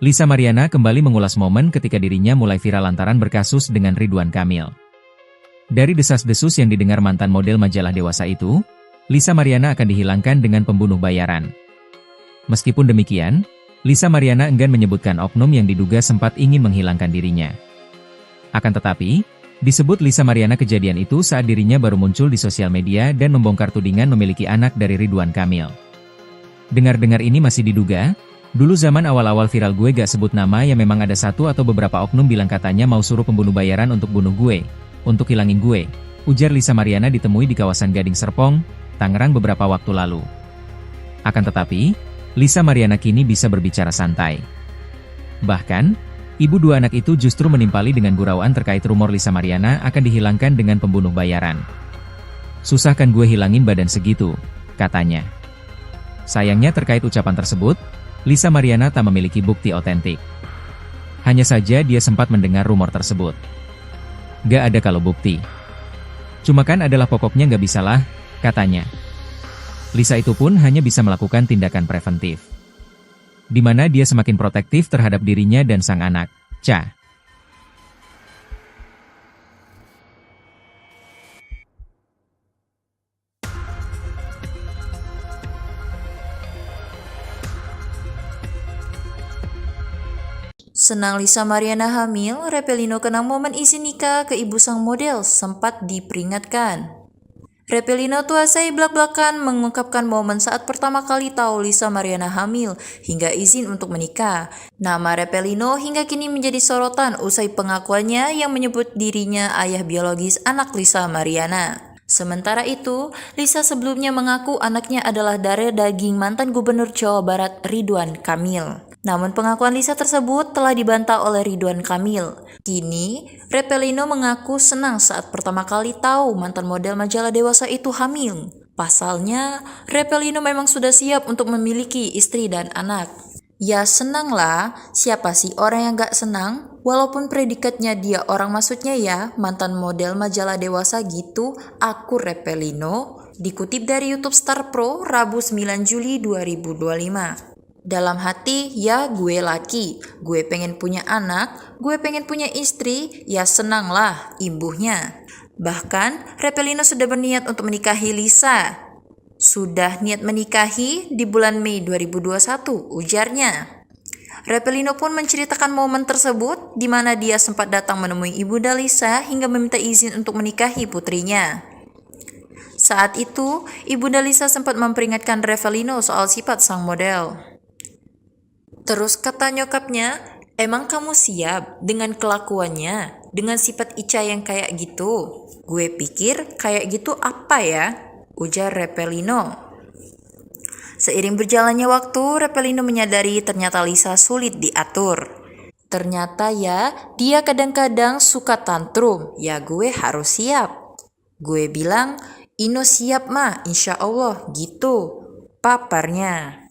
Lisa Mariana kembali mengulas momen ketika dirinya mulai viral lantaran berkasus dengan Ridwan Kamil. Dari desas-desus yang didengar mantan model majalah dewasa itu, Lisa Mariana akan dihilangkan dengan pembunuh bayaran. Meskipun demikian, Lisa Mariana enggan menyebutkan oknum yang diduga sempat ingin menghilangkan dirinya. Akan tetapi, disebut Lisa Mariana kejadian itu saat dirinya baru muncul di sosial media dan membongkar tudingan memiliki anak dari Ridwan Kamil. Dengar-dengar ini masih diduga. Dulu zaman awal-awal viral gue gak sebut nama ya memang ada satu atau beberapa oknum bilang katanya mau suruh pembunuh bayaran untuk bunuh gue, untuk hilangin gue, ujar Lisa Mariana ditemui di kawasan Gading Serpong, Tangerang beberapa waktu lalu. Akan tetapi, Lisa Mariana kini bisa berbicara santai. Bahkan, ibu dua anak itu justru menimpali dengan gurauan terkait rumor Lisa Mariana akan dihilangkan dengan pembunuh bayaran. Susah kan gue hilangin badan segitu, katanya. Sayangnya terkait ucapan tersebut, Lisa Mariana tak memiliki bukti otentik. Hanya saja dia sempat mendengar rumor tersebut. Gak ada kalau bukti. Cuma kan adalah pokoknya gak bisalah, katanya. Lisa itu pun hanya bisa melakukan tindakan preventif. Di mana dia semakin protektif terhadap dirinya dan sang anak, Cha. Senang Lisa Mariana hamil, Repelino kenang momen isi nikah ke ibu sang model sempat diperingatkan. Repelino tuasai belak-belakan mengungkapkan momen saat pertama kali tahu Lisa Mariana hamil hingga izin untuk menikah. Nama Repelino hingga kini menjadi sorotan usai pengakuannya yang menyebut dirinya ayah biologis anak Lisa Mariana. Sementara itu, Lisa sebelumnya mengaku anaknya adalah darah daging mantan Gubernur Jawa Barat Ridwan Kamil. Namun pengakuan Lisa tersebut telah dibantah oleh Ridwan Kamil. Kini, Repelino mengaku senang saat pertama kali tahu mantan model majalah dewasa itu hamil. Pasalnya, Repelino memang sudah siap untuk memiliki istri dan anak. Ya senanglah, siapa sih orang yang gak senang? Walaupun predikatnya dia orang maksudnya ya, mantan model majalah dewasa gitu, aku Repelino. Dikutip dari YouTube Star Pro, Rabu 9 Juli 2025. Dalam hati, ya gue laki, gue pengen punya anak, gue pengen punya istri, ya senanglah imbuhnya. Bahkan, Repelino sudah berniat untuk menikahi Lisa. Sudah niat menikahi di bulan Mei 2021, ujarnya. Repelino pun menceritakan momen tersebut di mana dia sempat datang menemui ibunda Lisa hingga meminta izin untuk menikahi putrinya. Saat itu, ibunda Lisa sempat memperingatkan Repelino soal sifat sang model. Terus kata nyokapnya, emang kamu siap dengan kelakuannya, dengan sifat Ica yang kayak gitu? Gue pikir kayak gitu apa ya? Ujar Repelino. Seiring berjalannya waktu, Repelino menyadari ternyata Lisa sulit diatur. Ternyata ya, dia kadang-kadang suka tantrum, ya gue harus siap. Gue bilang, Ino siap mah, insya Allah, gitu. Paparnya.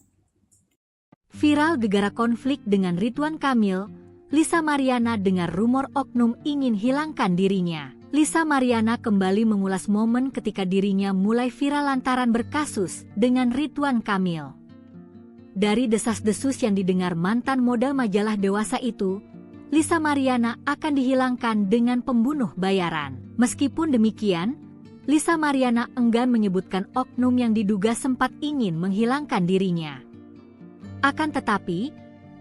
Viral gegara konflik dengan Ridwan Kamil, Lisa Mariana dengar rumor oknum ingin hilangkan dirinya. Lisa Mariana kembali mengulas momen ketika dirinya mulai viral lantaran berkasus dengan Ridwan Kamil. Dari desas-desus yang didengar mantan model majalah dewasa itu, Lisa Mariana akan dihilangkan dengan pembunuh bayaran. Meskipun demikian, Lisa Mariana enggan menyebutkan oknum yang diduga sempat ingin menghilangkan dirinya. Akan tetapi,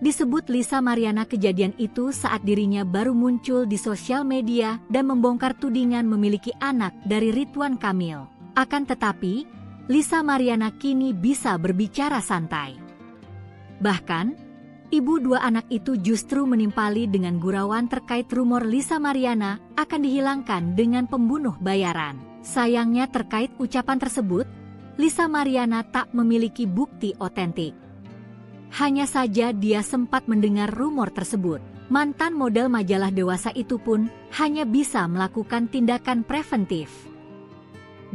disebut Lisa Mariana kejadian itu saat dirinya baru muncul di sosial media dan membongkar tudingan memiliki anak dari Ridwan Kamil. Akan tetapi, Lisa Mariana kini bisa berbicara santai. Bahkan, ibu dua anak itu justru menimpali dengan gurauan terkait rumor Lisa Mariana akan dihilangkan dengan pembunuh bayaran. Sayangnya terkait ucapan tersebut, Lisa Mariana tak memiliki bukti otentik. Hanya saja dia sempat mendengar rumor tersebut. Mantan model majalah dewasa itu pun hanya bisa melakukan tindakan preventif,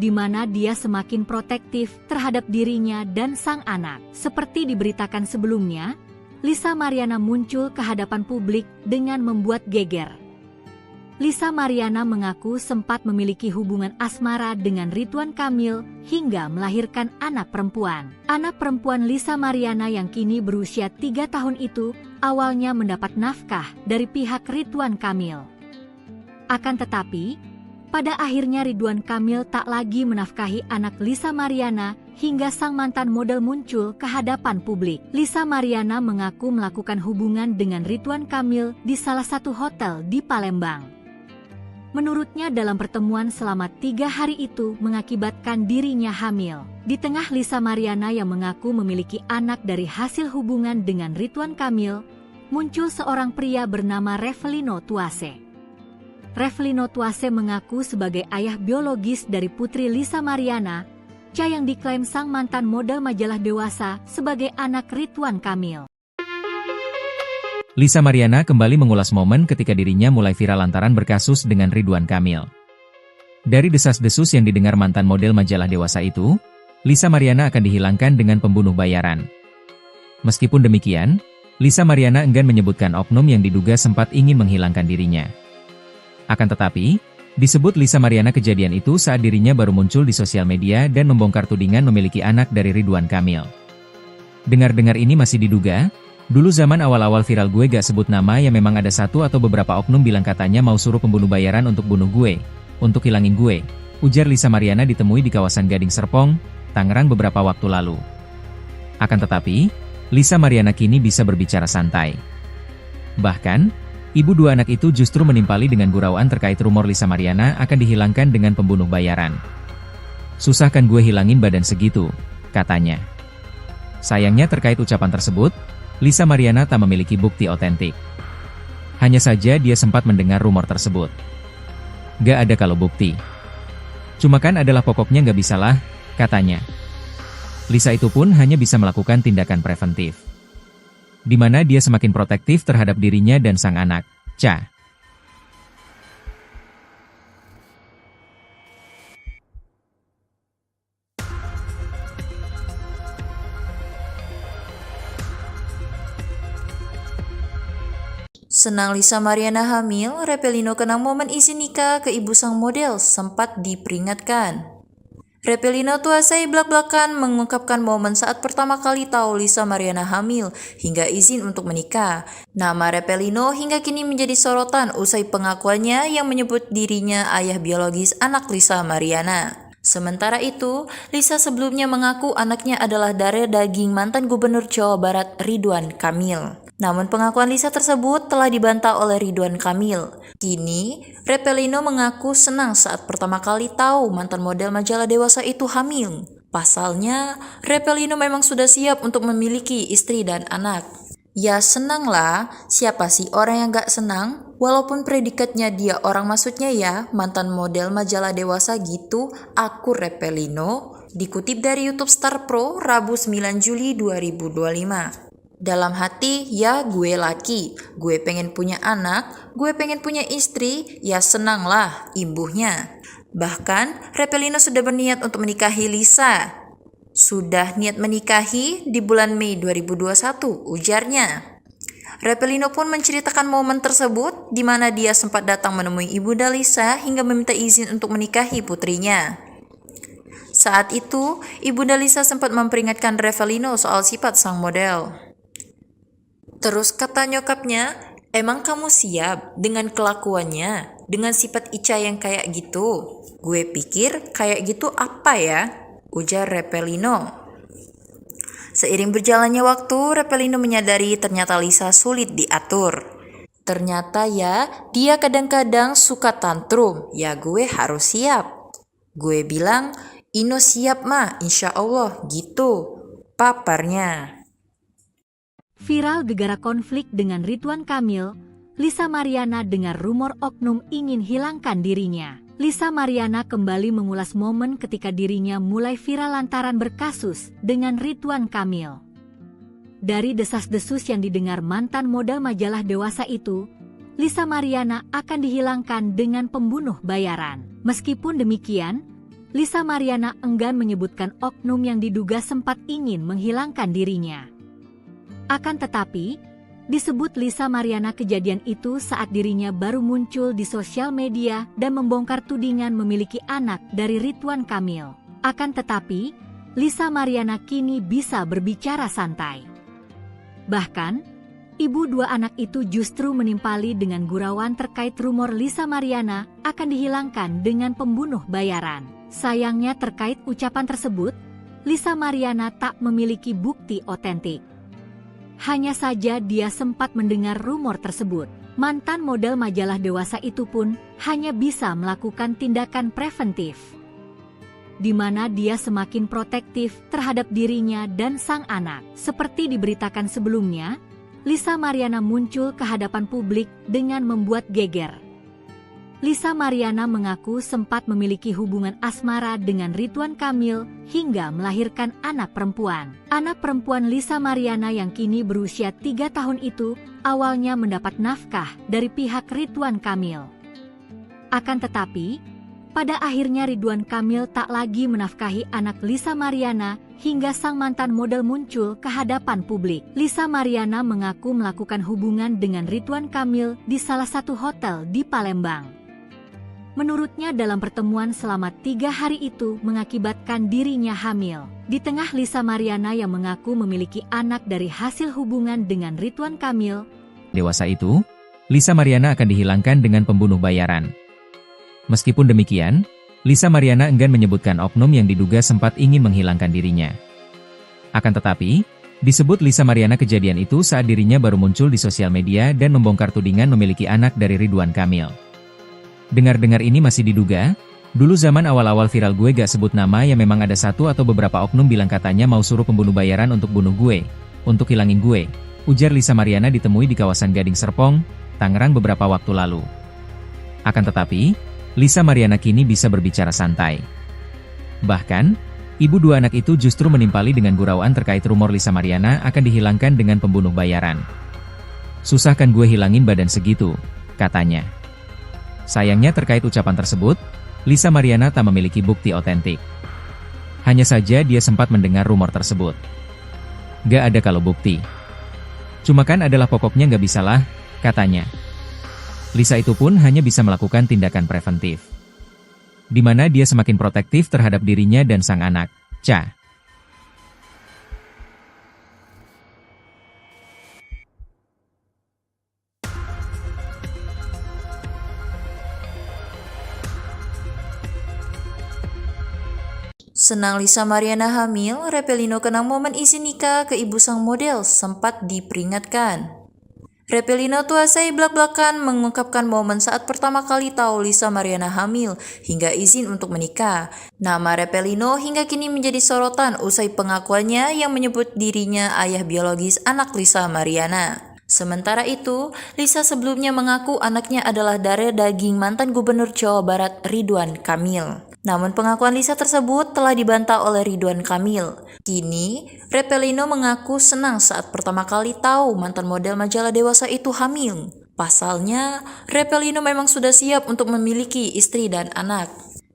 di mana dia semakin protektif terhadap dirinya dan sang anak. Seperti diberitakan sebelumnya, Lisa Mariana muncul ke hadapan publik dengan membuat geger. Lisa Mariana mengaku sempat memiliki hubungan asmara dengan Ridwan Kamil hingga melahirkan anak perempuan. Anak perempuan Lisa Mariana yang kini berusia 3 tahun itu awalnya mendapat nafkah dari pihak Ridwan Kamil. Akan tetapi, pada akhirnya Ridwan Kamil tak lagi menafkahi anak Lisa Mariana hingga sang mantan model muncul ke hadapan publik. Lisa Mariana mengaku melakukan hubungan dengan Ridwan Kamil di salah satu hotel di Palembang. Menurutnya dalam pertemuan selama 3 hari itu mengakibatkan dirinya hamil. Di tengah Lisa Mariana yang mengaku memiliki anak dari hasil hubungan dengan Ridwan Kamil, muncul seorang pria bernama Revelino Tuase. Revelino Tuase mengaku sebagai ayah biologis dari putri Lisa Mariana, yang diklaim sang mantan model majalah Dewasa sebagai anak Ridwan Kamil. Lisa Mariana kembali mengulas momen ketika dirinya mulai viral lantaran berkasus dengan Ridwan Kamil. Dari desas-desus yang didengar mantan model majalah Dewasa itu, Lisa Mariana akan dihilangkan dengan pembunuh bayaran. Meskipun demikian, Lisa Mariana enggan menyebutkan oknum yang diduga sempat ingin menghilangkan dirinya. Akan tetapi, disebut Lisa Mariana kejadian itu saat dirinya baru muncul di sosial media dan membongkar tudingan memiliki anak dari Ridwan Kamil. Dengar-dengar ini masih diduga, dulu zaman awal-awal viral gue gak sebut nama ya memang ada satu atau beberapa oknum bilang katanya mau suruh pembunuh bayaran untuk bunuh gue, untuk hilangin gue, ujar Lisa Mariana ditemui di kawasan Gading Serpong, Tangerang beberapa waktu lalu. Akan tetapi, Lisa Mariana kini bisa berbicara santai. Bahkan, ibu 2 anak itu justru menimpali dengan gurauan terkait rumor Lisa Mariana akan dihilangkan dengan pembunuh bayaran. Susah kan gue hilangin badan segitu, katanya. Sayangnya terkait ucapan tersebut, Lisa Mariana tak memiliki bukti otentik. Hanya saja dia sempat mendengar rumor tersebut. Gak ada kalau bukti. Cuma kan adalah pokoknya gak bisalah, katanya. Lisa itu pun hanya bisa melakukan tindakan preventif, di mana dia semakin protektif terhadap dirinya dan sang anak, Cha. Senang Lisa Mariana hamil, Revelino kenang momen isi nikah ke ibu sang model sempat diperingatkan. Revelino Tuasai belak-belakan mengungkapkan momen saat pertama kali tahu Lisa Mariana hamil hingga izin untuk menikah. Nama Revelino hingga kini menjadi sorotan usai pengakuannya yang menyebut dirinya ayah biologis anak Lisa Mariana. Sementara itu, Lisa sebelumnya mengaku anaknya adalah darah daging mantan Gubernur Jawa Barat Ridwan Kamil. Namun pengakuan Lisa tersebut telah dibantah oleh Ridwan Kamil. Kini, Revelino mengaku senang saat pertama kali tahu mantan model majalah Dewasa itu hamil. Pasalnya, Revelino memang sudah siap untuk memiliki istri dan anak. Ya senanglah, siapa sih orang yang gak senang? Walaupun predikatnya dia orang maksudnya ya, mantan model majalah Dewasa gitu, aku Revelino. Dikutip dari YouTube Star Pro, Rabu 9 Juli 2025. Dalam hati, ya gue laki, gue pengen punya anak, gue pengen punya istri, ya senanglah imbuhnya. Bahkan, Revelino sudah berniat untuk menikahi Lisa. Sudah niat menikahi di bulan Mei 2021, ujarnya. Revelino pun menceritakan momen tersebut di mana dia sempat datang menemui ibunda Lisa hingga meminta izin untuk menikahi putrinya. Saat itu, ibunda Lisa sempat memperingatkan Revelino soal sifat sang model. Terus kata nyokapnya, emang kamu siap dengan kelakuannya, dengan sifat Ica yang kayak gitu? Gue pikir kayak gitu apa ya? Ujar Revelino. Seiring berjalannya waktu, Revelino menyadari ternyata Lisa sulit diatur. Ternyata ya, dia kadang-kadang suka tantrum, ya gue harus siap. Gue bilang, Ino siap mah, insya Allah, gitu. Paparnya. Viral gegara konflik dengan Ridwan Kamil, Lisa Mariana dengar rumor oknum ingin hilangkan dirinya. Lisa Mariana kembali mengulas momen ketika dirinya mulai viral lantaran berkasus dengan Ridwan Kamil. Dari desas-desus yang didengar mantan model majalah Dewasa itu, Lisa Mariana akan dihilangkan dengan pembunuh bayaran. Meskipun demikian, Lisa Mariana enggan menyebutkan oknum yang diduga sempat ingin menghilangkan dirinya. Akan tetapi, Disebut Lisa Mariana kejadian itu saat dirinya baru muncul di sosial media dan membongkar tudingan memiliki anak dari Ridwan Kamil. Akan tetapi, Lisa Mariana kini bisa berbicara santai. Bahkan, ibu dua anak itu justru menimpali dengan gurauan terkait rumor Lisa Mariana akan dihilangkan dengan pembunuh bayaran. Sayangnya terkait ucapan tersebut, Lisa Mariana tak memiliki bukti otentik. Hanya saja dia sempat mendengar rumor tersebut. Mantan model majalah dewasa itu pun hanya bisa melakukan tindakan preventif, di mana dia semakin protektif terhadap dirinya dan sang anak. Seperti diberitakan sebelumnya, Lisa Mariana muncul ke hadapan publik dengan membuat geger. Lisa Mariana mengaku sempat memiliki hubungan asmara dengan Ridwan Kamil hingga melahirkan anak perempuan. Anak perempuan Lisa Mariana yang kini berusia 3 tahun itu awalnya mendapat nafkah dari pihak Ridwan Kamil. Akan tetapi, pada akhirnya Ridwan Kamil tak lagi menafkahi anak Lisa Mariana hingga sang mantan model muncul ke hadapan publik. Lisa Mariana mengaku melakukan hubungan dengan Ridwan Kamil di salah satu hotel di Palembang. Menurutnya dalam pertemuan selama 3 hari itu mengakibatkan dirinya hamil. Di tengah Lisa Mariana yang mengaku memiliki anak dari hasil hubungan dengan Ridwan Kamil, dewasa itu, Lisa Mariana akan dihilangkan dengan pembunuh bayaran. Meskipun demikian, Lisa Mariana enggan menyebutkan oknum yang diduga sempat ingin menghilangkan dirinya. Akan tetapi, disebut Lisa Mariana kejadian itu saat dirinya baru muncul di sosial media dan membongkar tudingan memiliki anak dari Ridwan Kamil. Dengar-dengar ini masih diduga, dulu zaman awal-awal viral gue gak sebut nama yang memang ada satu atau beberapa oknum bilang katanya mau suruh pembunuh bayaran untuk bunuh gue, untuk hilangin gue, ujar Lisa Mariana ditemui di kawasan Gading Serpong, Tangerang beberapa waktu lalu. Akan tetapi, Lisa Mariana kini bisa berbicara santai. Bahkan, ibu dua anak itu justru menimpali dengan gurauan terkait rumor Lisa Mariana akan dihilangkan dengan pembunuh bayaran. Susah kan gue hilangin badan segitu, katanya. Sayangnya terkait ucapan tersebut, Lisa Mariana tak memiliki bukti otentik. Hanya saja dia sempat mendengar rumor tersebut. Gak ada kalau bukti. Cuma kan adalah pokoknya gak bisalah, katanya. Lisa itu pun hanya bisa melakukan tindakan preventif, di mana dia semakin protektif terhadap dirinya dan sang anak, Cha. Senang Lisa Mariana hamil, Repelino kenang momen isi nikah ke ibu sang model sempat diperingatkan. Repelino tuasai belak-belakan mengungkapkan momen saat pertama kali tahu Lisa Mariana hamil hingga izin untuk menikah. Nama Repelino hingga kini menjadi sorotan usai pengakuannya yang menyebut dirinya ayah biologis anak Lisa Mariana. Sementara itu, Lisa sebelumnya mengaku anaknya adalah darah daging mantan Gubernur Jawa Barat Ridwan Kamil. Namun pengakuan Lisa tersebut telah dibantah oleh Ridwan Kamil. Kini, Repelino mengaku senang saat pertama kali tahu mantan model majalah dewasa itu hamil. Pasalnya, Repelino memang sudah siap untuk memiliki istri dan anak.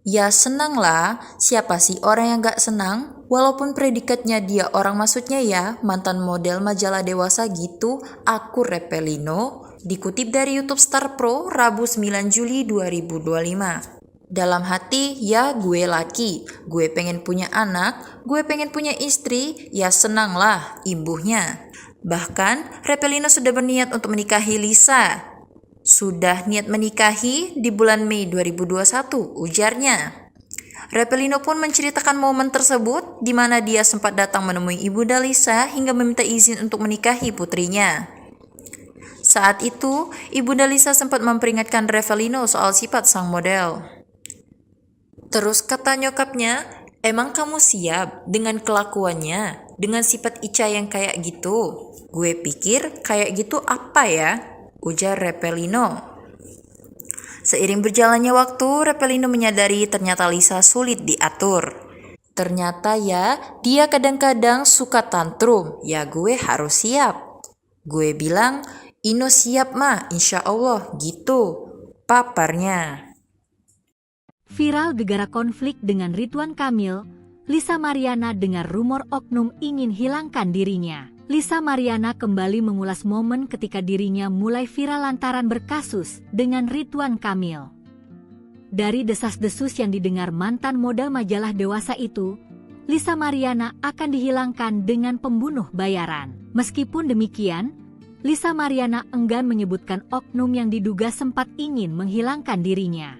Ya senanglah, siapa sih orang yang gak senang? Walaupun predikatnya dia orang maksudnya ya, mantan model majalah dewasa gitu, aku Repelino. Dikutip dari YouTube Star Pro, Rabu 9 Juli 2025. Dalam hati, ya gue laki, gue pengen punya anak, gue pengen punya istri, ya senanglah imbuhnya. Bahkan, Repelino sudah berniat untuk menikahi Lisa. Sudah niat menikahi di bulan Mei 2021, ujarnya. Repelino pun menceritakan momen tersebut di mana dia sempat datang menemui ibunda Lisa hingga meminta izin untuk menikahi putrinya. Saat itu, ibunda Lisa sempat memperingatkan Repelino soal sifat sang model. Terus kata nyokapnya, emang kamu siap dengan kelakuannya, dengan sifat Ica yang kayak gitu? Gue pikir kayak gitu apa ya? Ujar Repelino. Seiring berjalannya waktu, Repelino menyadari ternyata Lisa sulit diatur. Ternyata ya, dia kadang-kadang suka tantrum, ya gue harus siap. Gue bilang, Ino siap mah, insya Allah gitu, paparnya. Viral gegara konflik dengan Ridwan Kamil, Lisa Mariana dengar rumor oknum ingin hilangkan dirinya. Lisa Mariana kembali mengulas momen ketika dirinya mulai viral lantaran berkasus dengan Ridwan Kamil. Dari desas-desus yang didengar mantan model majalah dewasa itu, Lisa Mariana akan dihilangkan dengan pembunuh bayaran. Meskipun demikian, Lisa Mariana enggan menyebutkan oknum yang diduga sempat ingin menghilangkan dirinya.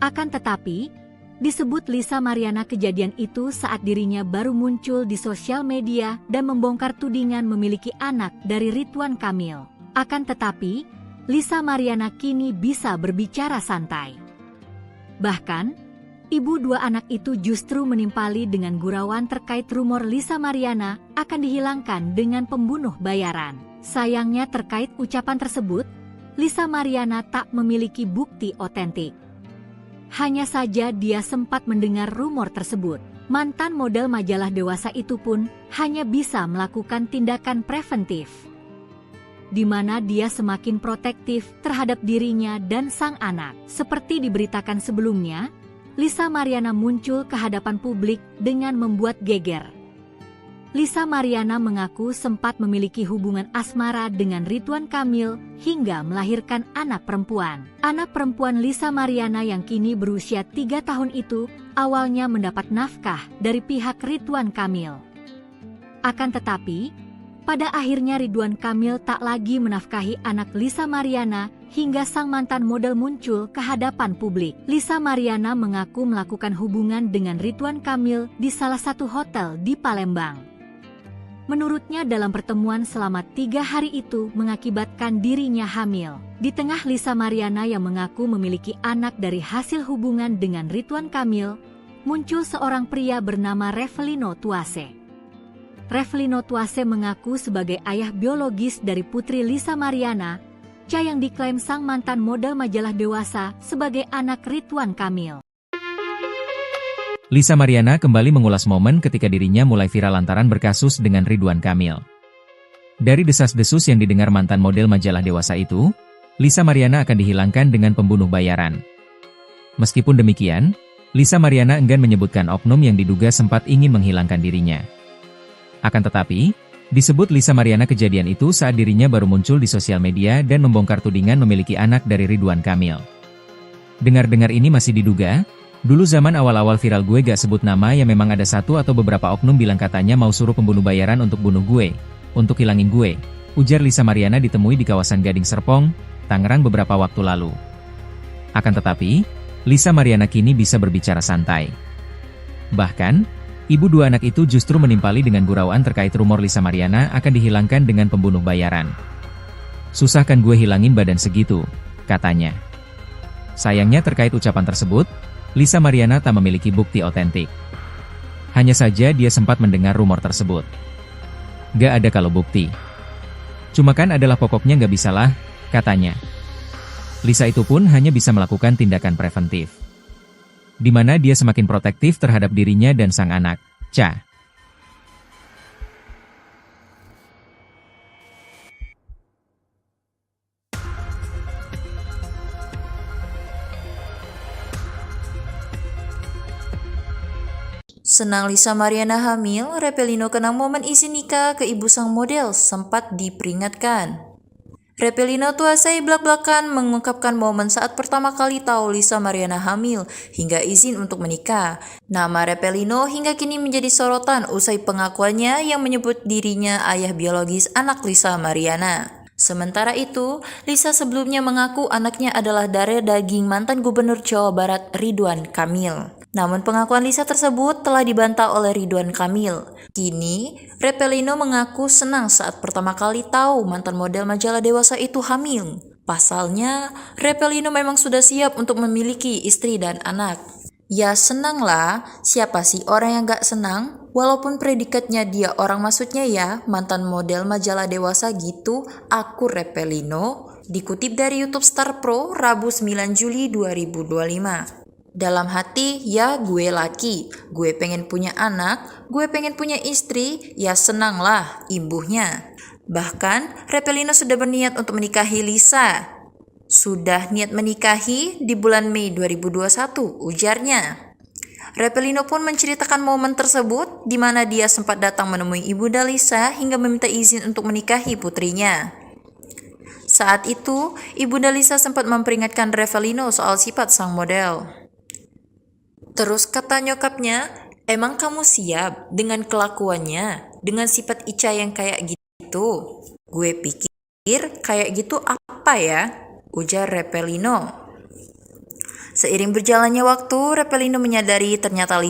Akan tetapi, disebut Lisa Mariana kejadian itu saat dirinya baru muncul di sosial media dan membongkar tudingan memiliki anak dari Ridwan Kamil. Akan tetapi, Lisa Mariana kini bisa berbicara santai. Bahkan, ibu dua anak itu justru menimpali dengan gurauan terkait rumor Lisa Mariana akan dihilangkan dengan pembunuh bayaran. Sayangnya terkait ucapan tersebut, Lisa Mariana tak memiliki bukti otentik. Hanya saja dia sempat mendengar rumor tersebut. Mantan model majalah dewasa itu pun hanya bisa melakukan tindakan preventif, di mana dia semakin protektif terhadap dirinya dan sang anak. Seperti diberitakan sebelumnya, Lisa Mariana muncul ke hadapan publik dengan membuat geger. Lisa Mariana mengaku sempat memiliki hubungan asmara dengan Ridwan Kamil hingga melahirkan anak perempuan. Anak perempuan Lisa Mariana yang kini berusia 3 tahun itu awalnya mendapat nafkah dari pihak Ridwan Kamil. Akan tetapi, pada akhirnya Ridwan Kamil tak lagi menafkahi anak Lisa Mariana hingga sang mantan model muncul ke hadapan publik. Lisa Mariana mengaku melakukan hubungan dengan Ridwan Kamil di salah satu hotel di Palembang. Menurutnya dalam pertemuan selama 3 hari itu mengakibatkan dirinya hamil. Di tengah Lisa Mariana yang mengaku memiliki anak dari hasil hubungan dengan Ridwan Kamil, muncul seorang pria bernama Revelino Tuase. Revelino Tuase mengaku sebagai ayah biologis dari putri Lisa Mariana, yang diklaim sang mantan model majalah dewasa sebagai anak Ridwan Kamil. Lisa Mariana kembali mengulas momen ketika dirinya mulai viral lantaran berkasus dengan Ridwan Kamil. Dari desas-desus yang didengar mantan model majalah dewasa itu, Lisa Mariana akan dihilangkan dengan pembunuh bayaran. Meskipun demikian, Lisa Mariana enggan menyebutkan oknum yang diduga sempat ingin menghilangkan dirinya. Akan tetapi, disebut Lisa Mariana kejadian itu saat dirinya baru muncul di sosial media dan membongkar tudingan memiliki anak dari Ridwan Kamil. Dengar-dengar ini masih diduga. Dulu zaman awal-awal viral gue gak sebut nama ya memang ada satu atau beberapa oknum bilang katanya mau suruh pembunuh bayaran untuk bunuh gue, untuk hilangin gue, ujar Lisa Mariana ditemui di kawasan Gading Serpong, Tangerang beberapa waktu lalu. Akan tetapi, Lisa Mariana kini bisa berbicara santai. Bahkan, ibu dua anak itu justru menimpali dengan gurauan terkait rumor Lisa Mariana akan dihilangkan dengan pembunuh bayaran. Susah kan gue hilangin badan segitu, katanya. Sayangnya terkait ucapan tersebut, Lisa Mariana tak memiliki bukti otentik. Hanya saja dia sempat mendengar rumor tersebut. Gak ada kalau bukti. Cuma kan adalah pokoknya gak bisalah, katanya. Lisa itu pun hanya bisa melakukan tindakan preventif, di mana dia semakin protektif terhadap dirinya dan sang anak, Cha. Senang Lisa Mariana hamil, Revelino kenang momen isi nikah ke ibu sang model sempat diperingatkan. Revelino Tuase belak-belakan mengungkapkan momen saat pertama kali tahu Lisa Mariana hamil hingga izin untuk menikah. Nama Revelino hingga kini menjadi sorotan usai pengakuannya yang menyebut dirinya ayah biologis anak Lisa Mariana. Sementara itu, Lisa sebelumnya mengaku anaknya adalah dari daging mantan Gubernur Jawa Barat Ridwan Kamil. Namun pengakuan Lisa tersebut telah dibantah oleh Ridwan Kamil. Kini, Revelino mengaku senang saat pertama kali tahu mantan model majalah dewasa itu hamil. Pasalnya, Revelino memang sudah siap untuk memiliki istri dan anak. Ya senanglah, siapa sih orang yang gak senang? Walaupun predikatnya dia orang maksudnya ya, mantan model majalah dewasa gitu, aku Revelino. Dikutip dari YouTube Star Pro, Rabu 9 Juli 2025. Dalam hati, ya gue laki, gue pengen punya anak, gue pengen punya istri, ya senanglah imbuhnya. Bahkan, Revelino sudah berniat untuk menikahi Lisa. Sudah niat menikahi di bulan Mei 2021, ujarnya. Repelino pun menceritakan momen tersebut di mana dia sempat datang menemui Ibunda Lisa hingga meminta izin untuk menikahi putrinya. Saat itu, Ibunda Lisa sempat memperingatkan Repelino soal sifat sang model. Terus kata nyokapnya, "Emang kamu siap dengan kelakuannya, dengan sifat Ica yang kayak gitu?" "Gue pikir kayak gitu apa ya?" ujar Repelino. Seiring berjalannya waktu, Repelino menyadari ternyata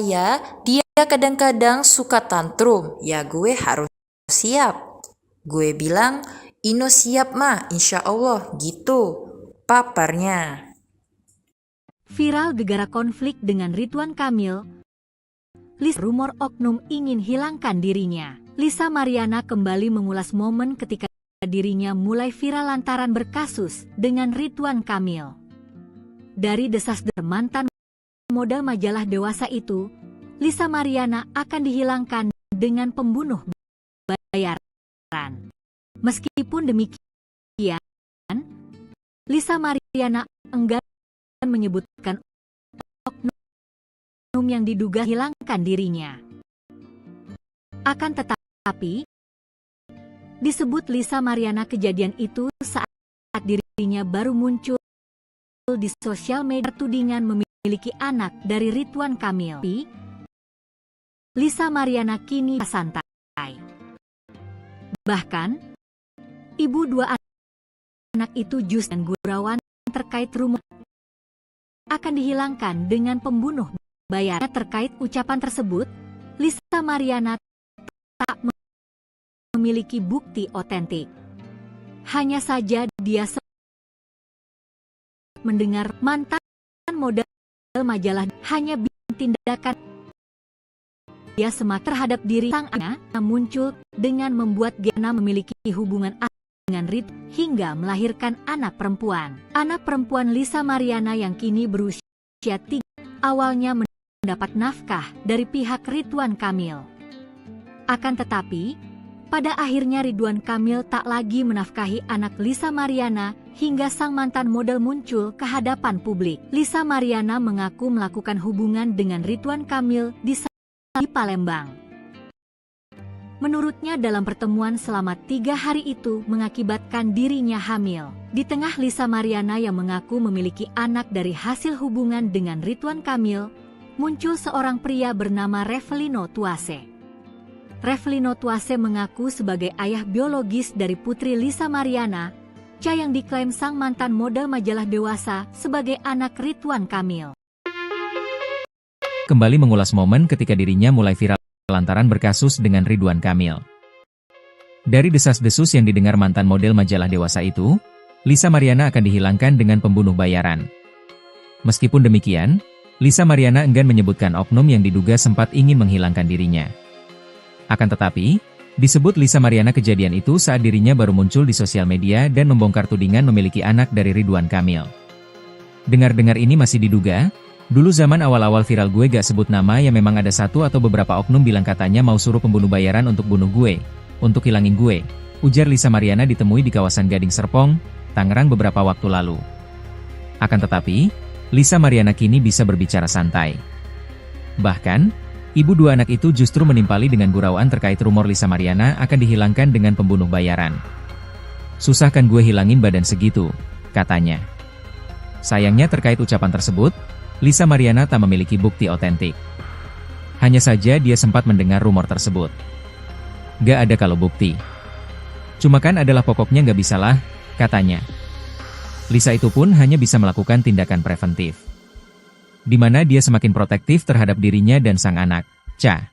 ya, dia kadang-kadang suka tantrum. Ya gue harus siap. Gue bilang, "Ino siap mah, insya Allah," gitu paparnya. Viral gegara konflik dengan Ridwan Kamil. Rumor oknum ingin hilangkan dirinya. Lisa Mariana kembali mengulas momen ketika dirinya mulai viral lantaran berkasus dengan Ridwan Kamil. Dari desas mantan model majalah dewasa itu, Lisa Mariana akan dihilangkan dengan pembunuh bayaran. Meskipun demikian, Lisa Mariana enggan menyebutkan oknum yang diduga hilangkan dirinya. Akan tetapi, disebut Lisa Mariana kejadian itu saat dirinya baru muncul di sosial media tudingan memiliki anak dari Ridwan Kamil. Lisa Mariana kini santai. Bahkan, ibu dua anak itu justru dan gurauan terkait rumor akan dihilangkan dengan pembunuh bayaran. Terkait ucapan tersebut, Lisa Mariana tak memiliki bukti otentik. Hanya saja dia mendengar mantan model majalah hanya tindakan dia semak terhadap diri sang anak muncul dengan membuat Giana memiliki hubungan dengan Rid hingga melahirkan anak perempuan. Anak perempuan Lisa Mariana yang kini berusia 3 awalnya mendapat nafkah dari pihak Ridwan Kamil. Akan tetapi, pada akhirnya Ridwan Kamil tak lagi menafkahi anak Lisa Mariana hingga sang mantan model muncul ke hadapan publik. Lisa Mariana mengaku melakukan hubungan dengan Ridwan Kamil di Palembang. Menurutnya dalam pertemuan selama 3 hari itu mengakibatkan dirinya hamil. Di tengah Lisa Mariana yang mengaku memiliki anak dari hasil hubungan dengan Ridwan Kamil, muncul seorang pria bernama Repelino Tuase. Repelino Tuase mengaku sebagai ayah biologis dari putri Lisa Mariana, Ca yang diklaim sang mantan model majalah dewasa sebagai anak Ridwan Kamil. Kembali mengulas momen ketika dirinya mulai viral lantaran berkasus dengan Ridwan Kamil. Dari desas-desus yang didengar mantan model majalah dewasa itu, Lisa Mariana akan dihilangkan dengan pembunuh bayaran. Meskipun demikian, Lisa Mariana enggan menyebutkan oknum yang diduga sempat ingin menghilangkan dirinya. Akan tetapi, disebut Lisa Mariana kejadian itu saat dirinya baru muncul di sosial media dan membongkar tudingan memiliki anak dari Ridwan Kamil. Dengar-dengar ini masih diduga. Dulu zaman awal-awal viral gue gak sebut nama ya memang ada satu atau beberapa oknum bilang katanya mau suruh pembunuh bayaran untuk bunuh gue, untuk hilangin gue, ujar Lisa Mariana ditemui di kawasan Gading Serpong, Tangerang beberapa waktu lalu. Akan tetapi, Lisa Mariana kini bisa berbicara santai. Bahkan, ibu dua anak itu justru menimpali dengan gurauan terkait rumor Lisa Mariana akan dihilangkan dengan pembunuh bayaran. "Susah kan gue hilangin badan segitu," katanya. Sayangnya terkait ucapan tersebut, Lisa Mariana tak memiliki bukti otentik. Hanya saja dia sempat mendengar rumor tersebut. "Gak ada kalau bukti. Cuma kan adalah pokoknya gak bisalah," katanya. Lisa itu pun hanya bisa melakukan tindakan preventif, di mana dia semakin protektif terhadap dirinya dan sang anak, Ca.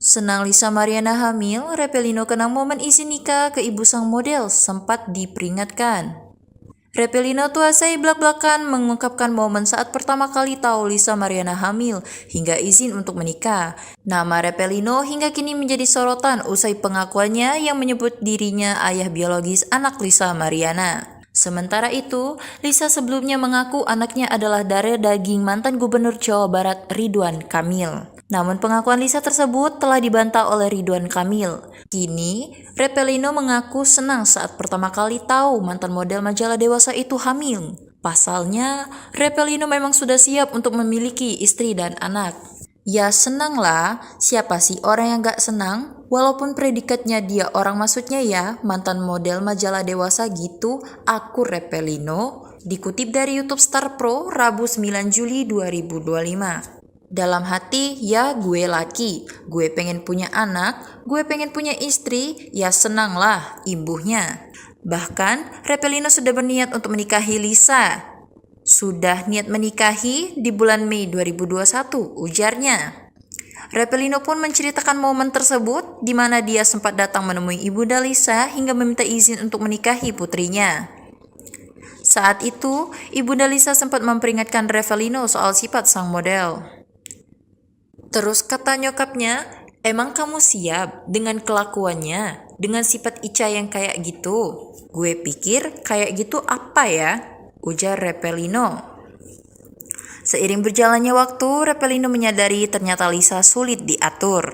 Senang Lisa Mariana hamil, Repelino kenang momen isi nikah ke ibu sang model sempat diperingatkan. Repelino Tuasai belak-belakan mengungkapkan momen saat pertama kali tahu Lisa Mariana hamil hingga izin untuk menikah. Nama Repelino hingga kini menjadi sorotan usai pengakuannya yang menyebut dirinya ayah biologis anak Lisa Mariana. Sementara itu, Lisa sebelumnya mengaku anaknya adalah darah daging mantan Gubernur Jawa Barat Ridwan Kamil. Namun pengakuan Lisa tersebut telah dibantah oleh Ridwan Kamil. Kini, Repelino mengaku senang saat pertama kali tahu mantan model majalah Dewasa itu hamil. Pasalnya, Repelino memang sudah siap untuk memiliki istri dan anak. Ya senanglah, siapa sih orang yang gak senang? Walaupun predikatnya dia orang maksudnya ya, mantan model majalah Dewasa gitu, aku Repelino. Dikutip dari YouTube Star Pro, Rabu 9 Juli 2025. Dalam hati, ya gue laki, gue pengen punya anak, gue pengen punya istri, ya senanglah, imbuhnya. Bahkan, Repelino sudah berniat untuk menikahi Lisa. Sudah niat menikahi di bulan Mei 2021, ujarnya. Repelino pun menceritakan momen tersebut di mana dia sempat datang menemui ibunda Lisa hingga meminta izin untuk menikahi putrinya. Saat itu, ibunda Lisa sempat memperingatkan Repelino soal sifat sang model. Terus kata nyokapnya, emang kamu siap dengan kelakuannya, dengan sifat Ica yang kayak gitu? Gue pikir kayak gitu apa ya? Ujar Repelino. Seiring berjalannya waktu, Repelino menyadari ternyata Lisa sulit diatur.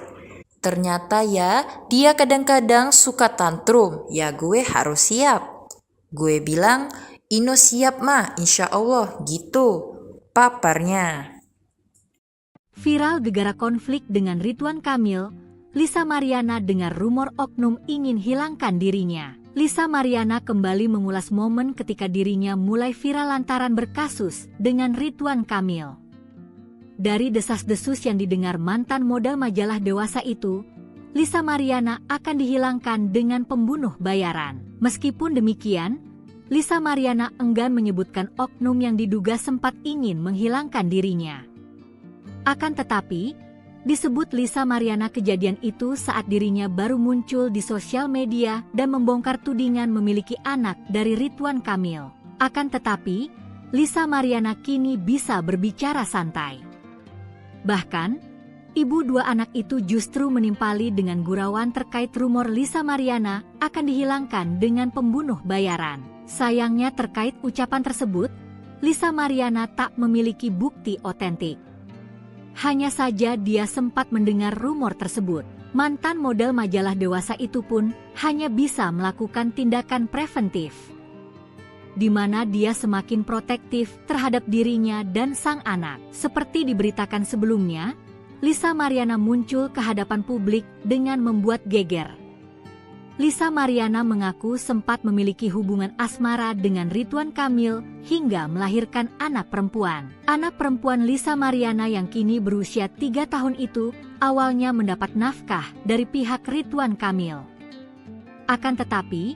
Ternyata ya, dia kadang-kadang suka tantrum, ya gue harus siap. Gue bilang, Ino siap mah, insya Allah, gitu. Paparnya. Viral gegara konflik dengan Ridwan Kamil, Lisa Mariana dengar rumor oknum ingin hilangkan dirinya. Lisa Mariana kembali mengulas momen ketika dirinya mulai viral lantaran berkasus dengan Ridwan Kamil. Dari desas-desus yang didengar mantan model majalah Dewasa itu, Lisa Mariana akan dihilangkan dengan pembunuh bayaran. Meskipun demikian, Lisa Mariana enggan menyebutkan oknum yang diduga sempat ingin menghilangkan dirinya. Akan tetapi, disebut Lisa Mariana kejadian itu saat dirinya baru muncul di sosial media dan membongkar tudingan memiliki anak dari Ridwan Kamil. Akan tetapi, Lisa Mariana kini bisa berbicara santai. Bahkan, ibu dua anak itu justru menimpali dengan gurauan terkait rumor Lisa Mariana akan dihilangkan dengan pembunuh bayaran. Sayangnya terkait ucapan tersebut, Lisa Mariana tak memiliki bukti otentik. Hanya saja dia sempat mendengar rumor tersebut. Mantan model majalah Dewasa itu pun hanya bisa melakukan tindakan preventif, di mana dia semakin protektif terhadap dirinya dan sang anak. Seperti diberitakan sebelumnya, Lisa Mariana muncul ke hadapan publik dengan membuat geger. Lisa Mariana mengaku sempat memiliki hubungan asmara dengan Ridwan Kamil hingga melahirkan anak perempuan. Anak perempuan Lisa Mariana yang kini berusia 3 tahun itu awalnya mendapat nafkah dari pihak Ridwan Kamil. Akan tetapi,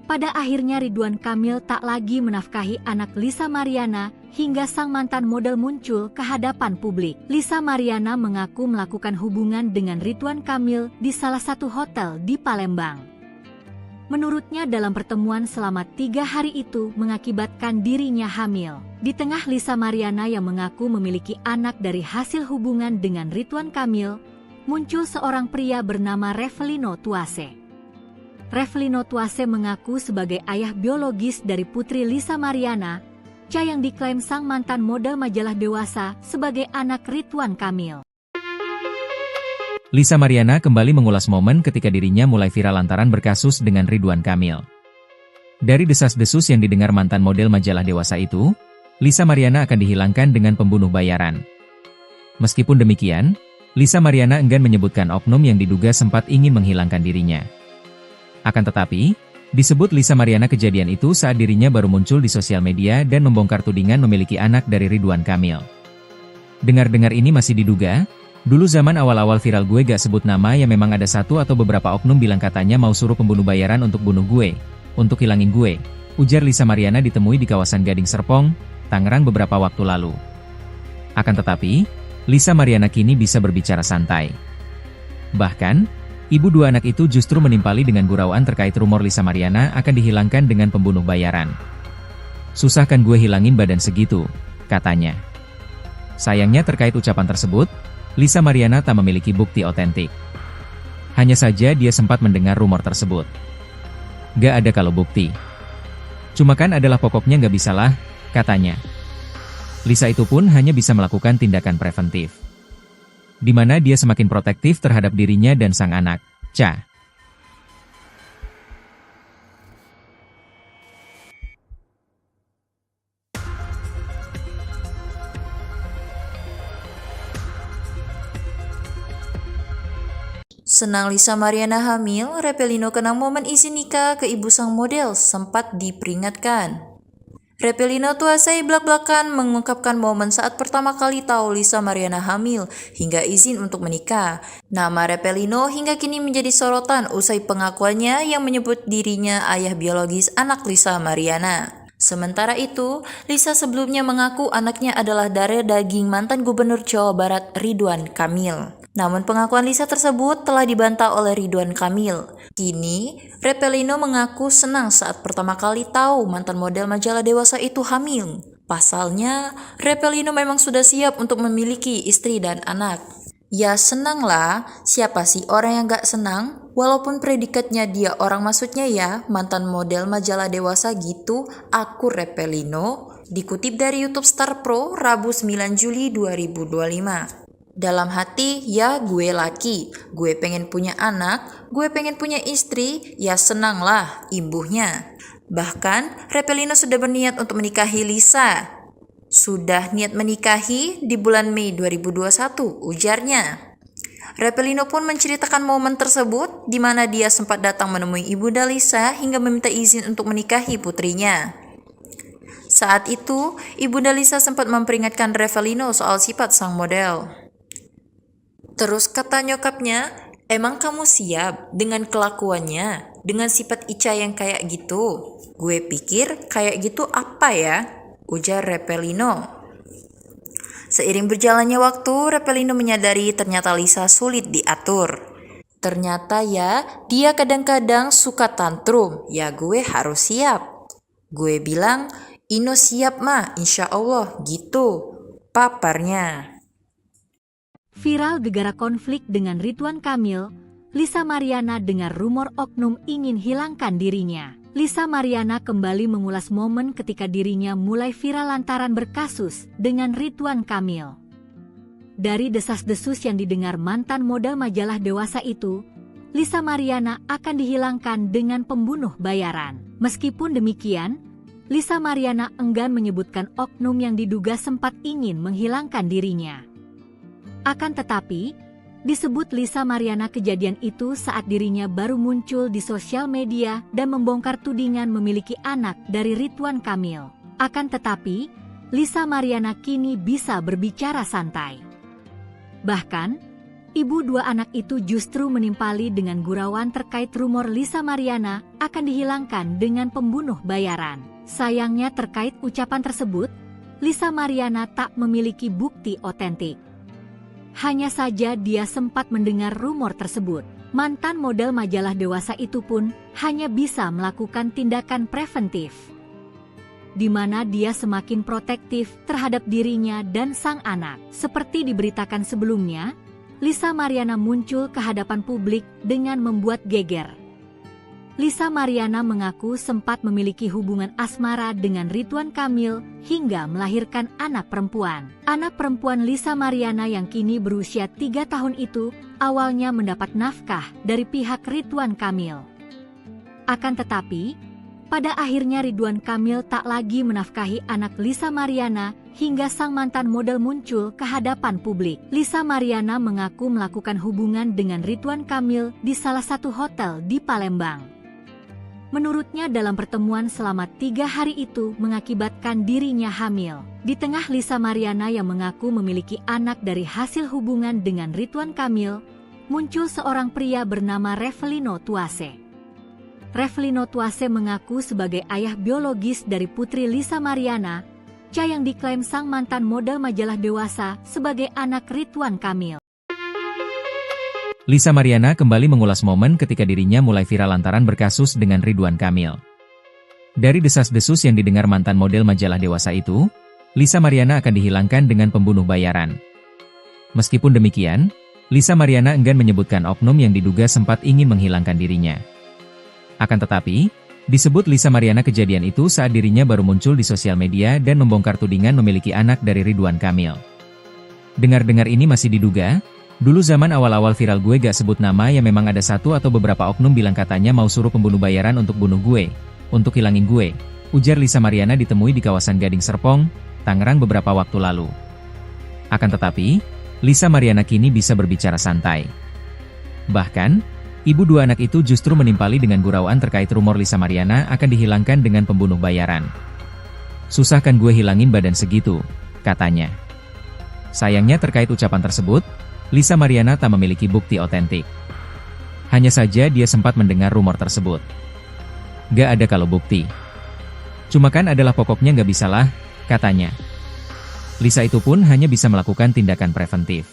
pada akhirnya Ridwan Kamil tak lagi menafkahi anak Lisa Mariana hingga sang mantan model muncul ke hadapan publik. Lisa Mariana mengaku melakukan hubungan dengan Ridwan Kamil di salah satu hotel di Palembang. Menurutnya dalam pertemuan selama 3 hari itu mengakibatkan dirinya hamil. Di tengah Lisa Mariana yang mengaku memiliki anak dari hasil hubungan dengan Ridwan Kamil, muncul seorang pria bernama Repelino Tuase. Repelino Tuase mengaku sebagai ayah biologis dari putri Lisa Mariana, yang diklaim sang mantan model majalah Dewasa sebagai anak Ridwan Kamil. Lisa Mariana kembali mengulas momen ketika dirinya mulai viral lantaran berkasus dengan Ridwan Kamil. Dari desas-desus yang didengar mantan model majalah Dewasa itu, Lisa Mariana akan dihilangkan dengan pembunuh bayaran. Meskipun demikian, Lisa Mariana enggan menyebutkan oknum yang diduga sempat ingin menghilangkan dirinya. Akan tetapi, disebut Lisa Mariana kejadian itu saat dirinya baru muncul di sosial media dan membongkar tudingan memiliki anak dari Ridwan Kamil. Dengar-dengar ini masih diduga. Dulu zaman awal-awal viral gue gak sebut nama ya memang ada satu atau beberapa oknum bilang katanya mau suruh pembunuh bayaran untuk bunuh gue, untuk hilangin gue, ujar Lisa Mariana ditemui di kawasan Gading Serpong, Tangerang beberapa waktu lalu. Akan tetapi, Lisa Mariana kini bisa berbicara santai. Bahkan, ibu dua anak itu justru menimpali dengan gurauan terkait rumor Lisa Mariana akan dihilangkan dengan pembunuh bayaran. Susah kan gue hilangin badan segitu, katanya. Sayangnya terkait ucapan tersebut, Lisa Mariana tak memiliki bukti otentik. Hanya saja dia sempat mendengar rumor tersebut. Gak ada kalau bukti. Cuma kan adalah pokoknya nggak bisalah, katanya. Lisa itu pun hanya bisa melakukan tindakan preventif, di mana dia semakin protektif terhadap dirinya dan sang anak. Ca. Senang Lisa Mariana hamil, Repelino kenang momen isi nikah ke ibu sang model sempat diperingatkan. Repelino tuasai belak-belakan mengungkapkan momen saat pertama kali tahu Lisa Mariana hamil hingga izin untuk menikah. Nama Repelino hingga kini menjadi sorotan usai pengakuannya yang menyebut dirinya ayah biologis anak Lisa Mariana. Sementara itu, Lisa sebelumnya mengaku anaknya adalah darah daging mantan Gubernur Jawa Barat Ridwan Kamil. Namun pengakuan Lisa tersebut telah dibantah oleh Ridwan Kamil. Kini, Repelino mengaku senang saat pertama kali tahu mantan model majalah Dewasa itu hamil. Pasalnya, Repelino memang sudah siap untuk memiliki istri dan anak. Ya senanglah, siapa sih orang yang gak senang? Walaupun predikatnya dia orang maksudnya ya, mantan model majalah Dewasa gitu, aku Repelino. Dikutip dari YouTube Star Pro, Rabu 9 Juli 2025. Dalam hati, ya gue laki, gue pengen punya anak, gue pengen punya istri, ya senanglah ibunya. Bahkan, Repelino sudah berniat untuk menikahi Lisa. Sudah niat menikahi di bulan Mei 2021, ujarnya. Repelino pun menceritakan momen tersebut di mana dia sempat datang menemui ibunda Lisa hingga meminta izin untuk menikahi putrinya. Saat itu, ibunda Lisa sempat memperingatkan Repelino soal sifat sang model. Terus kata nyokapnya, emang kamu siap dengan kelakuannya, dengan sifat Ica yang kayak gitu? Gue pikir kayak gitu apa ya? Ujar Repelino. Seiring berjalannya waktu, Repelino menyadari ternyata Lisa sulit diatur. Ternyata ya, dia kadang-kadang suka tantrum, ya gue harus siap. Gue bilang, Ino siap mah, insya Allah, gitu. Paparnya. Viral gegara konflik dengan Ridwan Kamil, Lisa Mariana dengar rumor oknum ingin hilangkan dirinya. Lisa Mariana kembali mengulas momen ketika dirinya mulai viral lantaran berkasus dengan Ridwan Kamil. Dari desas-desus yang didengar mantan model majalah Dewasa itu, Lisa Mariana akan dihilangkan dengan pembunuh bayaran. Meskipun demikian, Lisa Mariana enggan menyebutkan oknum yang diduga sempat ingin menghilangkan dirinya. Akan tetapi, disebut Lisa Mariana kejadian itu saat dirinya baru muncul di sosial media dan membongkar tudingan memiliki anak dari Ridwan Kamil. Akan tetapi, Lisa Mariana kini bisa berbicara santai. Bahkan, ibu dua anak itu justru menimpali dengan gurauan terkait rumor Lisa Mariana akan dihilangkan dengan pembunuh bayaran. Sayangnya terkait ucapan tersebut, Lisa Mariana tak memiliki bukti otentik. Hanya saja dia sempat mendengar rumor tersebut. Mantan model majalah Dewasa itu pun hanya bisa melakukan tindakan preventif, di mana dia semakin protektif terhadap dirinya dan sang anak. Seperti diberitakan sebelumnya, Lisa Mariana muncul ke hadapan publik dengan membuat geger. Lisa Mariana mengaku sempat memiliki hubungan asmara dengan Ridwan Kamil hingga melahirkan anak perempuan. Anak perempuan Lisa Mariana yang kini berusia 3 tahun itu awalnya mendapat nafkah dari pihak Ridwan Kamil. Akan tetapi, pada akhirnya Ridwan Kamil tak lagi menafkahi anak Lisa Mariana hingga sang mantan model muncul ke hadapan publik. Lisa Mariana mengaku melakukan hubungan dengan Ridwan Kamil di salah satu hotel di Palembang. Menurutnya dalam pertemuan selama 3 hari itu mengakibatkan dirinya hamil. Di tengah Lisa Mariana yang mengaku memiliki anak dari hasil hubungan dengan Ridwan Kamil, muncul seorang pria bernama Repelino Tuase. Repelino Tuase mengaku sebagai ayah biologis dari putri Lisa Mariana, Ca yang diklaim sang mantan model majalah Dewasa sebagai anak Ridwan Kamil. Lisa Mariana kembali mengulas momen ketika dirinya mulai viral lantaran berkasus dengan Ridwan Kamil. Dari desas-desus yang didengar mantan model majalah Dewasa itu, Lisa Mariana akan dihilangkan dengan pembunuh bayaran. Meskipun demikian, Lisa Mariana enggan menyebutkan oknum yang diduga sempat ingin menghilangkan dirinya. Akan tetapi, Disebut Lisa Mariana kejadian itu saat dirinya baru muncul di sosial media dan membongkar tudingan memiliki anak dari Ridwan Kamil. Dengar-dengar ini masih diduga, dulu zaman awal-awal viral gue gak sebut nama ya memang ada satu atau beberapa oknum bilang katanya mau suruh pembunuh bayaran untuk bunuh gue, untuk hilangin gue, ujar Lisa Mariana ditemui di kawasan Gading Serpong, Tangerang beberapa waktu lalu. Akan tetapi, Lisa Mariana kini bisa berbicara santai. Bahkan, ibu dua anak itu justru menimpali dengan gurauan terkait rumor Lisa Mariana akan dihilangkan dengan pembunuh bayaran. Susah kan gue hilangin badan segitu, katanya. Sayangnya terkait ucapan tersebut, Lisa Mariana tak memiliki bukti otentik. Hanya saja dia sempat mendengar rumor tersebut. Gak ada kalau bukti. Cuma kan adalah pokoknya gak bisalah, katanya. Lisa itu pun hanya bisa melakukan tindakan preventif,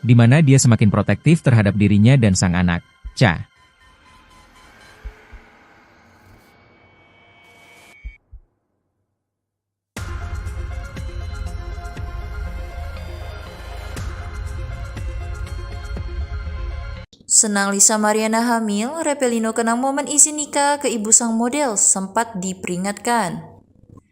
di mana dia semakin protektif terhadap dirinya dan sang anak, Cha. Senang Lisa Mariana hamil, Repelino kenang momen isi nikah ke ibu sang model sempat diperingatkan.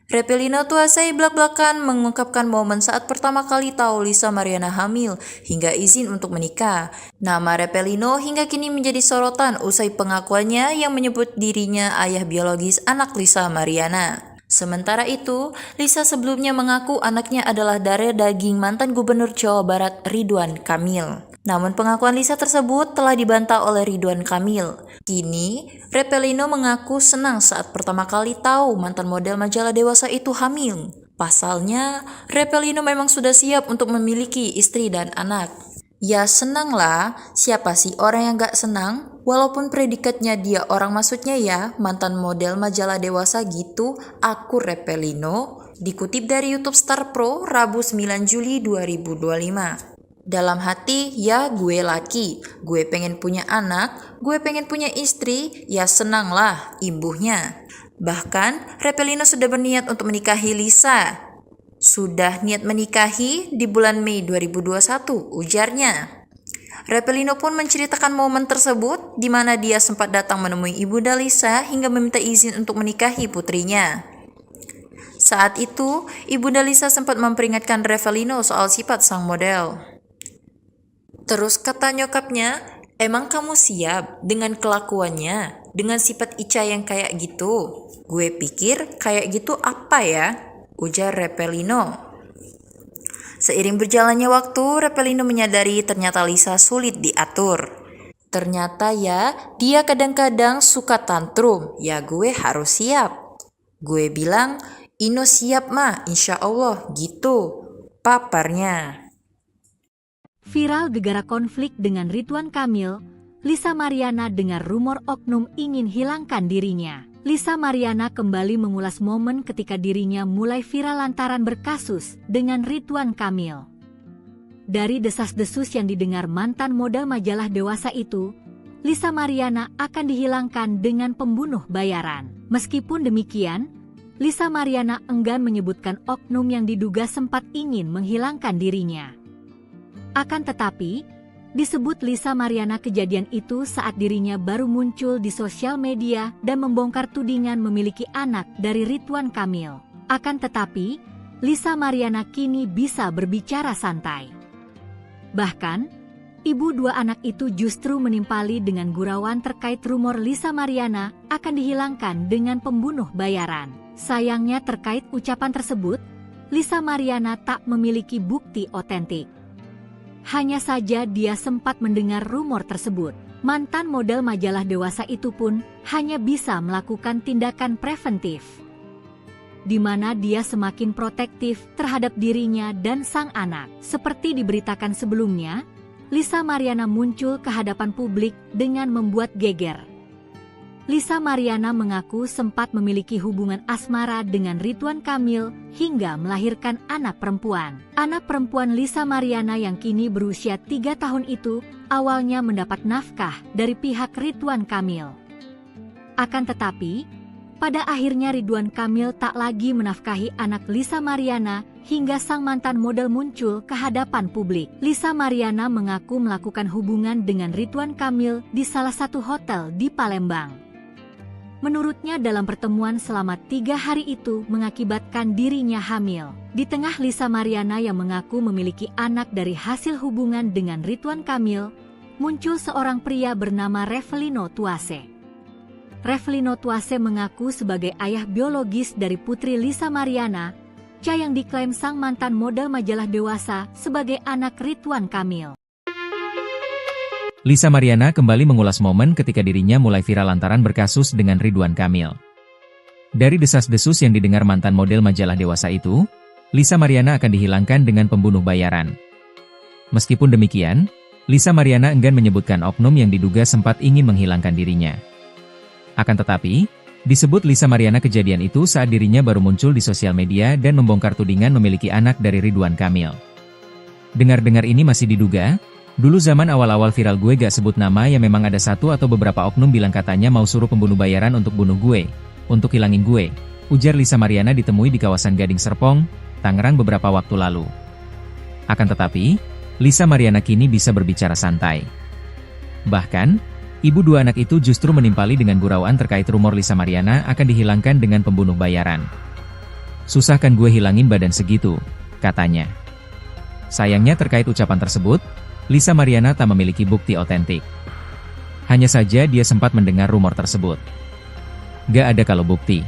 Repelino tuasai belak-belakan mengungkapkan momen saat pertama kali tahu Lisa Mariana hamil hingga izin untuk menikah. Nama Repelino hingga kini menjadi sorotan usai pengakuannya yang menyebut dirinya ayah biologis anak Lisa Mariana. Sementara itu, Lisa sebelumnya mengaku anaknya adalah darah daging mantan Gubernur Jawa Barat Ridwan Kamil. Namun pengakuan Lisa tersebut telah dibantah oleh Ridwan Kamil. Kini, Repelino mengaku senang saat pertama kali tahu mantan model majalah Dewasa itu hamil. Pasalnya, Repelino memang sudah siap untuk memiliki istri dan anak. Ya senanglah, siapa sih orang yang gak senang? Walaupun predikatnya dia orang maksudnya ya, mantan model majalah Dewasa gitu, aku Repelino. Dikutip dari YouTube Star Pro, Rabu 9 Juli 2025. Dalam hati, ya gue laki, gue pengen punya anak, gue pengen punya istri, ya senanglah ibunya. Bahkan, Repelino sudah berniat untuk menikahi Lisa. Sudah niat menikahi di bulan Mei 2021, ujarnya. Repelino pun menceritakan momen tersebut di mana dia sempat datang menemui ibunda Lisa hingga meminta izin untuk menikahi putrinya. Saat itu, ibunda Lisa sempat memperingatkan Repelino soal sifat sang model. Terus kata nyokapnya, emang kamu siap dengan kelakuannya, dengan sifat Ica yang kayak gitu? Gue pikir kayak gitu apa ya? Ujar Repelino. Seiring berjalannya waktu, Repelino menyadari ternyata Lisa sulit diatur. Ternyata ya, dia kadang-kadang suka tantrum, ya gue harus siap. Gue bilang, Ino siap mah, insya Allah, gitu. Paparnya. Viral gegara konflik dengan Ridwan Kamil, Lisa Mariana dengar rumor oknum ingin hilangkan dirinya. Lisa Mariana kembali mengulas momen ketika dirinya mulai viral lantaran berkasus dengan Ridwan Kamil. Dari desas-desus yang didengar mantan model majalah Dewasa itu, Lisa Mariana akan dihilangkan dengan pembunuh bayaran. Meskipun demikian, Lisa Mariana enggan menyebutkan oknum yang diduga sempat ingin menghilangkan dirinya. Akan tetapi, disebut Lisa Mariana kejadian itu saat dirinya baru muncul di sosial media dan membongkar tudingan memiliki anak dari Ridwan Kamil. Akan tetapi, Lisa Mariana kini bisa berbicara santai. Bahkan, ibu dua anak itu justru menimpali dengan gurauan terkait rumor Lisa Mariana akan dihilangkan dengan pembunuh bayaran. Sayangnya terkait ucapan tersebut, Lisa Mariana tak memiliki bukti otentik. Hanya saja dia sempat mendengar rumor tersebut. Mantan model majalah Dewasa itu pun hanya bisa melakukan tindakan preventif, di mana dia semakin protektif terhadap dirinya dan sang anak. Seperti diberitakan sebelumnya, Lisa Mariana muncul ke hadapan publik dengan membuat geger. Lisa Mariana mengaku sempat memiliki hubungan asmara dengan Ridwan Kamil hingga melahirkan anak perempuan. Anak perempuan Lisa Mariana yang kini berusia 3 tahun itu awalnya mendapat nafkah dari pihak Ridwan Kamil. Akan tetapi, pada akhirnya Ridwan Kamil tak lagi menafkahi anak Lisa Mariana hingga sang mantan model muncul ke hadapan publik. Lisa Mariana mengaku melakukan hubungan dengan Ridwan Kamil di salah satu hotel di Palembang. Menurutnya dalam pertemuan selama 3 hari itu mengakibatkan dirinya hamil. Di tengah Lisa Mariana yang mengaku memiliki anak dari hasil hubungan dengan Ridwan Kamil, muncul seorang pria bernama Revelino Tuase. Revelino Tuase mengaku sebagai ayah biologis dari putri Lisa Mariana, Cha yang diklaim sang mantan model majalah Dewasa sebagai anak Ridwan Kamil. Lisa Mariana kembali mengulas momen ketika dirinya mulai viral lantaran berkasus dengan Ridwan Kamil. Dari desas-desus yang didengar mantan model majalah Dewasa itu, Lisa Mariana akan dihilangkan dengan pembunuh bayaran. Meskipun demikian, Lisa Mariana enggan menyebutkan oknum yang diduga sempat ingin menghilangkan dirinya. Akan tetapi, disebut Lisa Mariana kejadian itu saat dirinya baru muncul di sosial media dan membongkar tudingan memiliki anak dari Ridwan Kamil. Dengar-dengar ini masih diduga. Dulu zaman awal-awal viral gue gak sebut nama ya memang ada satu atau beberapa oknum bilang katanya mau suruh pembunuh bayaran untuk bunuh gue, untuk hilangin gue, ujar Lisa Mariana ditemui di kawasan Gading Serpong, Tangerang beberapa waktu lalu. Akan tetapi, Lisa Mariana kini bisa berbicara santai. Bahkan, ibu dua anak itu justru menimpali dengan gurauan terkait rumor Lisa Mariana akan dihilangkan dengan pembunuh bayaran. Susah kan gue hilangin badan segitu, katanya. Sayangnya terkait ucapan tersebut, Lisa Mariana tak memiliki bukti otentik. Hanya saja dia sempat mendengar rumor tersebut. Gak ada kalau bukti.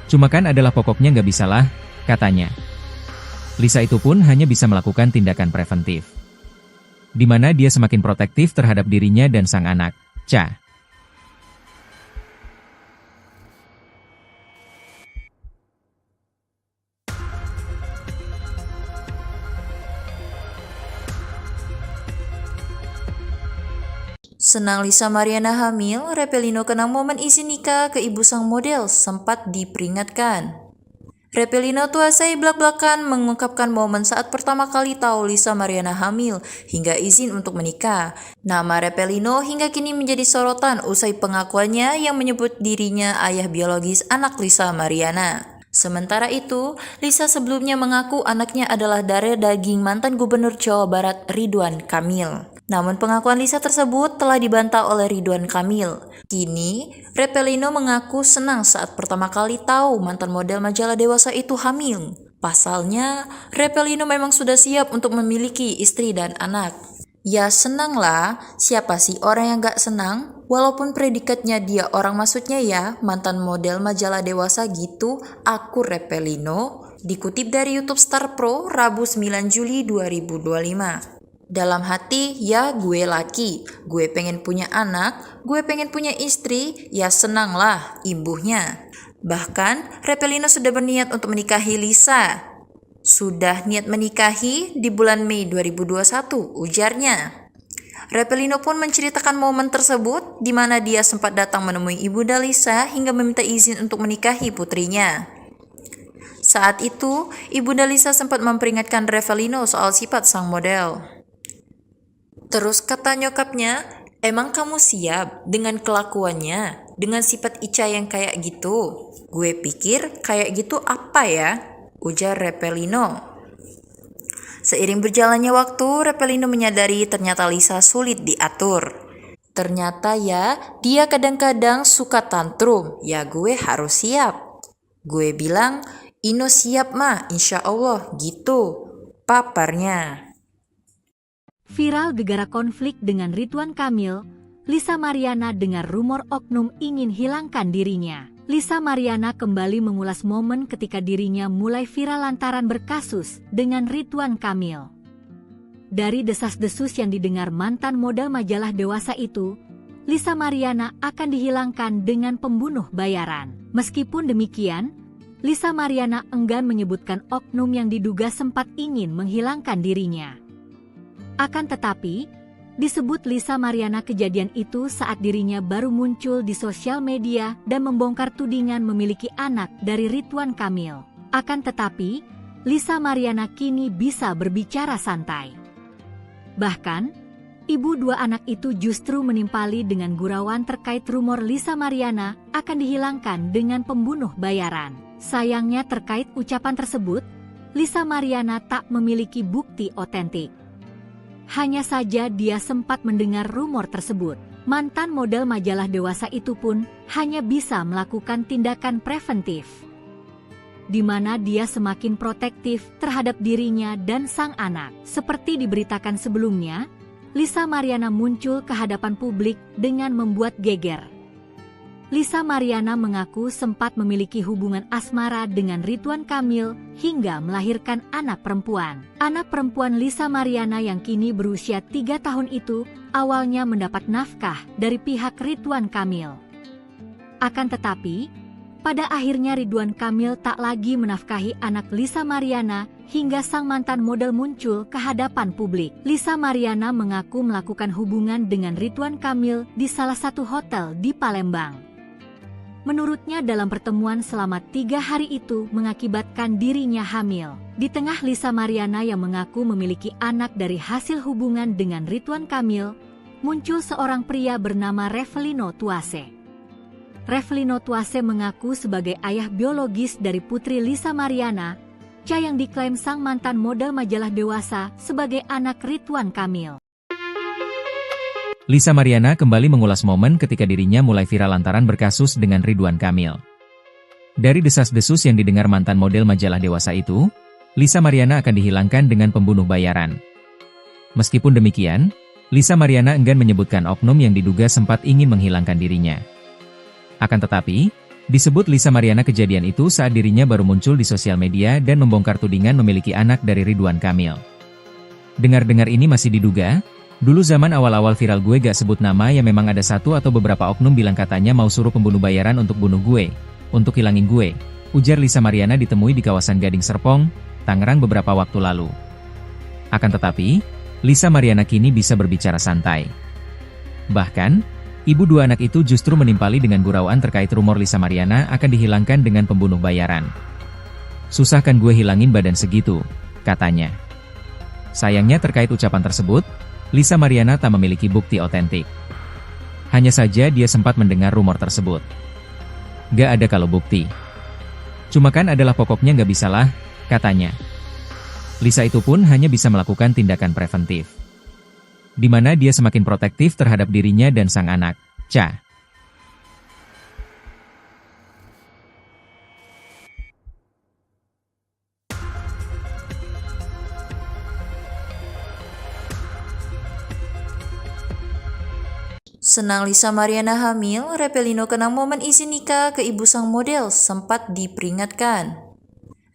Cuma kan adalah pokoknya gak bisalah, katanya. Lisa itu pun hanya bisa melakukan tindakan preventif. Di mana dia semakin protektif terhadap dirinya dan sang anak, Cha. Senang Lisa Mariana hamil, Revelino kenang momen isi nikah ke ibu sang model sempat diperingatkan. Revelino Tuasai belak-belakan mengungkapkan momen saat pertama kali tahu Lisa Mariana hamil hingga izin untuk menikah. Nama Revelino hingga kini menjadi sorotan usai pengakuannya yang menyebut dirinya ayah biologis anak Lisa Mariana. Sementara itu, Lisa sebelumnya mengaku anaknya adalah darah daging mantan Gubernur Jawa Barat Ridwan Kamil. Namun pengakuan Lisa tersebut telah dibantah oleh Ridwan Kamil. Kini, Revelino mengaku senang saat pertama kali tahu mantan model majalah Dewasa itu hamil. Pasalnya, Revelino memang sudah siap untuk memiliki istri dan anak. Ya senanglah, siapa sih orang yang gak senang? Walaupun predikatnya dia orang maksudnya ya, mantan model majalah Dewasa gitu, aku Revelino. Dikutip dari YouTube Star Pro, Rabu 9 Juli 2025. Dalam hati, ya gue laki, gue pengen punya anak, gue pengen punya istri, ya senanglah imbuhnya. Bahkan, Revelino sudah berniat untuk menikahi Lisa. Sudah niat menikahi di bulan Mei 2021, ujarnya. Revelino pun menceritakan momen tersebut di mana dia sempat datang menemui ibunda Lisa hingga meminta izin untuk menikahi putrinya. Saat itu, ibunda Lisa sempat memperingatkan Revelino soal sifat sang model. Terus kata nyokapnya, emang kamu siap dengan kelakuannya, dengan sifat Ica yang kayak gitu? Gue pikir kayak gitu apa ya? Ujar Revelino. Seiring berjalannya waktu, Revelino menyadari ternyata Lisa sulit diatur. Ternyata ya, dia kadang-kadang suka tantrum, ya gue harus siap. Gue bilang, Ino siap mah, insya Allah gitu, paparnya. Viral gegara konflik dengan Ridwan Kamil, Lisa Mariana dengar rumor oknum ingin hilangkan dirinya. Lisa Mariana kembali mengulas momen ketika dirinya mulai viral lantaran berkasus dengan Ridwan Kamil. Dari desas-desus yang didengar mantan model majalah Dewasa itu, Lisa Mariana akan dihilangkan dengan pembunuh bayaran. Meskipun demikian, Lisa Mariana enggan menyebutkan oknum yang diduga sempat ingin menghilangkan dirinya. Akan tetapi, disebut Lisa Mariana kejadian itu saat dirinya baru muncul di sosial media dan membongkar tudingan memiliki anak dari Ridwan Kamil. Akan tetapi, Lisa Mariana kini bisa berbicara santai. Bahkan, ibu dua anak itu justru menimpali dengan gurauan terkait rumor Lisa Mariana akan dihilangkan dengan pembunuh bayaran. Sayangnya terkait ucapan tersebut, Lisa Mariana tak memiliki bukti otentik. Hanya saja dia sempat mendengar rumor tersebut. Mantan model majalah dewasa itu pun hanya bisa melakukan tindakan preventif, di mana dia semakin protektif terhadap dirinya dan sang anak. Seperti diberitakan sebelumnya, Lisa Mariana muncul ke hadapan publik dengan membuat geger. Lisa Mariana mengaku sempat memiliki hubungan asmara dengan Ridwan Kamil hingga melahirkan anak perempuan. Anak perempuan Lisa Mariana yang kini berusia 3 tahun itu awalnya mendapat nafkah dari pihak Ridwan Kamil. Akan tetapi, pada akhirnya Ridwan Kamil tak lagi menafkahi anak Lisa Mariana hingga sang mantan model muncul ke hadapan publik. Lisa Mariana mengaku melakukan hubungan dengan Ridwan Kamil di salah satu hotel di Palembang. Menurutnya dalam pertemuan selama 3 hari itu mengakibatkan dirinya hamil. Di tengah Lisa Mariana yang mengaku memiliki anak dari hasil hubungan dengan Ridwan Kamil, muncul seorang pria bernama Revelino Tuase. Revelino Tuase mengaku sebagai ayah biologis dari putri Lisa Mariana, yang diklaim sang mantan model majalah dewasa sebagai anak Ridwan Kamil. Lisa Mariana kembali mengulas momen ketika dirinya mulai viral lantaran berkasus dengan Ridwan Kamil. Dari desas-desus yang didengar mantan model majalah dewasa itu, Lisa Mariana akan dihilangkan dengan pembunuh bayaran. Meskipun demikian, Lisa Mariana enggan menyebutkan oknum yang diduga sempat ingin menghilangkan dirinya. Akan tetapi, disebut Lisa Mariana kejadian itu saat dirinya baru muncul di sosial media dan membongkar tudingan memiliki anak dari Ridwan Kamil. Dengar-dengar ini masih diduga. Dulu zaman awal-awal viral gue gak sebut nama ya memang ada satu atau beberapa oknum bilang katanya mau suruh pembunuh bayaran untuk bunuh gue, untuk hilangin gue, ujar Lisa Mariana ditemui di kawasan Gading Serpong, Tangerang beberapa waktu lalu. Akan tetapi, Lisa Mariana kini bisa berbicara santai. Bahkan, ibu 2 anak itu justru menimpali dengan gurauan terkait rumor Lisa Mariana akan dihilangkan dengan pembunuh bayaran. Susah kan gue hilangin badan segitu, katanya. Sayangnya terkait ucapan tersebut, Lisa Mariana tak memiliki bukti otentik. Hanya saja dia sempat mendengar rumor tersebut. Gak ada kalau bukti. Cuma kan adalah pokoknya gak bisalah, katanya. Lisa itu pun hanya bisa melakukan tindakan preventif, di mana dia semakin protektif terhadap dirinya dan sang anak, Cha. Senang Lisa Mariana hamil, Revelino kenang momen isi nikah ke ibu sang model sempat diperingatkan.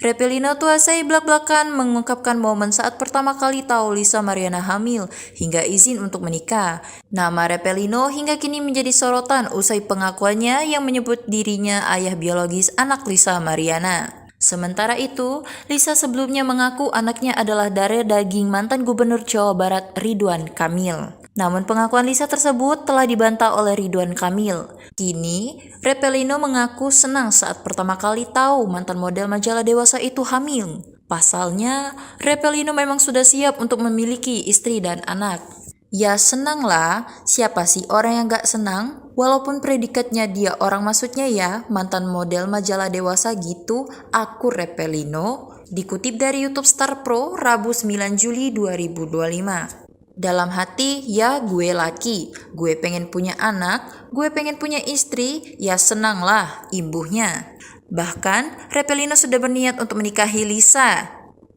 Revelino Tuasai belak-belakan mengungkapkan momen saat pertama kali tahu Lisa Mariana hamil hingga izin untuk menikah. Nama Revelino hingga kini menjadi sorotan usai pengakuannya yang menyebut dirinya ayah biologis anak Lisa Mariana. Sementara itu, Lisa sebelumnya mengaku anaknya adalah darah daging mantan Gubernur Jawa Barat Ridwan Kamil. Namun pengakuan Lisa tersebut telah dibantah oleh Ridwan Kamil. Kini, Revelino mengaku senang saat pertama kali tahu mantan model majalah dewasa itu hamil. Pasalnya, Revelino memang sudah siap untuk memiliki istri dan anak. Ya senanglah, siapa sih orang yang gak senang? Walaupun predikatnya dia orang maksudnya ya, mantan model majalah dewasa gitu, aku Revelino. Dikutip dari YouTube Star Pro, Rabu 9 Juli 2025. Dalam hati, ya gue laki, gue pengen punya anak, gue pengen punya istri, ya senanglah imbuhnya. Bahkan, Revelino sudah berniat untuk menikahi Lisa.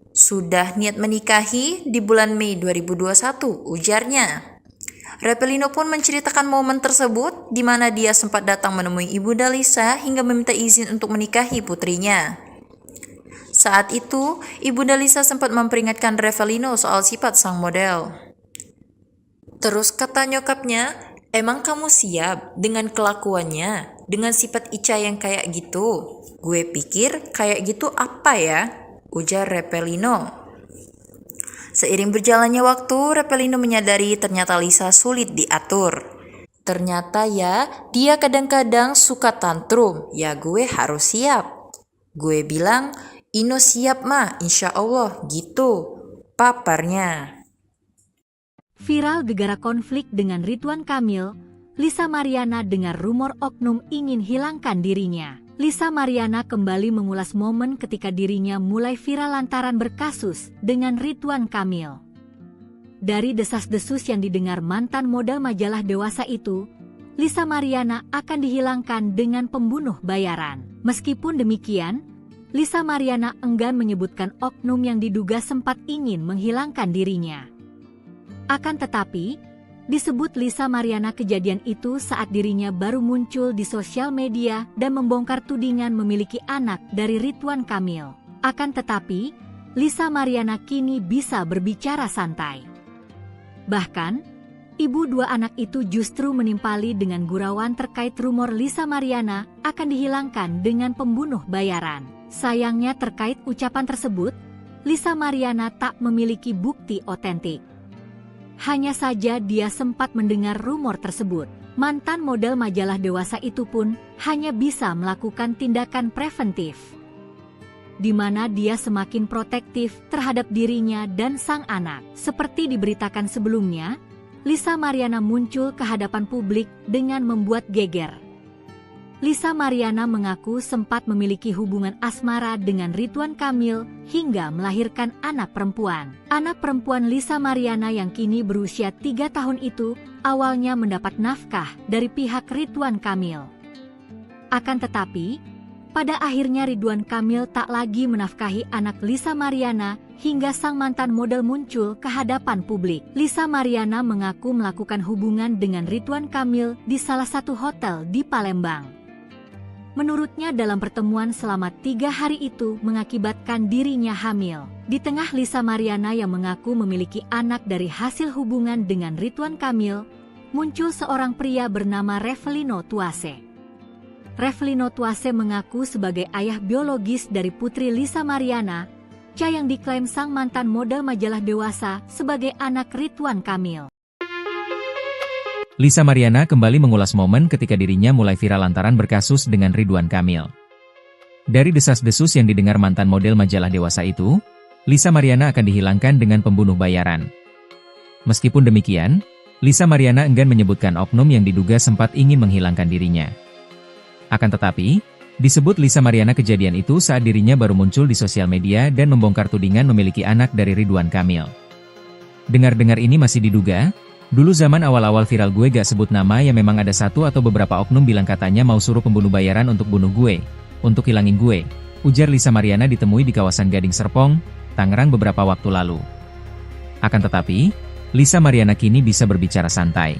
Sudah niat menikahi di bulan Mei 2021, ujarnya. Revelino pun menceritakan momen tersebut di mana dia sempat datang menemui ibunda Lisa hingga meminta izin untuk menikahi putrinya. Saat itu, ibunda Lisa sempat memperingatkan Revelino soal sifat sang model. Terus kata nyokapnya, emang kamu siap dengan kelakuannya, dengan sifat Ica yang kayak gitu? Gue pikir kayak gitu apa ya? Ujar Revelino. Seiring berjalannya waktu, Revelino menyadari ternyata Lisa sulit diatur. Ternyata ya, dia kadang-kadang suka tantrum, ya gue harus siap. Gue bilang, Ino siap mah, insya Allah, gitu. Paparnya. Viral gegara konflik dengan Ridwan Kamil, Lisa Mariana dengar rumor oknum ingin hilangkan dirinya. Lisa Mariana kembali mengulas momen ketika dirinya mulai viral lantaran berkasus dengan Ridwan Kamil. Dari desas-desus yang didengar mantan model majalah dewasa itu, Lisa Mariana akan dihilangkan dengan pembunuh bayaran. Meskipun demikian, Lisa Mariana enggan menyebutkan oknum yang diduga sempat ingin menghilangkan dirinya. Akan tetapi, disebut Lisa Mariana kejadian itu saat dirinya baru muncul di sosial media dan membongkar tudingan memiliki anak dari Ridwan Kamil. Akan tetapi, Lisa Mariana kini bisa berbicara santai. Bahkan, ibu dua anak itu justru menimpali dengan gurauan terkait rumor Lisa Mariana akan dihilangkan dengan pembunuh bayaran. Sayangnya terkait ucapan tersebut, Lisa Mariana tak memiliki bukti otentik. Hanya saja dia sempat mendengar rumor tersebut. Mantan model majalah dewasa itu pun hanya bisa melakukan tindakan preventif, di mana dia semakin protektif terhadap dirinya dan sang anak. Seperti diberitakan sebelumnya, Lisa Mariana muncul ke hadapan publik dengan membuat geger. Lisa Mariana mengaku sempat memiliki hubungan asmara dengan Ridwan Kamil hingga melahirkan anak perempuan. Anak perempuan Lisa Mariana yang kini berusia 3 tahun itu awalnya mendapat nafkah dari pihak Ridwan Kamil. Akan tetapi, pada akhirnya Ridwan Kamil tak lagi menafkahi anak Lisa Mariana hingga sang mantan model muncul ke hadapan publik. Lisa Mariana mengaku melakukan hubungan dengan Ridwan Kamil di salah satu hotel di Palembang. Menurutnya dalam pertemuan selama 3 hari itu mengakibatkan dirinya hamil. Di tengah Lisa Mariana yang mengaku memiliki anak dari hasil hubungan dengan Ridwan Kamil, muncul seorang pria bernama Revelino Tuase. Revelino Tuase mengaku sebagai ayah biologis dari putri Lisa Mariana, yang diklaim sang mantan model majalah dewasa sebagai anak Ridwan Kamil. Lisa Mariana kembali mengulas momen ketika dirinya mulai viral lantaran berkasus dengan Ridwan Kamil. Dari desas-desus yang didengar mantan model majalah dewasa itu, Lisa Mariana akan dihilangkan dengan pembunuh bayaran. Meskipun demikian, Lisa Mariana enggan menyebutkan oknum yang diduga sempat ingin menghilangkan dirinya. Akan tetapi, disebut Lisa Mariana kejadian itu saat dirinya baru muncul di sosial media dan membongkar tudingan memiliki anak dari Ridwan Kamil. Dengar-dengar ini masih diduga, dulu zaman awal-awal viral gue gak sebut nama ya memang ada satu atau beberapa oknum bilang katanya mau suruh pembunuh bayaran untuk bunuh gue, untuk hilangin gue, ujar Lisa Mariana ditemui di kawasan Gading Serpong, Tangerang beberapa waktu lalu. Akan tetapi, Lisa Mariana kini bisa berbicara santai.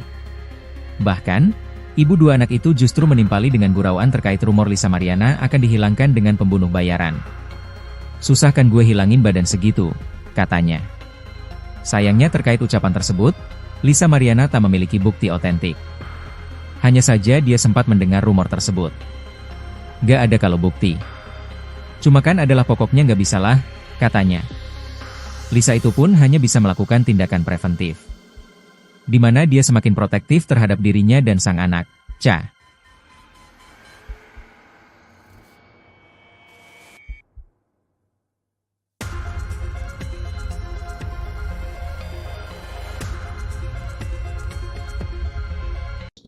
Bahkan, ibu dua anak itu justru menimpali dengan gurauan terkait rumor Lisa Mariana akan dihilangkan dengan pembunuh bayaran. Susah kan gue hilangin badan segitu, katanya. Sayangnya terkait ucapan tersebut, Lisa Mariana tak memiliki bukti otentik. Hanya saja dia sempat mendengar rumor tersebut. Gak ada kalau bukti. Cuma kan adalah pokoknya gak bisalah, katanya. Lisa itu pun hanya bisa melakukan tindakan preventif, di mana dia semakin protektif terhadap dirinya dan sang anak, Cha.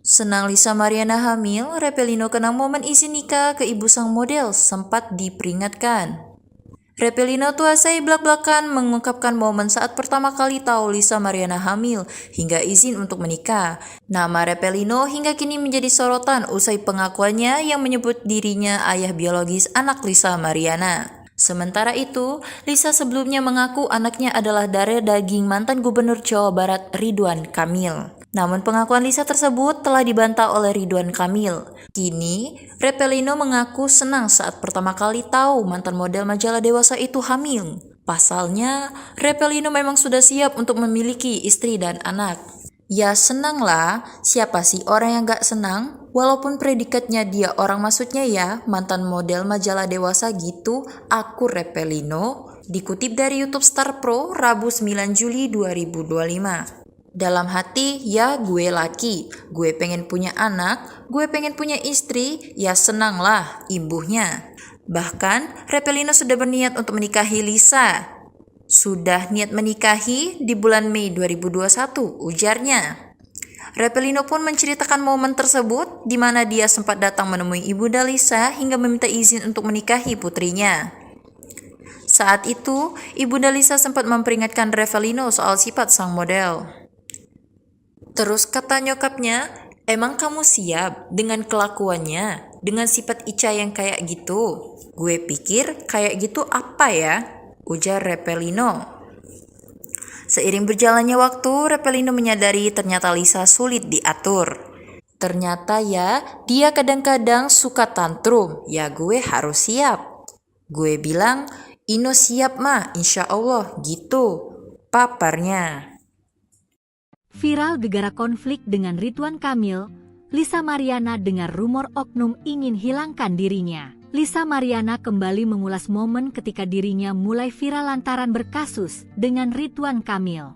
Senang Lisa Mariana hamil, Revelino kenang momen isi nikah ke ibu sang model sempat diperingatkan. Revelino Tuasai belak-belakan mengungkapkan momen saat pertama kali tahu Lisa Mariana hamil hingga izin untuk menikah. Nama Revelino hingga kini menjadi sorotan usai pengakuannya yang menyebut dirinya ayah biologis anak Lisa Mariana. Sementara itu, Lisa sebelumnya mengaku anaknya adalah darah daging mantan Gubernur Jawa Barat Ridwan Kamil. Namun pengakuan Lisa tersebut telah dibantah oleh Ridwan Kamil. Kini, Revelino mengaku senang saat pertama kali tahu mantan model majalah dewasa itu hamil. Pasalnya, Revelino memang sudah siap untuk memiliki istri dan anak. Ya senanglah, siapa sih orang yang gak senang? Walaupun predikatnya dia orang maksudnya ya, mantan model majalah dewasa gitu, aku Revelino. Dikutip dari YouTube Star Pro, Rabu 9 Juli 2025. Dalam hati, ya gue laki, gue pengen punya anak, gue pengen punya istri, ya senanglah ibunya. Bahkan, Revelino sudah berniat untuk menikahi Lisa. Sudah niat menikahi di bulan Mei 2021, ujarnya. Revelino pun menceritakan momen tersebut di mana dia sempat datang menemui ibunda Lisa hingga meminta izin untuk menikahi putrinya. Saat itu, Ibunda Lisa sempat memperingatkan Revelino soal sifat sang model. Terus kata nyokapnya, emang kamu siap dengan kelakuannya, dengan sifat Ica yang kayak gitu? Gue pikir kayak gitu apa ya? Ujar Revelino. Seiring berjalannya waktu, Revelino menyadari ternyata Lisa sulit diatur. Ternyata ya, dia kadang-kadang suka tantrum. Ya gue harus siap. Gue bilang, Ino siap mah, insya Allah, gitu. Paparnya. Viral gegara konflik dengan Ridwan Kamil, Lisa Mariana dengar rumor oknum ingin hilangkan dirinya. Lisa Mariana kembali mengulas momen ketika dirinya mulai viral lantaran berkasus dengan Ridwan Kamil.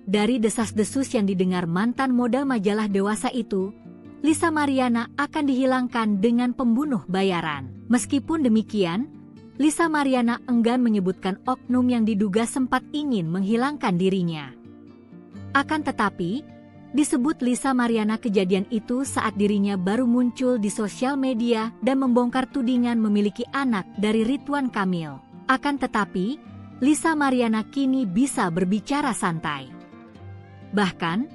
Dari desas-desus yang didengar mantan model majalah dewasa itu, Lisa Mariana akan dihilangkan dengan pembunuh bayaran. Meskipun demikian, Lisa Mariana enggan menyebutkan oknum yang diduga sempat ingin menghilangkan dirinya. Akan tetapi, disebut Lisa Mariana kejadian itu saat dirinya baru muncul di sosial media dan membongkar tudingan memiliki anak dari Ridwan Kamil. Akan tetapi, Lisa Mariana kini bisa berbicara santai. Bahkan,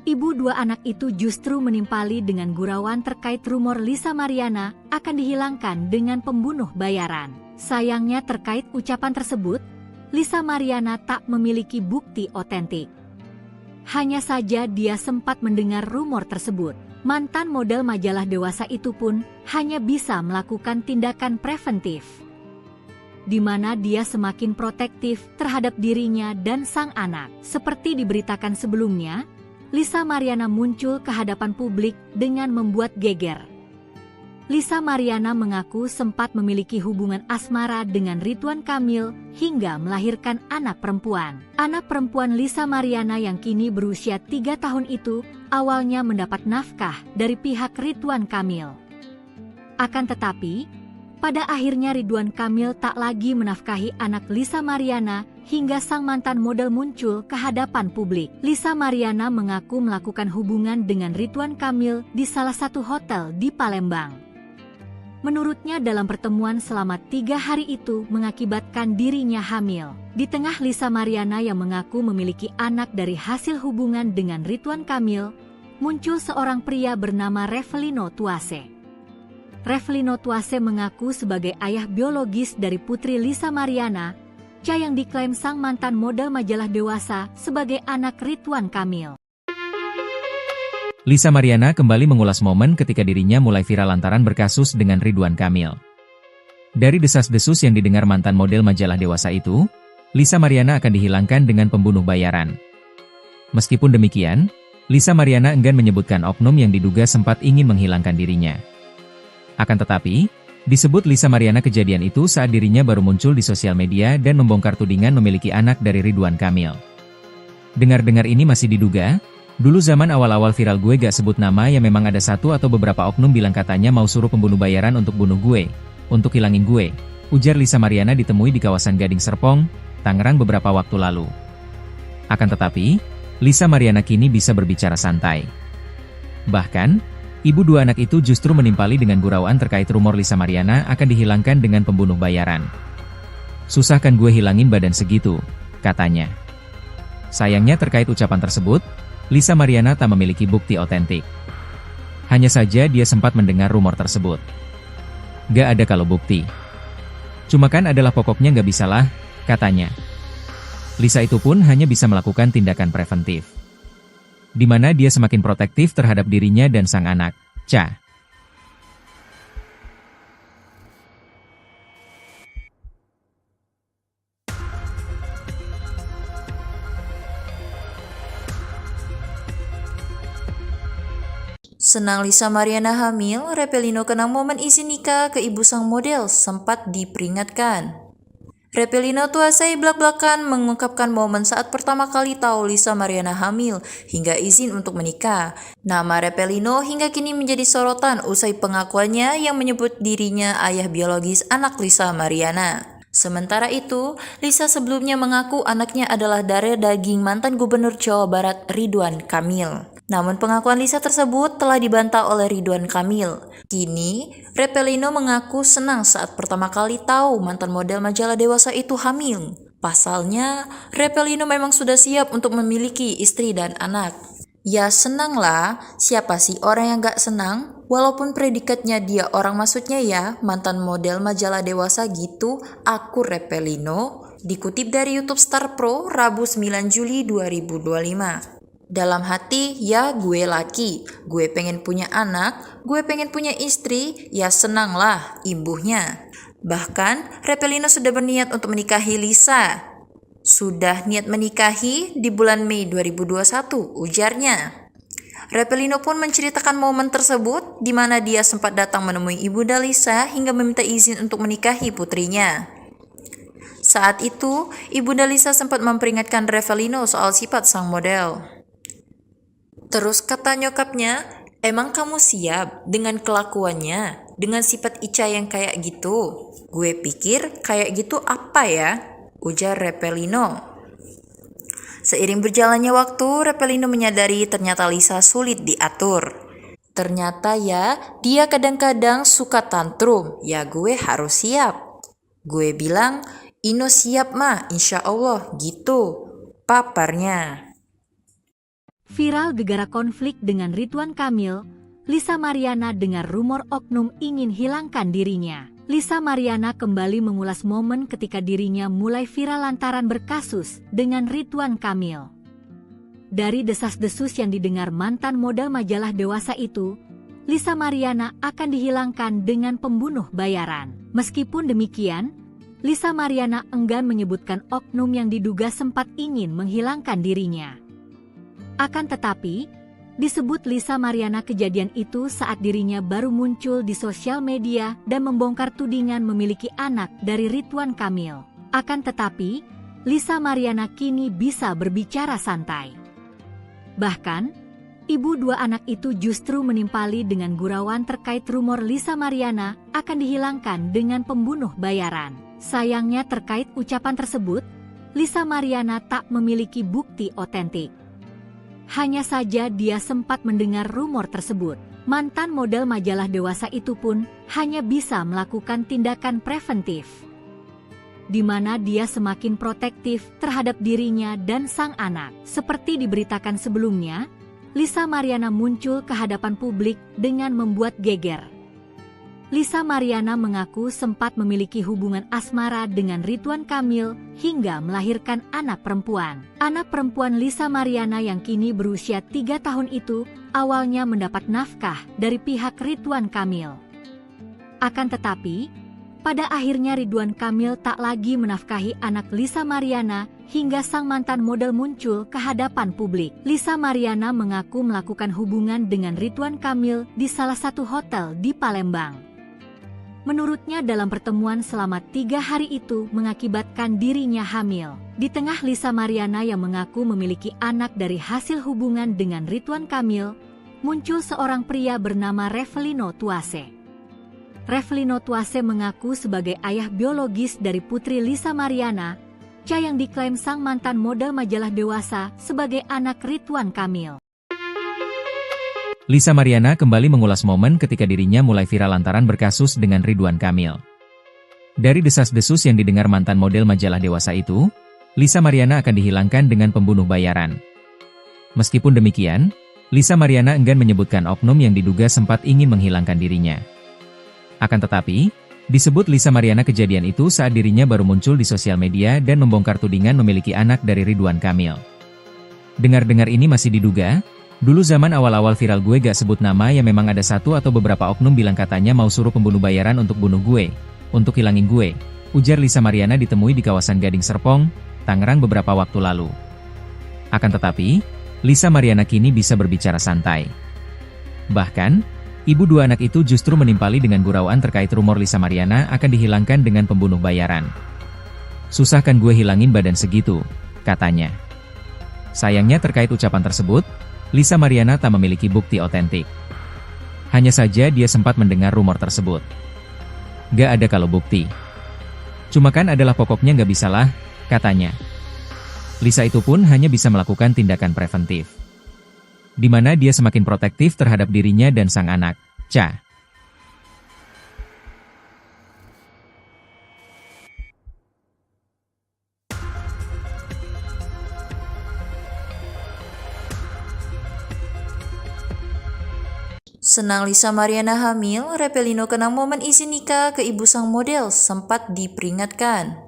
ibu dua anak itu justru menimpali dengan gurauan terkait rumor Lisa Mariana akan dihilangkan dengan pembunuh bayaran. Sayangnya terkait ucapan tersebut, Lisa Mariana tak memiliki bukti otentik. Hanya saja dia sempat mendengar rumor tersebut. Mantan model majalah dewasa itu pun hanya bisa melakukan tindakan preventif, di mana dia semakin protektif terhadap dirinya dan sang anak. Seperti diberitakan sebelumnya, Lisa Mariana muncul ke hadapan publik dengan membuat geger. Lisa Mariana mengaku sempat memiliki hubungan asmara dengan Ridwan Kamil hingga melahirkan anak perempuan. Anak perempuan Lisa Mariana yang kini berusia 3 tahun itu awalnya mendapat nafkah dari pihak Ridwan Kamil. Akan tetapi, pada akhirnya Ridwan Kamil tak lagi menafkahi anak Lisa Mariana hingga sang mantan model muncul ke hadapan publik. Lisa Mariana mengaku melakukan hubungan dengan Ridwan Kamil di salah satu hotel di Palembang. Menurutnya dalam pertemuan selama 3 hari itu mengakibatkan dirinya hamil. Di tengah Lisa Mariana yang mengaku memiliki anak dari hasil hubungan dengan Ridwan Kamil, muncul seorang pria bernama Revelino Tuase. Revelino Tuase mengaku sebagai ayah biologis dari putri Lisa Mariana, Ca yang diklaim sang mantan model majalah dewasa sebagai anak Ridwan Kamil. Lisa Mariana kembali mengulas momen ketika dirinya mulai viral lantaran berkasus dengan Ridwan Kamil. Dari desas-desus yang didengar mantan model majalah dewasa itu, Lisa Mariana akan dihilangkan dengan pembunuh bayaran. Meskipun demikian, Lisa Mariana enggan menyebutkan oknum yang diduga sempat ingin menghilangkan dirinya. Akan tetapi, disebut Lisa Mariana kejadian itu saat dirinya baru muncul di sosial media dan membongkar tudingan memiliki anak dari Ridwan Kamil. Dengar-dengar ini masih diduga. Dulu zaman awal-awal viral gue gak sebut nama ya memang ada satu atau beberapa oknum bilang katanya mau suruh pembunuh bayaran untuk bunuh gue, untuk hilangin gue, ujar Lisa Mariana ditemui di kawasan Gading Serpong, Tangerang beberapa waktu lalu. Akan tetapi, Lisa Mariana kini bisa berbicara santai. Bahkan, ibu dua anak itu justru menimpali dengan gurauan terkait rumor Lisa Mariana akan dihilangkan dengan pembunuh bayaran. Susah kan gue hilangin badan segitu, katanya. Sayangnya terkait ucapan tersebut, Lisa Mariana tak memiliki bukti otentik. Hanya saja dia sempat mendengar rumor tersebut. Gak ada kalau bukti. Cuma kan adalah pokoknya gak bisalah, katanya. Lisa itu pun hanya bisa melakukan tindakan preventif, di mana dia semakin protektif terhadap dirinya dan sang anak, Ca. Senang Lisa Mariana hamil, Revelino kenang momen isi nikah ke ibu sang model sempat diperingatkan. Revelino Tuasai belak-belakan mengungkapkan momen saat pertama kali tahu Lisa Mariana hamil hingga izin untuk menikah. Nama Revelino hingga kini menjadi sorotan usai pengakuannya yang menyebut dirinya ayah biologis anak Lisa Mariana. Sementara itu, Lisa sebelumnya mengaku anaknya adalah darah daging mantan Gubernur Jawa Barat Ridwan Kamil. Namun pengakuan Lisa tersebut telah dibantah oleh Ridwan Kamil. Kini, Repelino mengaku senang saat pertama kali tahu mantan model majalah Dewasa itu hamil. Pasalnya, Repelino memang sudah siap untuk memiliki istri dan anak. Ya senanglah, siapa sih orang yang gak senang? Walaupun predikatnya dia orang maksudnya ya, mantan model majalah Dewasa gitu, aku Repelino. Dikutip dari YouTube Star Pro, Rabu 9 Juli 2025. Dalam hati, ya gue laki, gue pengen punya anak, gue pengen punya istri, ya senanglah imbuhnya. Bahkan, Repelino sudah berniat untuk menikahi Lisa. Sudah niat menikahi di bulan Mei 2021, ujarnya. Repelino pun menceritakan momen tersebut di mana dia sempat datang menemui ibunda Lisa hingga meminta izin untuk menikahi putrinya. Saat itu, ibunda Lisa sempat memperingatkan Repelino soal sifat sang model. Terus kata nyokapnya, emang kamu siap dengan kelakuannya, dengan sifat Ica yang kayak gitu? Gue pikir kayak gitu apa ya? Ujar Repelino. Seiring berjalannya waktu, Repelino menyadari ternyata Lisa sulit diatur. Ternyata ya, dia kadang-kadang suka tantrum, ya gue harus siap. Gue bilang, Ino siap mah, insya Allah, gitu. Paparnya. Viral gegara konflik dengan Ridwan Kamil, Lisa Mariana dengar rumor oknum ingin hilangkan dirinya. Lisa Mariana kembali mengulas momen ketika dirinya mulai viral lantaran berkasus dengan Ridwan Kamil. Dari desas-desus yang didengar mantan model majalah Dewasa itu, Lisa Mariana akan dihilangkan dengan pembunuh bayaran. Meskipun demikian, Lisa Mariana enggan menyebutkan oknum yang diduga sempat ingin menghilangkan dirinya. Akan tetapi, disebut Lisa Mariana kejadian itu saat dirinya baru muncul di sosial media dan membongkar tudingan memiliki anak dari Ridwan Kamil. Akan tetapi, Lisa Mariana kini bisa berbicara santai. Bahkan, ibu dua anak itu justru menimpali dengan gurauan terkait rumor Lisa Mariana akan dihilangkan dengan pembunuh bayaran. Sayangnya terkait ucapan tersebut, Lisa Mariana tak memiliki bukti otentik. Hanya saja dia sempat mendengar rumor tersebut. Mantan model majalah Dewasa itu pun hanya bisa melakukan tindakan preventif, di mana dia semakin protektif terhadap dirinya dan sang anak. Seperti diberitakan sebelumnya, Lisa Mariana muncul ke hadapan publik dengan membuat geger. Lisa Mariana mengaku sempat memiliki hubungan asmara dengan Ridwan Kamil hingga melahirkan anak perempuan. Anak perempuan Lisa Mariana yang kini berusia 3 tahun itu awalnya mendapat nafkah dari pihak Ridwan Kamil. Akan tetapi, pada akhirnya Ridwan Kamil tak lagi menafkahi anak Lisa Mariana hingga sang mantan model muncul ke hadapan publik. Lisa Mariana mengaku melakukan hubungan dengan Ridwan Kamil di salah satu hotel di Palembang. Menurutnya dalam pertemuan selama 3 hari itu mengakibatkan dirinya hamil. Di tengah Lisa Mariana yang mengaku memiliki anak dari hasil hubungan dengan Ridwan Kamil, muncul seorang pria bernama Repelino Tuase. Repelino Tuase mengaku sebagai ayah biologis dari putri Lisa Mariana, yang diklaim sang mantan model majalah Dewasa sebagai anak Ridwan Kamil. Lisa Mariana kembali mengulas momen ketika dirinya mulai viral lantaran berkasus dengan Ridwan Kamil. Dari desas-desus yang didengar mantan model majalah Dewasa itu, Lisa Mariana akan dihilangkan dengan pembunuh bayaran. Meskipun demikian, Lisa Mariana enggan menyebutkan oknum yang diduga sempat ingin menghilangkan dirinya. Akan tetapi, disebut Lisa Mariana kejadian itu saat dirinya baru muncul di sosial media dan membongkar tudingan memiliki anak dari Ridwan Kamil. Dengar-dengar ini masih diduga. Dulu zaman awal-awal viral gue gak sebut nama ya memang ada satu atau beberapa oknum bilang katanya mau suruh pembunuh bayaran untuk bunuh gue, untuk hilangin gue, ujar Lisa Mariana ditemui di kawasan Gading Serpong, Tangerang beberapa waktu lalu. Akan tetapi, Lisa Mariana kini bisa berbicara santai. Bahkan, ibu dua anak itu justru menimpali dengan gurauan terkait rumor Lisa Mariana akan dihilangkan dengan pembunuh bayaran. Susah kan gue hilangin badan segitu, katanya. Sayangnya terkait ucapan tersebut, Lisa Mariana tak memiliki bukti otentik. Hanya saja dia sempat mendengar rumor tersebut. Gak ada kalau bukti. Cuma kan adalah pokoknya gak bisalah, katanya. Lisa itu pun hanya bisa melakukan tindakan preventif. di mana dia semakin protektif terhadap dirinya dan sang anak. Ca. Senang Lisa Mariana hamil, Repelino kenang momen isi nikah ke ibu sang model sempat diperingatkan.